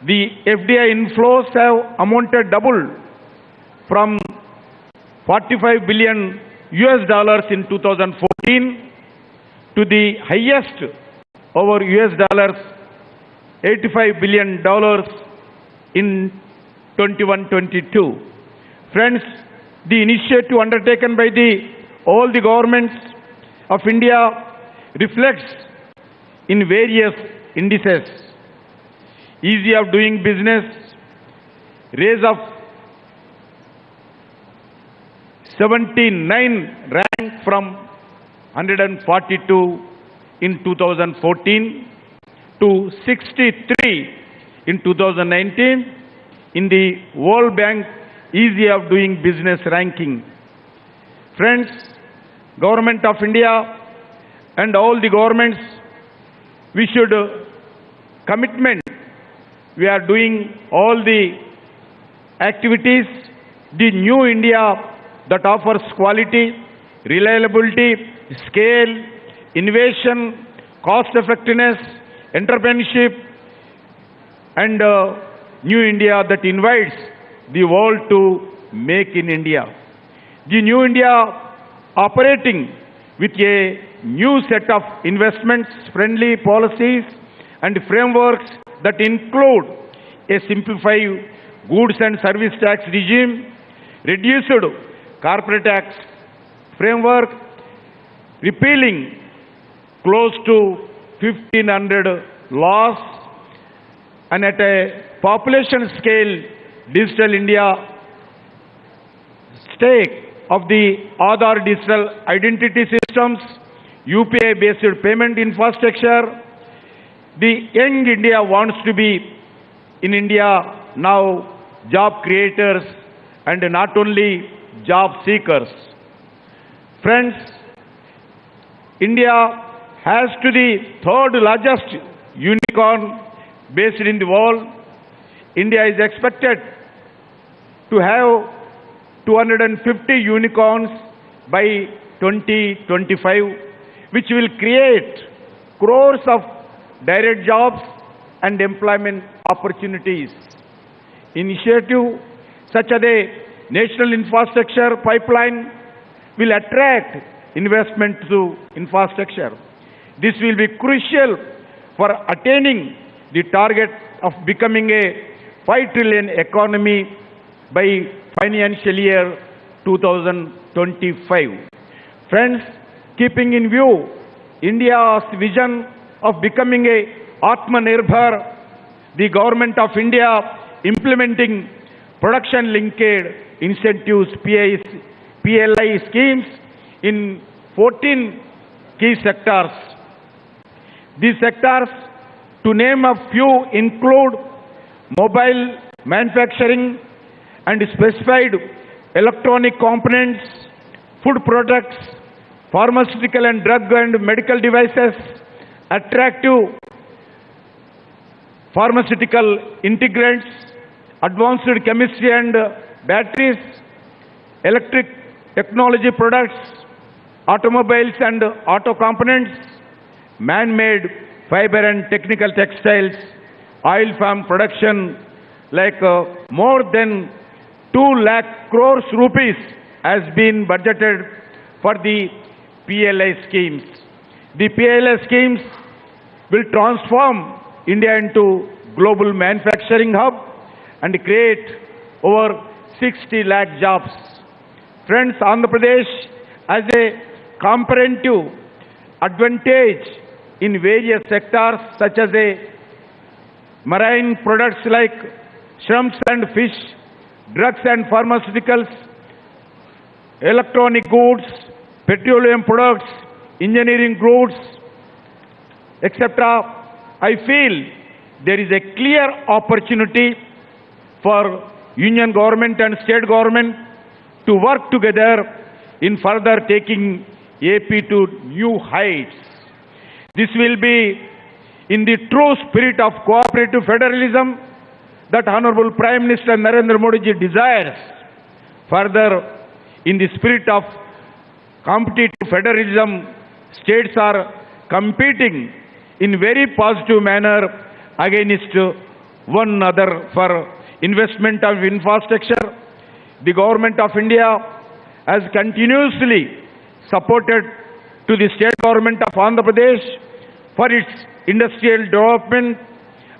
the FDI inflows have amounted doubled from $45 billion in 2014 to the highest over $85 billion in 21-22. Friends, the initiative undertaken by all the governments of India reflects in various indices. Ease of doing business, raise of 79 rank from 142 in 2014 to 63 in 2019 in the World Bank Ease of Doing Business ranking. Friends, Government of India and all the governments, we should commitment. We are doing all the activities, the new India that offers quality, reliability, scale, innovation, cost effectiveness, entrepreneurship, and new India that invites the world to make in India. The new India operating with a new set of investments-friendly policies and frameworks that include a simplified goods and service tax regime, reduced corporate tax framework, repealing close to 1,500 laws, and at a population scale, Digital India stake of the Aadhaar digital identity systems, UPI-based payment infrastructure. The young India wants to be in India now job creators and not only job seekers. Friends, India has to the third largest unicorn based in the world. India is expected to have 250 unicorns by 2025, which will create crores of direct jobs and employment opportunities. Initiative such as a national infrastructure pipeline will attract investment to infrastructure. This will be crucial for attaining the target of becoming a 5 trillion economy by financial year 2025. Friends, keeping in view India's vision of becoming a Atmanirbhar, the Government of India implementing production-linked incentives PLI schemes in 14 key sectors. These sectors, to name a few, include mobile manufacturing and specified electronic components, food products, pharmaceutical and drug and medical devices, attractive pharmaceutical integrants, advanced chemistry and batteries, electric technology products, automobiles and auto components, man-made fiber and technical textiles, oil palm production, like more than 2 lakh crores rupees has been budgeted for the PLI schemes. The PLI schemes will transform India into global manufacturing hub and create over 60 lakh jobs. Friends, Andhra Pradesh has a comparative advantage in various sectors such as marine products like shrimps and fish, drugs and pharmaceuticals, electronic goods, petroleum products, engineering goods, etc. I feel there is a clear opportunity for union government and state government to work together in further taking AP to new heights. This will be in the true spirit of cooperative federalism that Honorable Prime Minister Narendra Modi ji desires. Further, in the spirit of competitive federalism, states are competing in very positive manner against one another for investment of infrastructure. The Government of India has continuously supported to the state government of Andhra Pradesh for its industrial development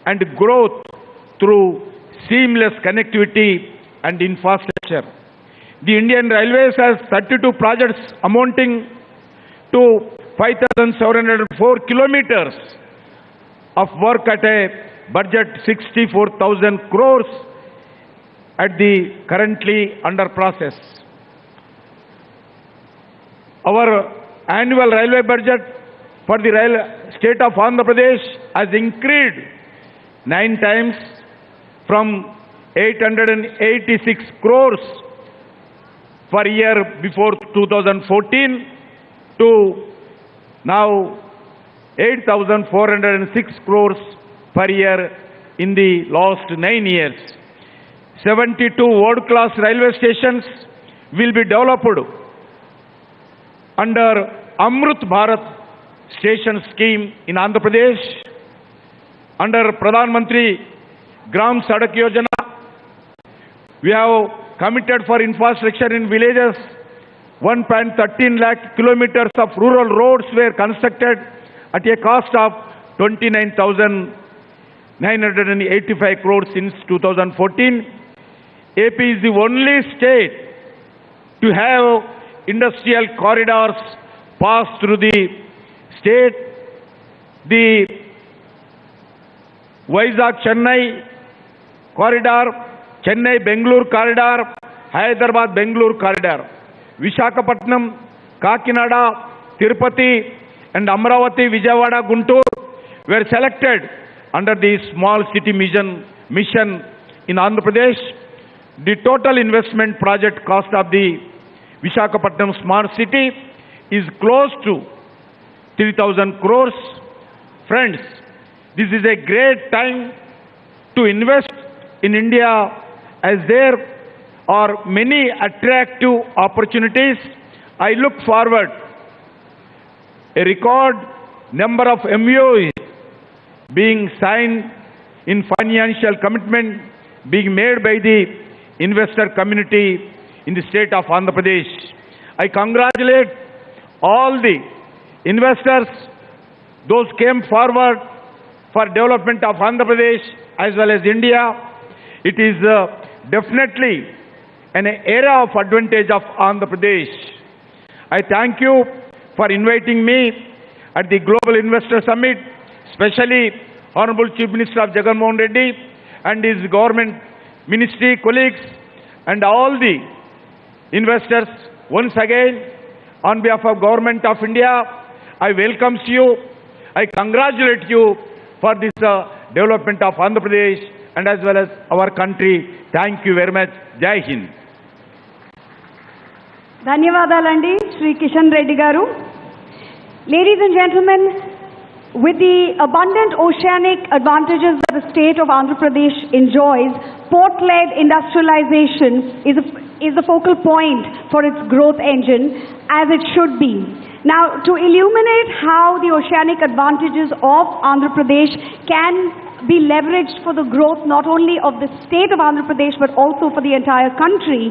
and growth through seamless connectivity and infrastructure. The Indian Railways has 32 projects amounting to 5,704 kilometers of work at a budget 64,000 crores at the currently under process. Our annual railway budget for the state of Andhra Pradesh has increased 9 times from 886 crores per year before 2014 to now 8,406 crores per year in the last 9 years. 72 world-class railway stations will be developed under Amrut Bharat station scheme in Andhra Pradesh. Under Pradhan Mantri Gram Sadak Yojana, we have committed for infrastructure in villages. 1.13 lakh kilometers of rural roads were constructed at a cost of 29,985 crores since 2014. AP is the only state to have industrial corridors pass through the state. The Vizag-Chennai corridor, Chennai-Bengaluru corridor, Hyderabad-Bengaluru corridor, Visakhapatnam, Kakinada, Tirupati and Amravati, Vijayawada, Guntur were selected under the Small City Mission in Andhra Pradesh. The total investment project cost of the Visakhapatnam Smart City is close to 3,000 crores. Friends, this is a great time to invest in India as there are many attractive opportunities. I look forward a record number of MOUs being signed in financial commitment being made by the investor community in the state of Andhra Pradesh. I congratulate all the investors, those came forward for development of Andhra Pradesh as well as India. It is definitely an era of advantage of Andhra Pradesh. I thank you for inviting me at the Global Investor Summit, especially Honorable Chief Minister of Jagan Mohan Reddy and his government ministry colleagues and all the investors. Once again, on behalf of Government of India, I welcome you. I congratulate you for this development of Andhra Pradesh and as well as our country. Thank you very much. Jai Hind. ధన్యవాదాలండి శ్రీ కిషన్ రెడ్డి గారు. Ladies and gentlemen, with the abundant oceanic advantages that the state of Andhra Pradesh enjoys, port-led industrialization is the focal point for its growth engine, as it should be. Now, to illuminate how the oceanic advantages of Andhra Pradesh can be leveraged for the growth not only of the state of Andhra Pradesh but also for the entire country,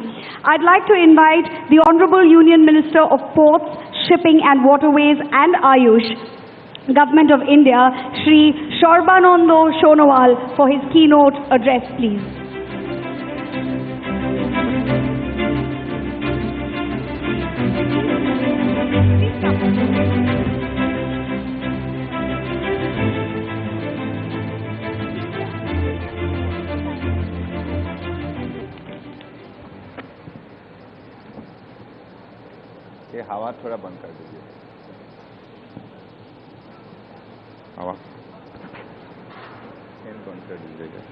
I'd like to invite the Honorable Union Minister of Ports, Shipping and Waterways and Ayush, Government of India, Shri Sarbanando Sonowal, for his keynote address, please. हवा थोड़ा बंद कर दीजिए हवा fan बंद कर दीजिएगा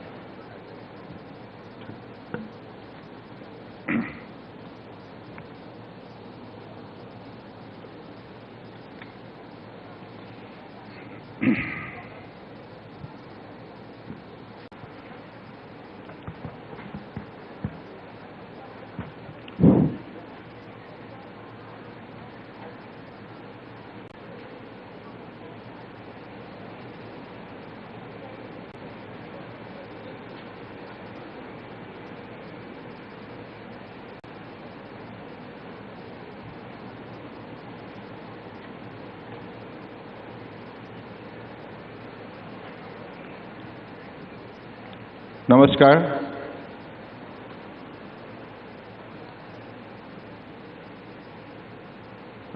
नमस्कार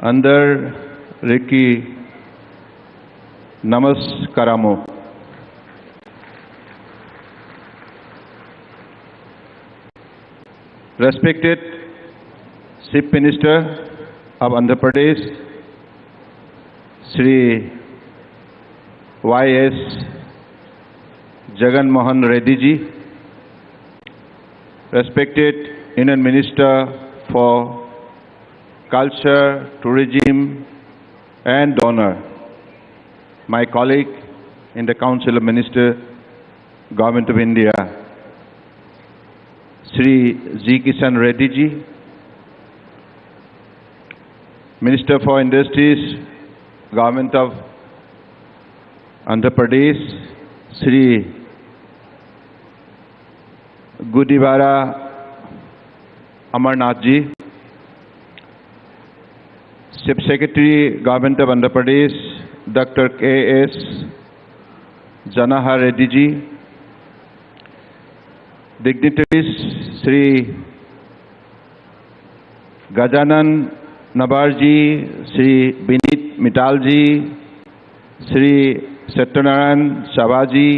అందరికీ నమస్కారము Respected Chief Minister of Andhra Pradesh Shri Y.S. Jagan Mohan Reddy ji, respected Union Minister for Culture, Tourism and Donor, my colleague in the Council of Ministers, Government of India, Shri G. Kishan Reddy ji, Minister for Industries, Government of Andhra Pradesh, Shri Gudivara Amarnath ji, Chief Secretary, Government of Andhra Pradesh, Dr. K.S. Janaha Reddy ji, dignitaries, Shri Gajanan Nabar ji, Shri Binit Mittal ji, Shri Satyanarayan Savaji,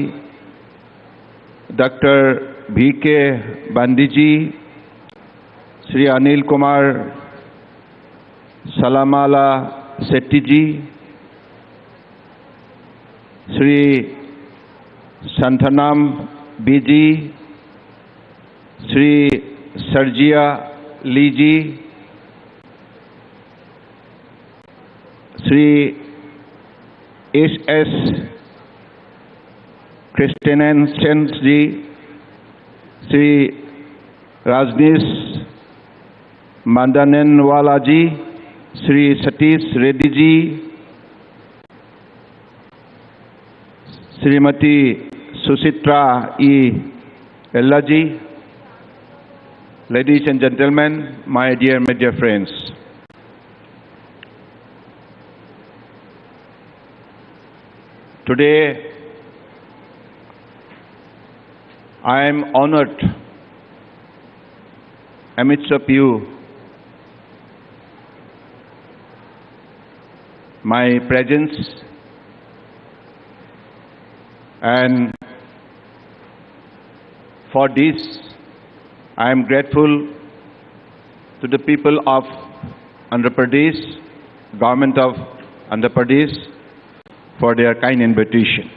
Dr. V.K. Bandi ji, Shri Anil Kumar Salamala Setti ji, Shri Santhanam B.G., Shri Sarjia Lee ji, Shri S.S. Christensen ji, Shri Rajneesh Mandanenwala ji, Shri Satish Reddy ji, Srimati Susitra E. Ella ji, ladies and gentlemen, my dear media friends. Today, I am honored amidst of you, my presence, and for this I am grateful to the people of Andhra Pradesh, Government of Andhra Pradesh, for their kind invitation.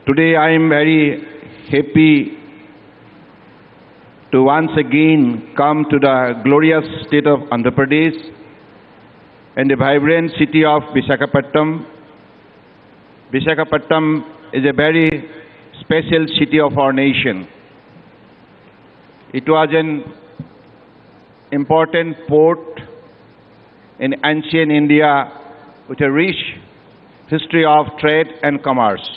Today I am very happy to once again come to the glorious state of Andhra Pradesh and the vibrant city of Visakhapatnam. Visakhapatnam is a very special city of our nation. It was an important port in ancient India with a rich history of trade and commerce.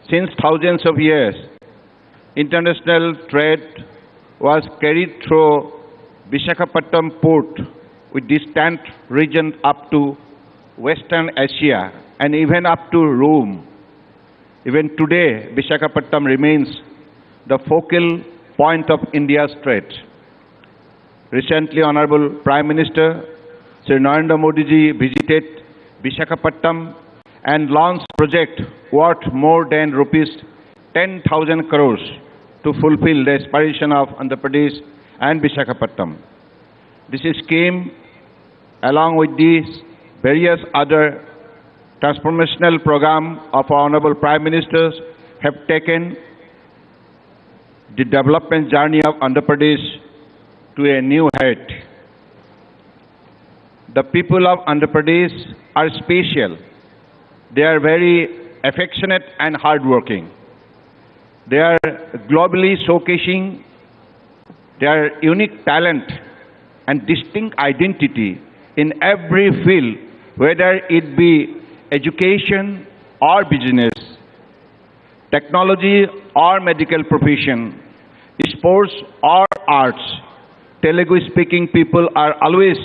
Since thousands of years, international trade was carried through Visakhapatnam port with distant regions up to Western Asia and even up to Rome. Even today, Visakhapatnam remains the focal point of India's trade. Recently, Honorable Prime Minister Sri Narendra Modi ji visited Visakhapatnam and launched a project worth more than rupees 10,000 crores to fulfill the aspiration of Andhra Pradesh and Visakhapatnam. This scheme, along with these various other transformational programs of our Honorable Prime Ministers, have taken the development journey of Andhra Pradesh to a new height. The people of Andhra Pradesh are special. They are very affectionate and hardworking. They are globally showcasing their unique talent and distinct identity in every field, whether it be education or business, technology or medical profession, sports or arts. Telugu-speaking people are always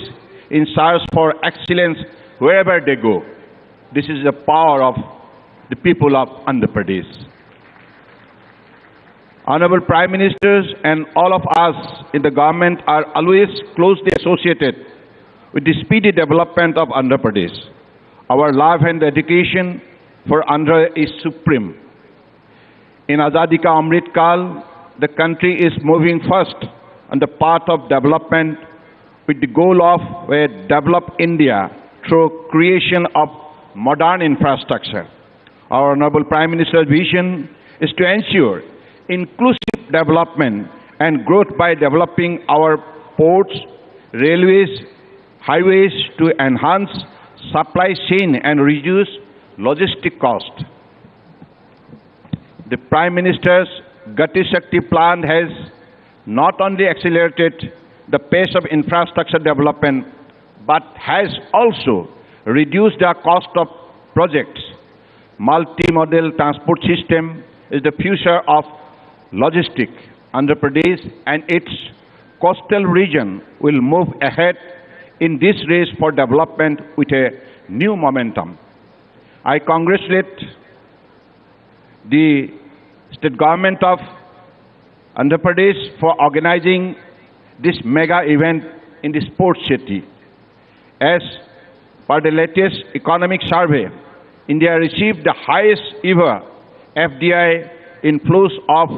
in search for excellence wherever they go. This is the power of the people of Andhra Pradesh. Honorable Prime Ministers and all of us in the government are always closely associated with the speedy development of Andhra Pradesh. Our love and dedication for Andhra is supreme. In Azadi Ka Amrit Kal, the country is moving first on the path of development with the goal of a developed India through creation of modern infrastructure. Our Honorable Prime Minister's vision is to ensure inclusive development and growth by developing our ports, railways, highways to enhance supply chain and reduce logistic cost. The Prime Minister's Gati Shakti plan has not only accelerated the pace of infrastructure development, but has also reduced the cost of projects. Multimodal transport system is the future of logistics. Andhra Pradesh and its coastal region will move ahead in this race for development with a new momentum. I congratulate the state government of Andhra Pradesh for organizing this mega event in the sports city. As per the latest economic survey, India received the highest ever FDI inflows of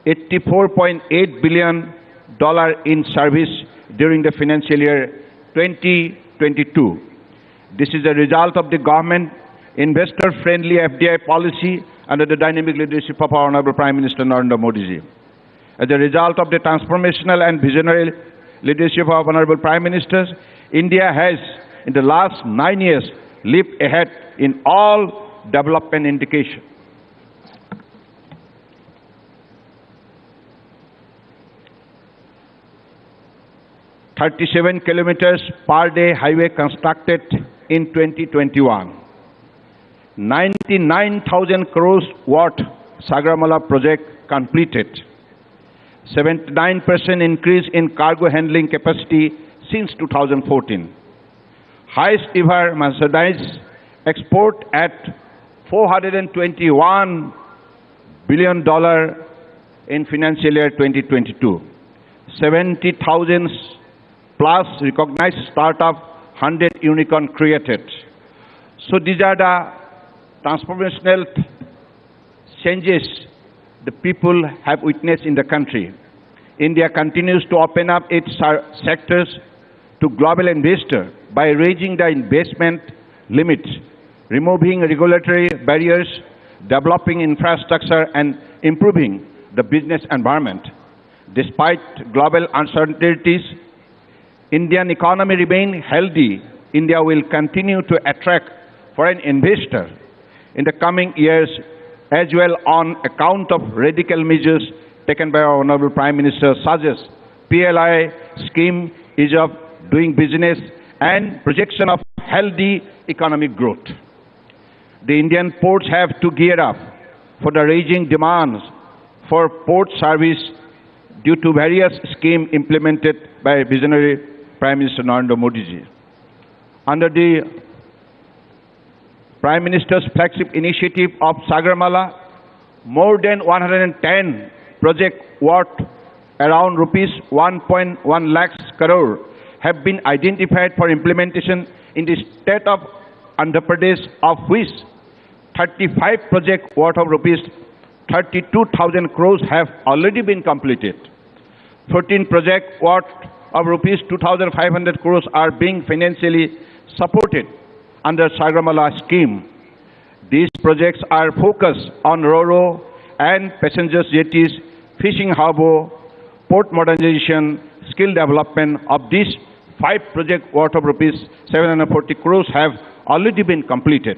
$84.8 billion in service during the financial year 2022. This is a result of the government investor-friendly FDI policy under the dynamic leadership of our Honorable Prime Minister Narendra Modi ji. As a result of the transformational and visionary leadership of Honorable Prime Ministers, India has, in the last 9 years, leaped ahead in all development indications. "37 kilometers per day highway constructed in 2021. 99,000 crores worth Sagarmala project completed. 79% increase in cargo handling capacity since 2014. Highest ever merchandise export at $421 billion in financial year 2022. 70,000 plus recognized startup, 100 unicorn created. So these are the transformational changes the people have witnessed in the country. India continues to open up its sectors to global investors by raising the investment limits, removing regulatory barriers, developing infrastructure and improving the business environment. Despite global uncertainties, Indian economy remains healthy. India will continue to attract foreign investors in the coming years as well on account of radical measures taken by our Honorable Prime Minister, such as PLI scheme, ease of doing business and projection of healthy economic growth. The Indian ports have to gear up for the rising demands for port service due to various schemes implemented by visionary Prime Minister Narendra Modi ji. Under the Prime Minister's flagship initiative of Sagarmala, more than 110 projects worth around rupees 1.1 lakhs crore have been identified for implementation in the state of Andhra Pradesh, of which 35 projects worth of rupees 32,000 crores have already been completed. 14 projects worth of rupees 2,500 crores are being financially supported under Sagarmala scheme. These projects are focused on Ro-Ro and passenger jetties, fishing harbour, port modernization, skill development. Of these 5 projects worth of rupees 740 crores have already been completed.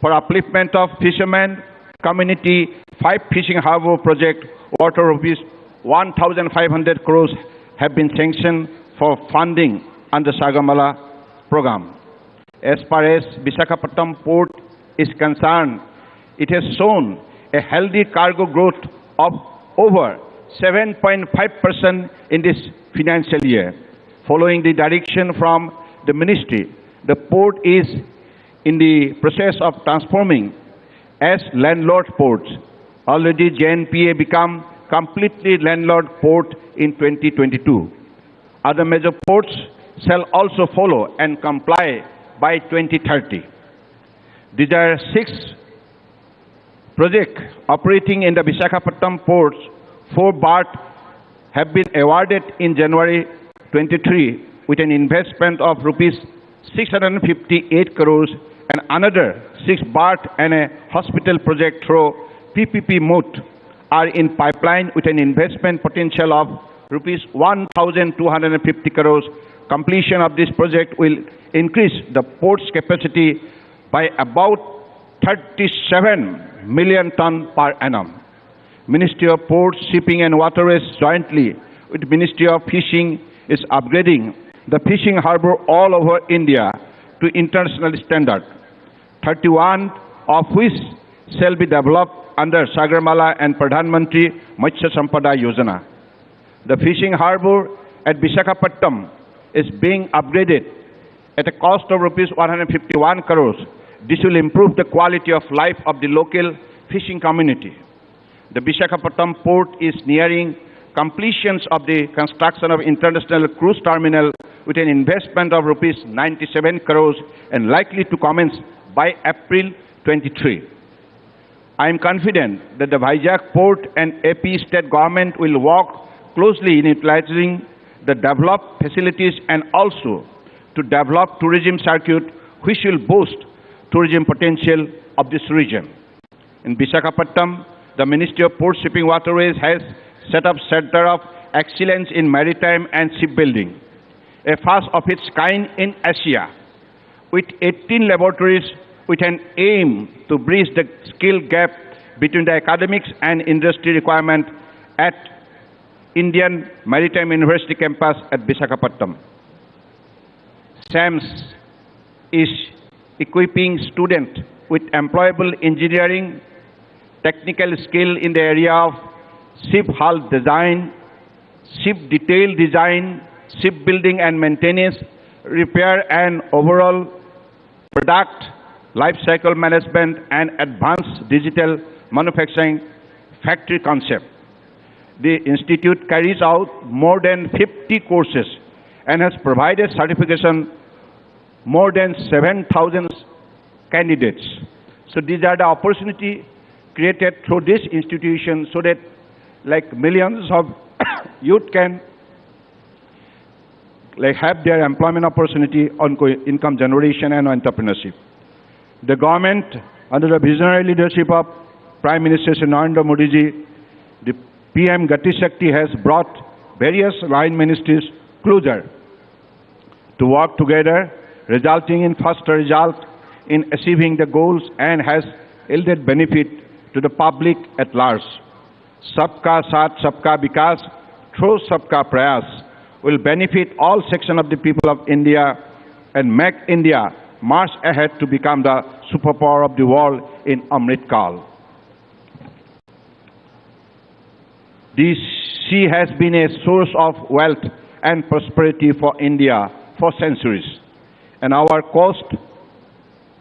For upliftment of fishermen community, 5 fishing harbour projects worth of rupees 1,500 crores have been sanctioned for funding under Sagamala program. As far as Visakhapatnam port is concerned, it has shown a healthy cargo growth of over 7.5% in this financial year. Following the direction from the ministry, the port is in the process of transforming as landlord ports. Already JNPA become completely landlord port in 2022. Other major ports shall also follow and comply by 2030. These are 6 projects operating in the Visakhapatnam ports. 4 BART have been awarded in January 23 with an investment of rupees 658 crores, and another 6 BART and a hospital project through PPP mode are in pipeline with an investment potential of rupees 1,250 crores. Completion of this project will increase the port's capacity by about 37 million ton per annum. Ministry of Ports, Shipping and Waterways jointly with Ministry of Fishing is upgrading the fishing harbour all over India to international standard, 31 of which shall be developed under Sagarmala and Pradhan Mantri Matsya Sampada Yojana. The fishing harbour at Visakhapatnam is being upgraded at a cost of rupees 151 crores. This will improve the quality of life of the local fishing community. The Visakhapatnam port is nearing completions of the construction of international cruise terminal with an investment of rupees 97 crores and likely to commence by April 23. I am confident that the Vizag port and AP state government will work closely in utilizing the developed facilities and also to develop tourism circuit which will boost tourism potential of this region. In Visakhapatnam, the Ministry of Ports, Shipping Waterways has set up Center of Excellence in Maritime and Shipbuilding, a first of its kind in Asia, with 18 laboratories with an aim to bridge the skill gap between the academics and industry requirement at Indian Maritime University campus at Visakhapatnam. SAMS is equipping students with employable engineering, technical skill in the area of ship hull design, ship detail design, shipbuilding and maintenance, repair and overall product life cycle management, and advanced digital manufacturing factory concept. The institute carries out more than 50 courses and has provided certification more than 7,000 candidates. So these are the opportunity created through this institution so that like millions of youth can have their employment opportunity on income generation and entrepreneurship. The government, under the visionary leadership of Prime Minister Shri Narendra Modi ji, the PM Gati Shakti has brought various line ministries closer to work together, resulting in faster result in achieving the goals and has yielded benefit to the public at large. Sabka Saath Sabka Vikas through Sabka Prayas will benefit all sections of the people of India and make India march ahead to become the superpower of the world in Amrit Kal. This sea has been a source of wealth and prosperity for India for centuries, and our coast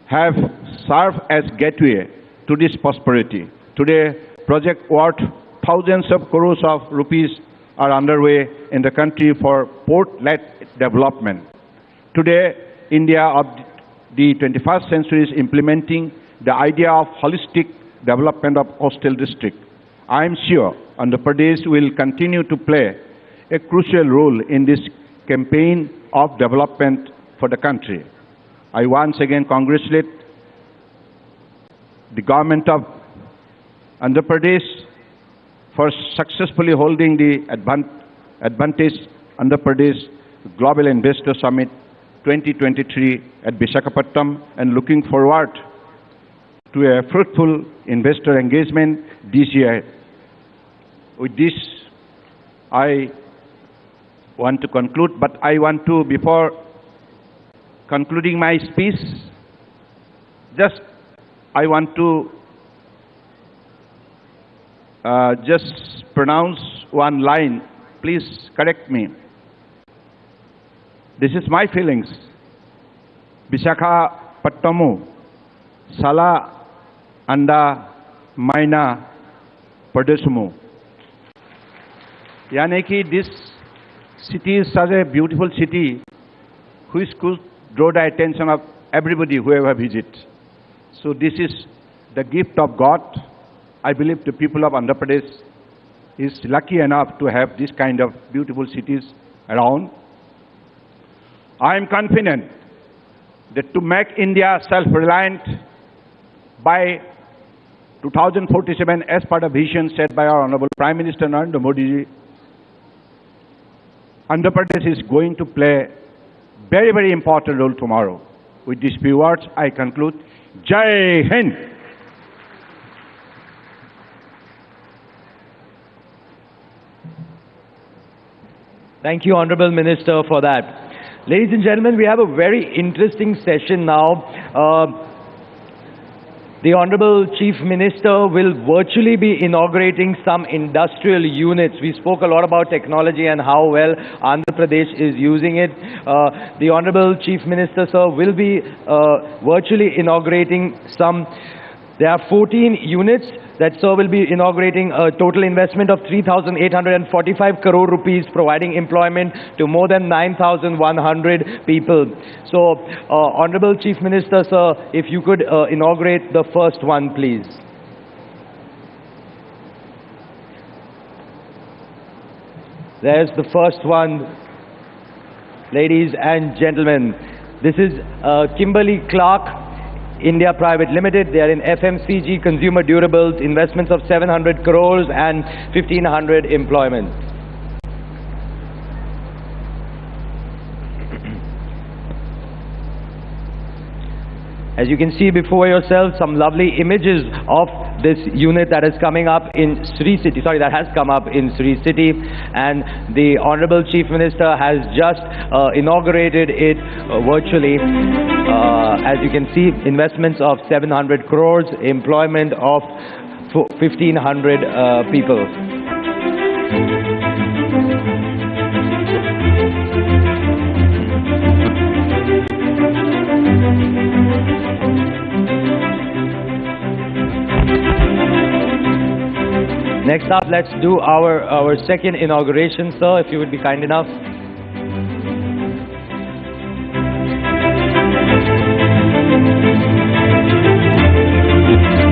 have served as gateway to this prosperity. Today, project worth thousands of crores of rupees are underway in the country for port-led development. Today, India of the 21st century is implementing the idea of holistic development of coastal district. I am sure Andhra Pradesh will continue to play a crucial role in this campaign of development for the country. I once again congratulate the government of Andhra Pradesh for successfully holding the Advantage Andhra Pradesh Global Investor Summit 2023 at Visakhapatnam, and looking forward to a fruitful investor engagement this year. With this, I want to conclude, but I want to, before concluding my speech, I want to just pronounce one line. Please correct me. This is my feelings. Visakhapatnamu, Sala Anda Maina Pradesumu. Yani ki this city is such a beautiful city which could draw the attention of everybody whoever visits. So this is the gift of God. I believe the people of Andhra Pradesh is lucky enough to have this kind of beautiful cities around. I am confident that to make India self-reliant by 2047, as per the vision set by our Honorable Prime Minister Narendra Modi ji, Andhra Pradesh is going to play very, very important role tomorrow. With these few words, I conclude. Jai Hind! Thank you, Honorable Minister, for that. Ladies and gentlemen, we have a very interesting session now. The Honorable Chief Minister will virtually be inaugurating some industrial units. We spoke a lot about technology and how well Andhra Pradesh is using it. The Honorable Chief Minister, sir, will be virtually inaugurating some. There are 14 units that sir will be inaugurating, a total investment of 3,845 crore rupees, providing employment to more than 9,100 people. So, Honorable Chief Minister, sir, if you could inaugurate the first one, please. There's the first one, ladies and gentlemen. This is Kimberly Clark India Private Limited. They are in FMCG, consumer durables, investments of 700 crores and 1,500 employment. As you can see before yourself, some lovely images of this unit that is coming up in Sri City, that has come up in Sri City, and the Honorable Chief Minister has just inaugurated it virtually. As you can see, investments of 700 crores, employment of 1,500 people. Next up, let's do our second inauguration, sir, if you would be kind enough.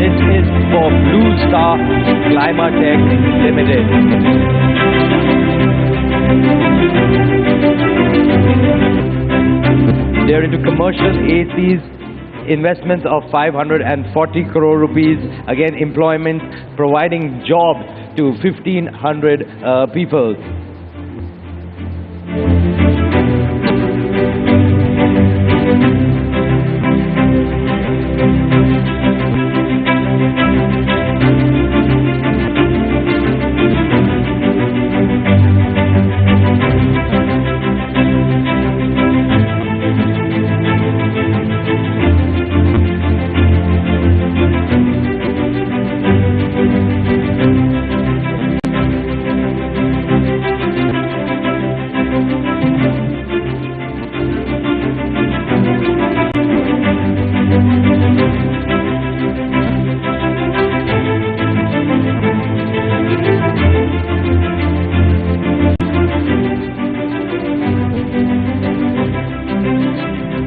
This is for Blue Star Climatech Limited. They're into commercial ACs. Investments of 540 crore rupees, again employment, providing jobs to 1,500 people.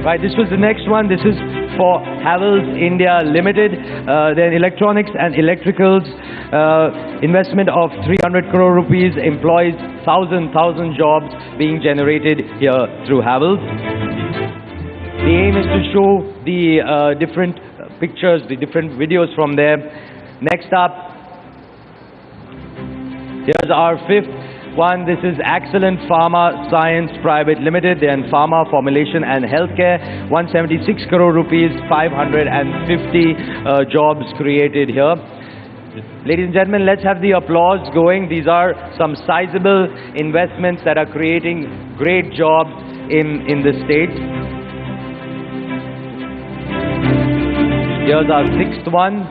Right, this was the next one. This is for Havells India Limited, then electronics and electricals, investment of 300 crore rupees, employs 1,000 jobs being generated here through Havells. The aim is to show the different pictures, the different videos from there. Next up, here's our fifth one. This is Excellent Pharma Science Private Limited. They're in pharma, formulation and healthcare. 176 crore rupees, 550 jobs created here. Ladies and gentlemen, let's have the applause going. These are some sizable investments that are creating great jobs in the state. Here's our sixth one.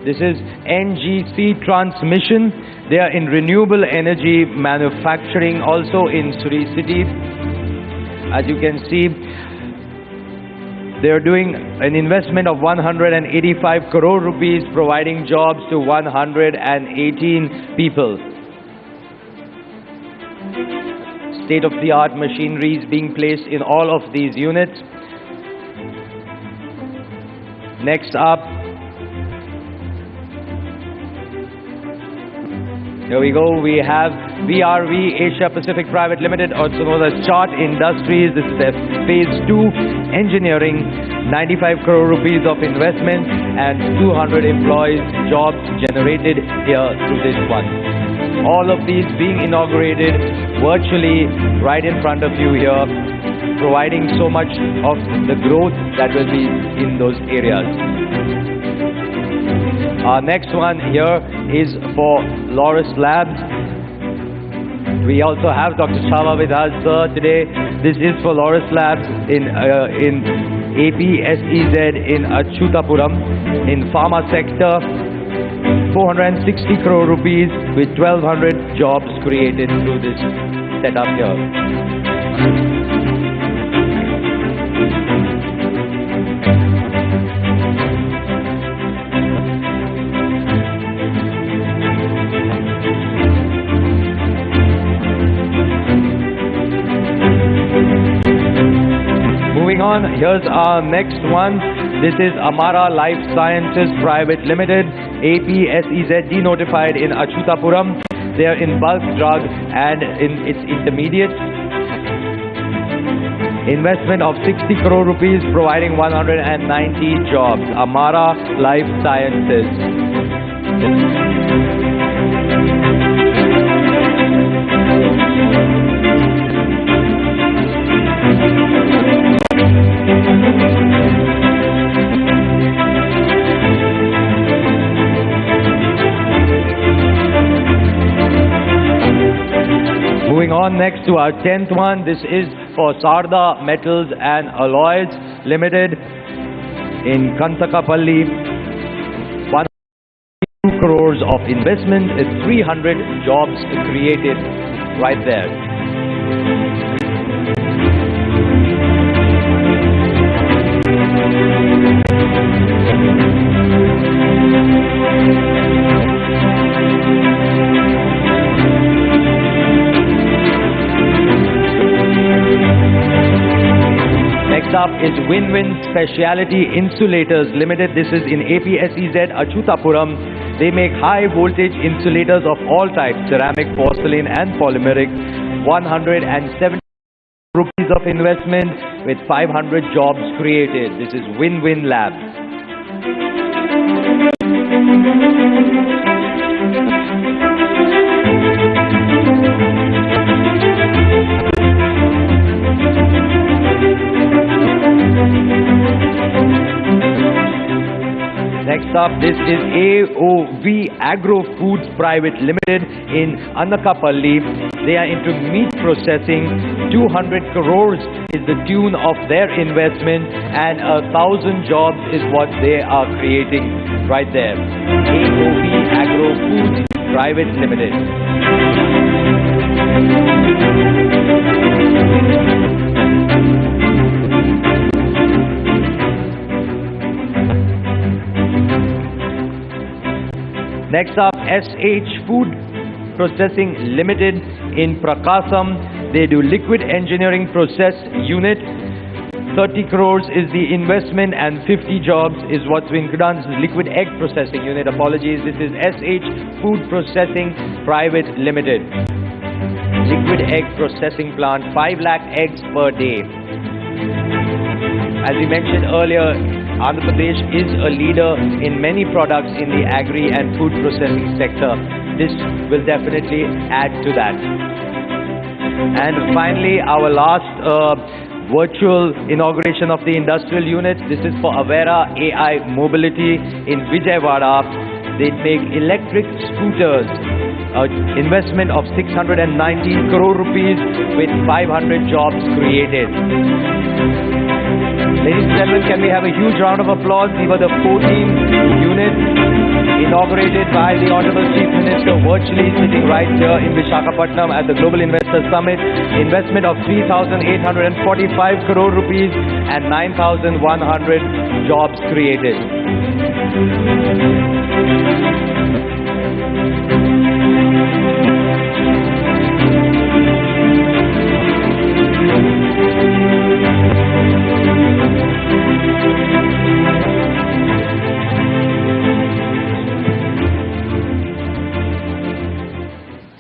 This is NGC Transmission. They are in renewable energy manufacturing, also in Surrey City. As you can see, they are doing an investment of 185 crore rupees, providing jobs to 118 people. State-of-the-art machinery is being placed in all of these units. Next up, here we go, we have VRV Asia Pacific Private Limited, also known as Chart Industries. This is their phase 2 engineering, 95 crore rupees of investment and 200 employees, jobs generated here through this one. All of these being inaugurated virtually right in front of you here, providing so much of the growth that will be in those areas. Our next one here is for Loris Labs. We also have Dr. Sharma with us today. This is for Loris Labs in APGIS in Achutapuram in pharma sector. 460 crore rupees with 1,200 jobs created through this setup here. Moving on, here's our next one. This is Amara Life Sciences Private Limited, APGIS denotified in Achutapuram. They are in bulk drug and in its intermediates. Investment of 60 crore rupees, providing 190 jobs. Amara Life Sciences. Moving on next to our 10th one, this is for Sarda Metals and Alloys Limited in Kantakapalli. 102 crores of investment, 300 jobs created right there. Next up is Win-Win Specialty Insulators Limited. This is in APGIS Achutapuram. They make high voltage insulators of all types, ceramic, porcelain and polymeric. 170 rupees of investment with 500 jobs created. This is Win-Win Lab. Next up, this is AOV Agro Foods Private Limited in Annakapalli. They are into meat processing. 200 crores is the tune of their investment and 1,000 jobs is what they are creating right there. AOV Agro Foods Private Limited. Next up, SH Food Processing Limited in Prakasam. They do liquid engineering process unit. 30 crores is the investment and 50 jobs is what's being done. This is liquid egg processing unit. Apologies. This is SH Food Processing Private Limited. Liquid egg processing plant, 5 lakh eggs per day. As we mentioned earlier, Andhra Pradesh is a leader in many products in the agri and food processing sector. This will definitely add to that. And finally, our last virtual inauguration of the industrial unit. This is for Avera AI Mobility in Vijayawada. They make electric scooters. Investment of 619 crore rupees with 500 jobs created. Ladies and gentlemen, can we have a huge round of applause? These were the 14 units inaugurated by the Honorable Chief Minister, virtually sitting right here in Visakhapatnam at the Global Investor Summit. Investment of 3,845 crore rupees and 9,100 jobs created.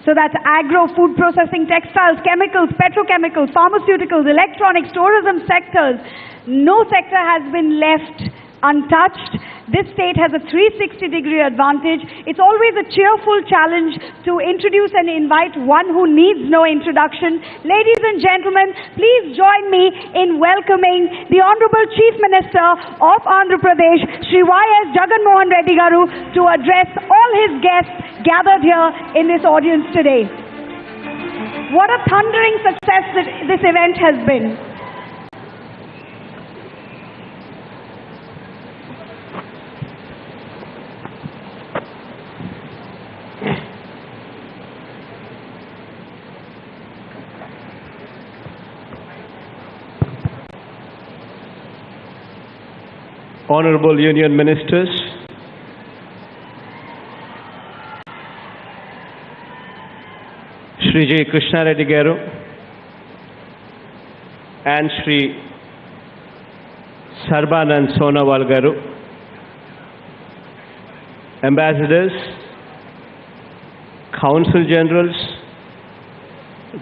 So that's agro, food processing, textiles, chemicals, petrochemicals, pharmaceuticals, electronics, tourism sectors. No sector has been left untouched. This state has a 360-degree advantage. It's always a cheerful challenge to introduce and invite one who needs no introduction. Ladies and gentlemen, please join me in welcoming the Honorable Chief Minister of Andhra Pradesh, Shri Y.S. Jagan Mohan Reddy Garu, to address all his guests gathered here in this audience today. What a thundering success this event has been. Honorable Union Ministers, Shri J. Krishna Reddy Garu and Shri Sarbanand Sonawal Garu, Ambassadors, Consul Generals,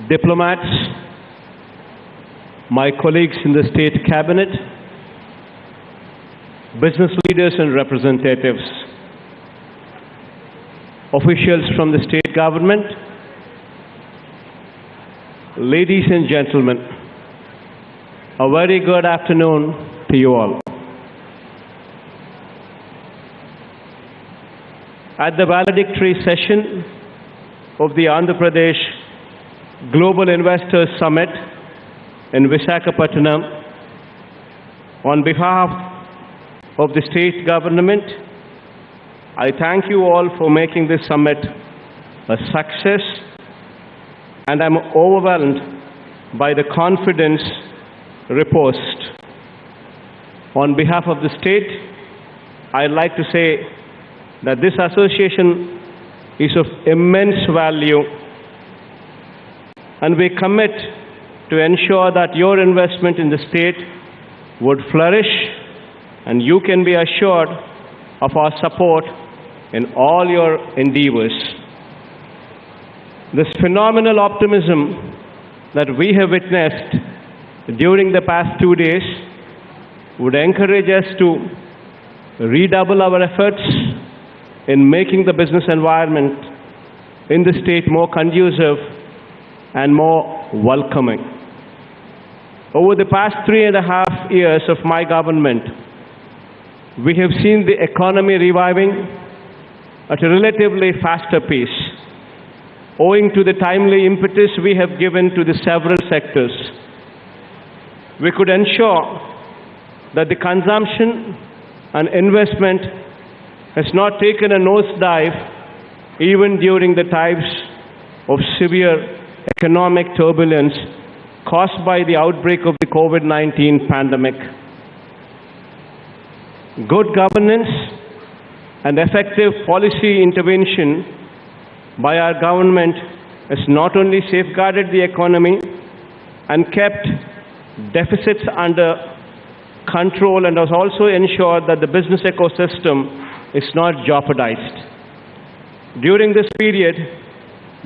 diplomats, my colleagues in the State Cabinet, business leaders and representatives, officials from the state government, ladies and gentlemen, a very good afternoon to you all. At the valedictory session of the Andhra Pradesh Global Investors Summit in Visakhapatnam, on behalf of the state government, I thank you all for making this summit a success, and I'm overwhelmed by the confidence reposed. On behalf of the state, I'd like to say that this association is of immense value, and we commit to ensure that your investment in the state would flourish, and you can be assured of our support in all your endeavors. This phenomenal optimism that we have witnessed during the past 2 days would encourage us to redouble our efforts in making the business environment in the state more conducive and more welcoming. Over the past 3.5 years of my government, we have seen the economy reviving at a relatively faster pace, owing to the timely impetus we have given to the several sectors. We could ensure that the consumption and investment has not taken a nosedive even during the times of severe economic turbulence caused by the outbreak of the COVID-19 pandemic. Good governance and effective policy intervention by our government has not only safeguarded the economy and kept deficits under control, and has also ensured that the business ecosystem is not jeopardized. During this period,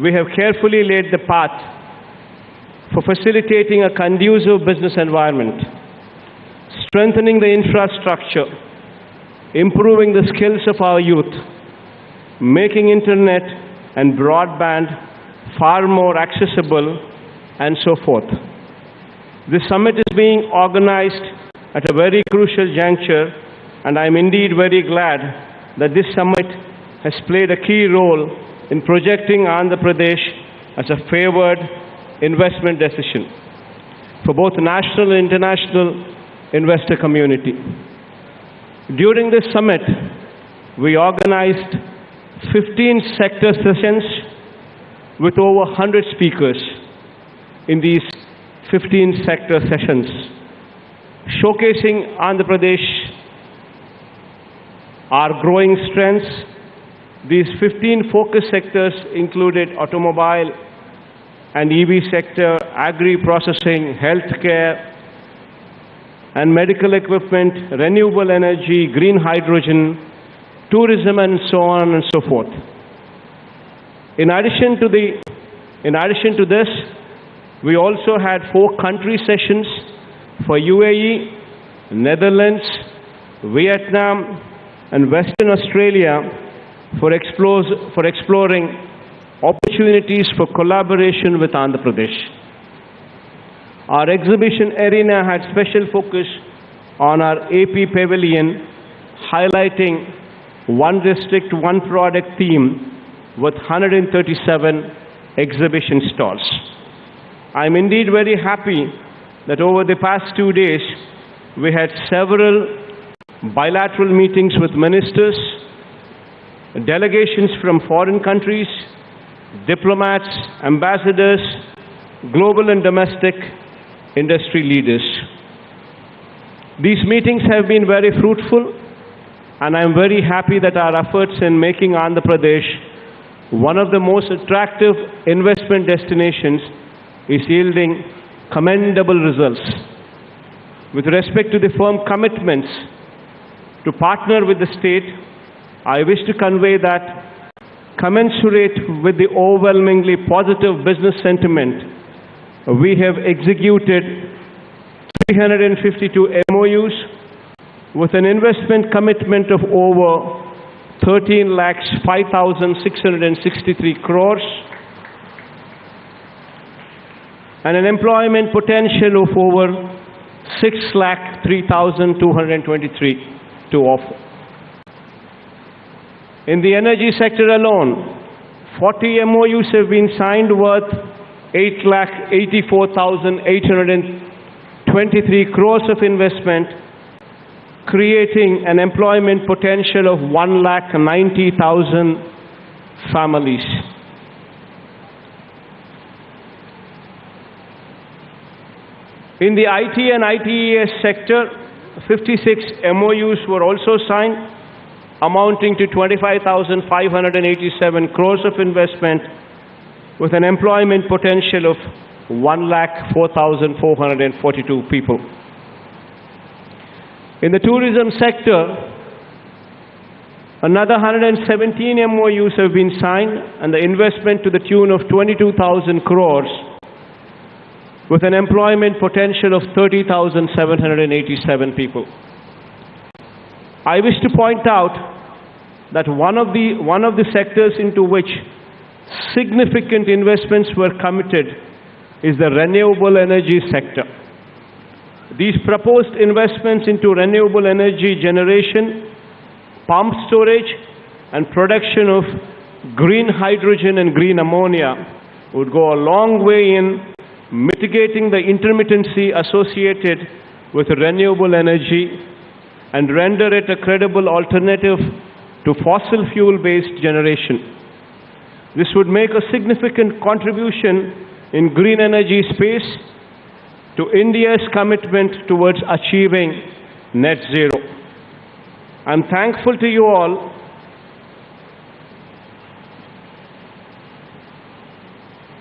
we have carefully laid the path for facilitating a conducive business environment, strengthening the infrastructure, improving the skills of our youth, making internet and broadband far more accessible, and so forth. This summit is being organized at a very crucial juncture, and I am indeed very glad that this summit has played a key role in projecting Andhra Pradesh as a favored investment decision for both national and international investor community. During this summit, we organized 15 sector sessions with over 100 speakers in these 15 sector sessions, showcasing Andhra Pradesh, our growing strengths. These 15 focus sectors included automobile and EV sector, agri-processing, healthcare, and medical equipment, renewable energy, green hydrogen, tourism, and so on and so forth. In addition to this, we also had 4 country sessions for UAE, Netherlands, Vietnam, and Western Australia for exploring opportunities for collaboration with Andhra Pradesh. Our exhibition arena had special focus on our AP Pavilion, highlighting one district, one product theme with 137 exhibition stalls. I am indeed very happy that over the past 2 days, we had several bilateral meetings with ministers, delegations from foreign countries, diplomats, ambassadors, global and domestic industry leaders. These meetings have been very fruitful, and I am very happy that our efforts in making Andhra Pradesh one of the most attractive investment destinations is yielding commendable results. With respect to the firm commitments to partner with the state, I wish to convey that, commensurate with the overwhelmingly positive business sentiment, we have executed 352 MOUs with an investment commitment of over 13,05,663 crores and an employment potential of over 6,03,223 to offer. In the energy sector alone, 40 MOUs have been signed worth 8,84,823 crores of investment, creating an employment potential of 1,90,000 families. In the IT and ITES sector, 56 MOUs were also signed, amounting to 25,587 crores of investment with an employment potential of 1,04,442 people. In the tourism sector, another 117 MOUs have been signed and the investment to the tune of 22,000 crores with an employment potential of 30,787 people. I wish to point out that one of the sectors into which significant investments were committed is the renewable energy sector. These proposed investments into renewable energy generation, pump storage, and production of green hydrogen and green ammonia would go a long way in mitigating the intermittency associated with renewable energy and render it a credible alternative to fossil fuel-based generation. This would make a significant contribution in green energy space to India's commitment towards achieving net zero. I'm thankful to you all.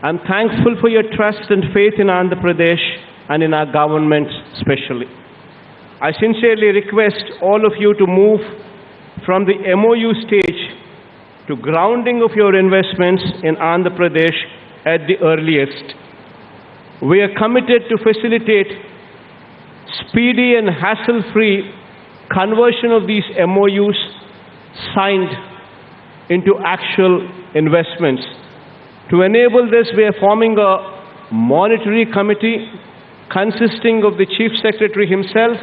I'm thankful for your trust and faith in Andhra Pradesh and in our government especially. I sincerely request all of you to move from the MOU stage to grounding of your investments in Andhra Pradesh at the earliest. We are committed to facilitate speedy and hassle-free conversion of these MOUs signed into actual investments. To enable this, we are forming a monitoring committee consisting of the Chief Secretary himself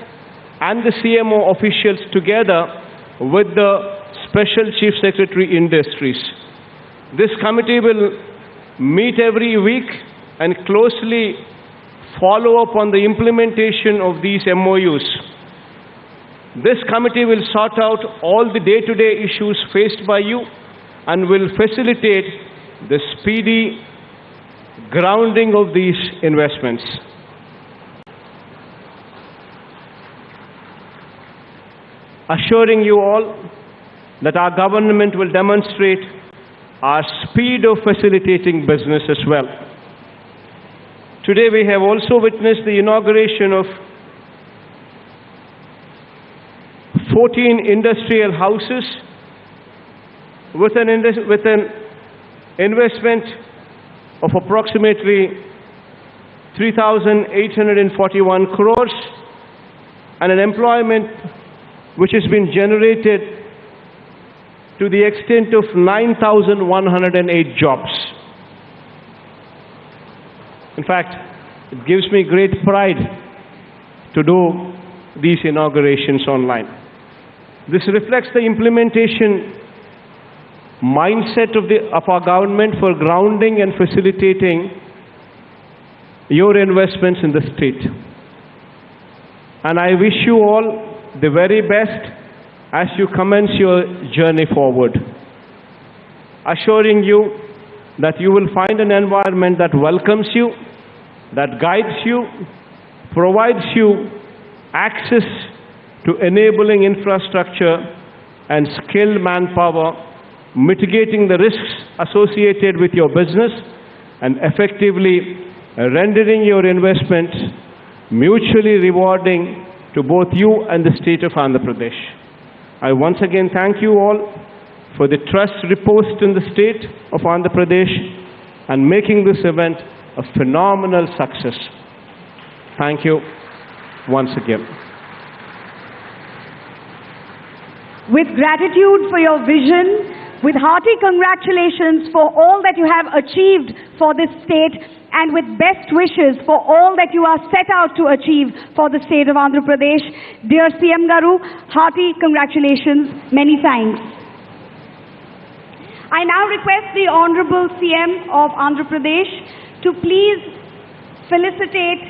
and the CMO officials together with the Special Chief Secretary Industries. This committee will meet every week and closely follow up on the implementation of these MOUs. This committee will sort out all the day-to-day issues faced by you and will facilitate the speedy grounding of these investments. Assuring you all that our government will demonstrate our speed of facilitating business as well. Today we have also witnessed the inauguration of 14 industrial houses with an investment of approximately 3,841 crores and an employment which has been generated to the extent of 9,108 jobs. In fact, it gives me great pride to do these inaugurations online. This reflects the implementation mindset of our government for grounding and facilitating your investments in the state. And I wish you all the very best as you commence your journey forward, assuring you that you will find an environment that welcomes you, that guides you, provides you access to enabling infrastructure and skilled manpower, mitigating the risks associated with your business, and effectively rendering your investments mutually rewarding to both you and the state of Andhra Pradesh. I once again thank you all for the trust reposed in the state of Andhra Pradesh and making this event a phenomenal success. Thank you once again. With gratitude for your vision, with hearty congratulations for all that you have achieved for this state, and with best wishes for all that you are set out to achieve for the state of Andhra Pradesh, dear CM Garu, hearty congratulations, many thanks. I now request the Honorable CM of Andhra Pradesh to please felicitate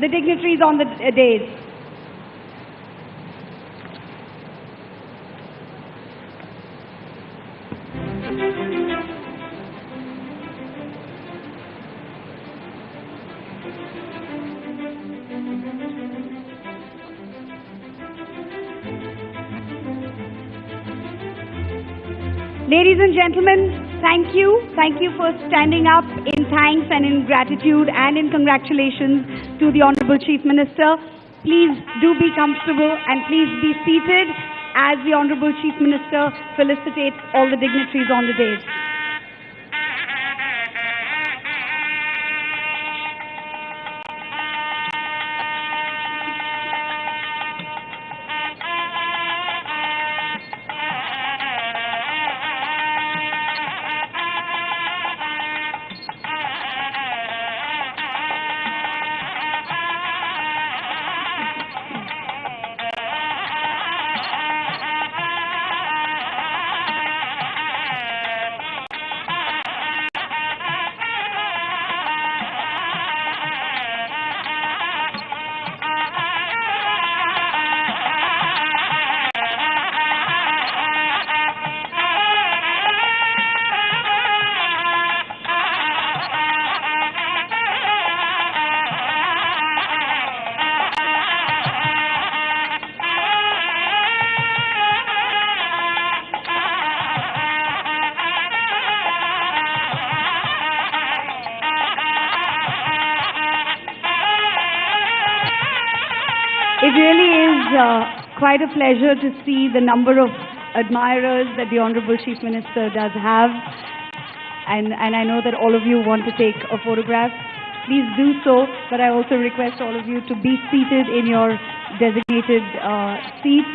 the dignitaries on the dais. Ladies and gentlemen, thank you. Thank you for standing up in thanks and in gratitude and in congratulations to the Honorable Chief Minister. Please do be comfortable and please be seated as the Honorable Chief Minister felicitates all the dignitaries on the dais. It really is quite a pleasure to see the number of admirers that the Honorable Chief Minister does have. And I know that all of you want to take a photograph. Please do so, but I also request all of you to be seated in your designated seats.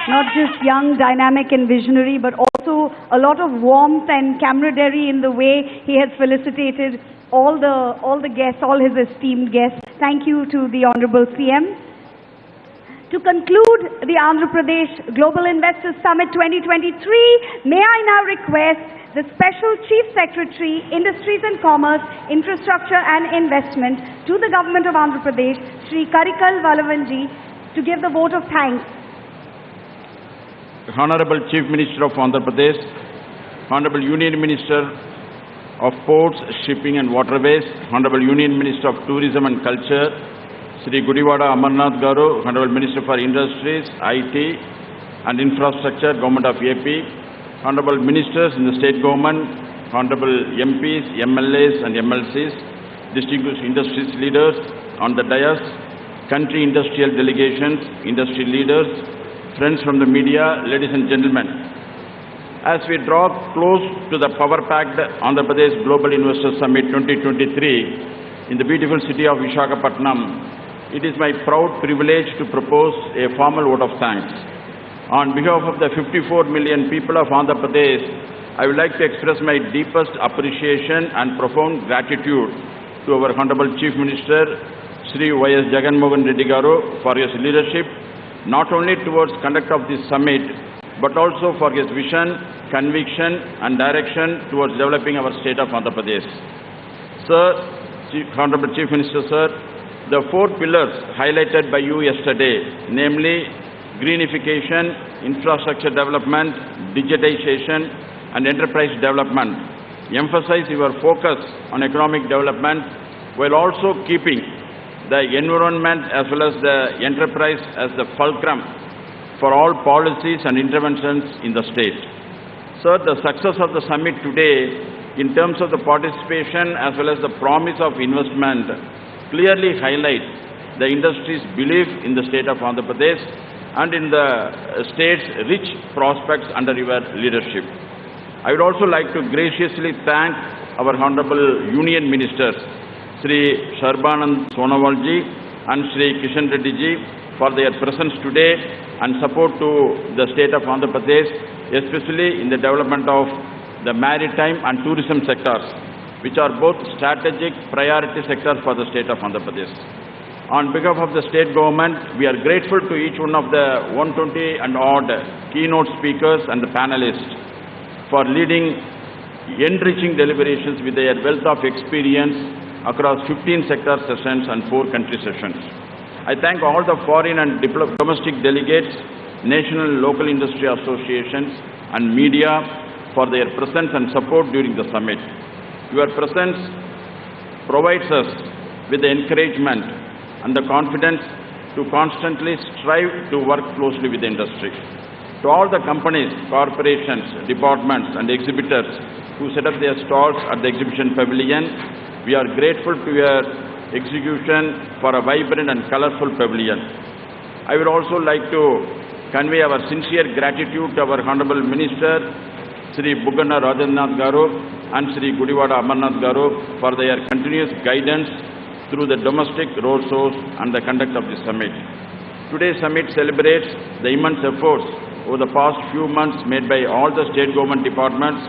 not just young, dynamic and visionary, but also a lot of warmth and camaraderie in the way he has felicitated all the guests, all his esteemed guests. Thank you to the Honorable CM. To conclude the Andhra Pradesh Global Investors Summit 2023, may I now request the Special Chief Secretary, Industries and Commerce, Infrastructure and Investment to the Government of Andhra Pradesh, Shri Karikal Valavanji, to give the vote of thanks. Honorable Chief Minister of Andhra Pradesh, Honorable Union Minister of Ports, Shipping and Waterways, Honorable Union Minister of Tourism and Culture, Sri Gudiwada Amarnath Garu, Honorable Minister for Industries, IT and Infrastructure, Government of AP, Honorable Ministers in the State Government, Honorable MPs, MLAs and MLCs, distinguished industries leaders on the dais, country industrial delegations, industry leaders, friends from the media, ladies and gentlemen. As we draw close to the power-packed Andhra Pradesh Global Investors Summit 2023 in the beautiful city of Visakhapatnam, it is my proud privilege to propose a formal vote of thanks. On behalf of the 54 million people of Andhra Pradesh, I would like to express my deepest appreciation and profound gratitude to our Honorable Chief Minister, Sri Y.S. Jagannath Reddy Garu, for his leadership, not only towards conduct of this summit, but also for his vision, conviction and direction towards developing our state of Andhra Pradesh. Sir, Honorable Chief Minister, sir, the four pillars highlighted by you yesterday, namely greenification, infrastructure development, digitization and enterprise development, emphasize your focus on economic development while also keeping the environment as well as the enterprise as the fulcrum for all policies and interventions in the state. Sir, the success of the summit today in terms of the participation as well as the promise of investment clearly highlight the industry's belief in the state of Andhra Pradesh and in the state's rich prospects under your leadership. I would also like to graciously thank our Honorable Union Ministers, Sri Sarbanand Sonowalji and Sri Kishan Reddy ji, for their presence today and support to the state of Andhra Pradesh, especially in the development of the maritime and tourism sectors, which are both strategic priority sectors for the state of Andhra Pradesh. On behalf of the state government, we are grateful to each one of the 120 and odd keynote speakers and the panelists for leading enriching deliberations with their wealth of experience across 15 sector sessions and 4 country sessions. I thank all the foreign and domestic delegates, national and local industry associations and media for their presence and support during the summit. Your presence provides us with the encouragement and the confidence to constantly strive to work closely with the industry. To all the companies, corporations, departments and exhibitors who set up their stalls at the exhibition pavilion, we are grateful to your execution for a vibrant and colorful pavilion. I would also like to convey our sincere gratitude to our Honorable Minister, Sri Bugganna Rajannath Garu and Sri Gudiwada Amarnath Garu for their continuous guidance through the domestic road shows and the conduct of the summit. Today's summit celebrates the immense efforts over the past few months made by all the state government departments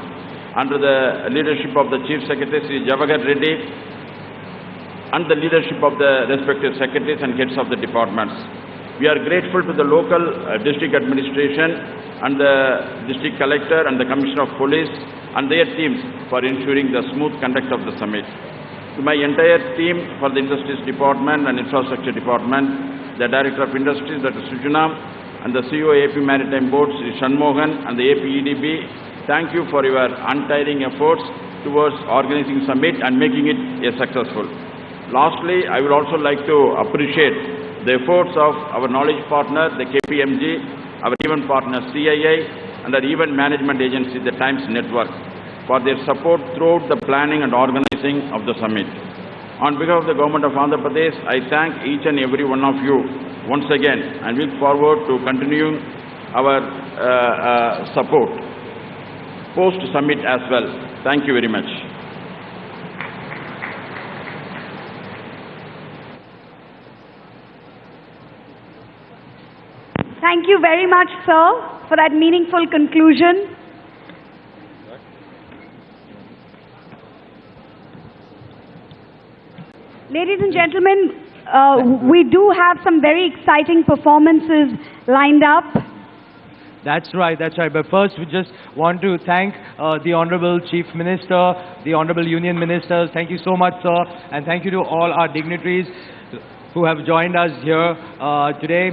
under the leadership of the Chief Secretary Sri Javagar Reddy and the leadership of the respective secretaries and heads of the departments. We are grateful to the local district administration and the district collector and the commissioner of police and their teams for ensuring the smooth conduct of the summit. To my entire team for the Industries Department and Infrastructure Department, the Director of Industries, Dr. Sujana, and the CEO AP Maritime Board, Sri Shanmohan, and the APEDB, thank you for your untiring efforts towards organizing summit and making it a successful. Lastly, I would also like to appreciate the efforts of our knowledge partner, the KPMG, our event partner CII, and our event management agency, the Times Network, for their support throughout the planning and organizing of the summit. On behalf of the Government of Andhra Pradesh, I thank each and every one of you once again and look forward to continuing our support post-summit as well. Thank you very much. Thank you very much, sir, for that meaningful conclusion. Ladies and gentlemen, we do have some very exciting performances lined up. That's right, that's right. But first, we just want to thank the Honorable Chief Minister, the Honorable Union Ministers. Thank you so much, sir. And thank you to all our dignitaries who have joined us here today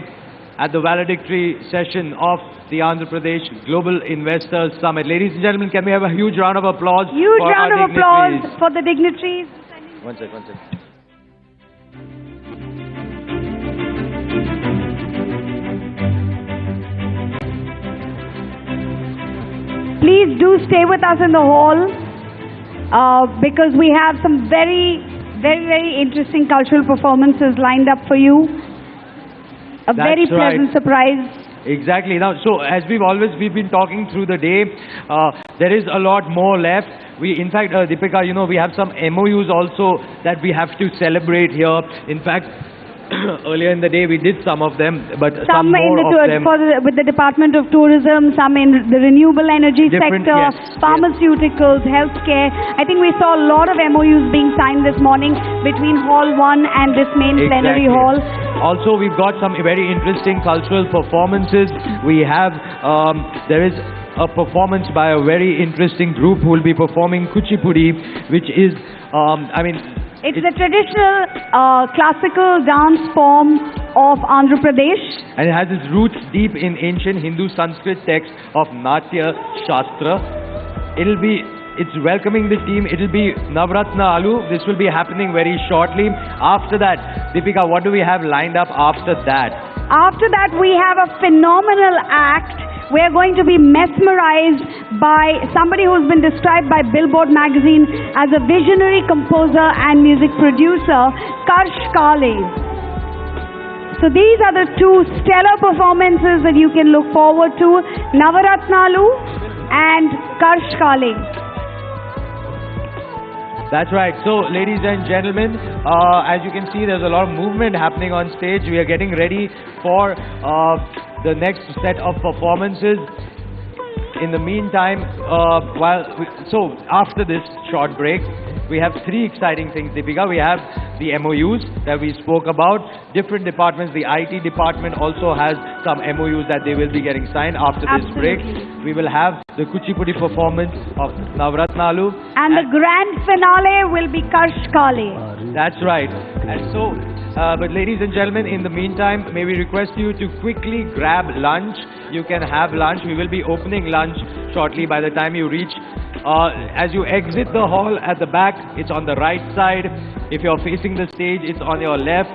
at the valedictory session of the Andhra Pradesh Global Investors Summit. Ladies and gentlemen, can we have a huge round of applause Huge for round our of applause dignitaries? for the dignitaries. One sec. Please do stay with us in the hall because we have some very interesting cultural performances lined up for you. A very pleasant surprise. Exactly. Now, so as we've been talking through the day, there is a lot more left. In fact, Deepika, you know, we have some MOUs also that we have to celebrate here. In fact, earlier in the day we did some of them, but some more of them. With the Department of Tourism, some in the renewable energy sector, yes, pharmaceuticals, healthcare. I think we saw a lot of MOUs being signed this morning between Hall 1 and this main plenary hall. Also, we've got some very interesting cultural performances. We have, there is a performance by a very interesting group who will be performing Kuchipudi, which is, it's a traditional classical dance form of Andhra Pradesh. And it has its roots deep in ancient Hindu Sanskrit text of Natya Shastra. It's welcoming the team. It'll be Navratna Alu. This will be happening very shortly. After that, Deepika, what do we have lined up after that? After that, we have a phenomenal act. We're going to be mesmerized by somebody who's been described by Billboard magazine as a visionary composer and music producer, Karsh Kale. So these are the two stellar performances that you can look forward to, Navaratnalu and Karsh Kale. That's right. So, ladies and gentlemen, as you can see, there's a lot of movement happening on stage. We are getting ready for the next set of performances. In the meantime, after this short break, we have three exciting things, Deepika. We have the MOUs that we spoke about. Different departments, the IT department also has some MOUs that they will be getting signed after this break. We will have the Kuchipudi performance of Navratnalu. And the grand finale will be Karsh Kale. That's right. And so, but ladies and gentlemen, in the meantime, may we request you to quickly grab lunch. You can have lunch. We will be opening lunch shortly by the time you reach. As you exit the hall at the back, it's on the right side. If you're facing the stage, it's on your left.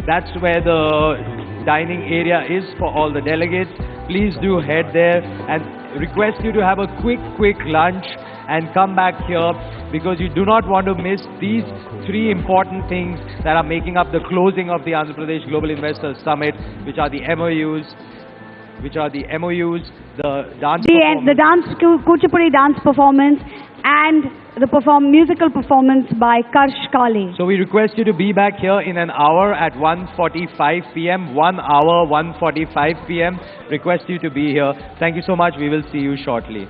That's where the dining area is for all the delegates. Please do head there and request you to have a quick lunch and come back here because you do not want to miss these three important things that are making up the closing of the Andhra Pradesh Global Investors Summit, which are the MOUs, the dance performance. The Kuchipudi dance performance and the musical performance by Karsh Kale. So we request you to be back here in an hour at 1:45 p.m. 1 hour, 1:45 p.m. Request you to be here. Thank you so much. We will see you shortly.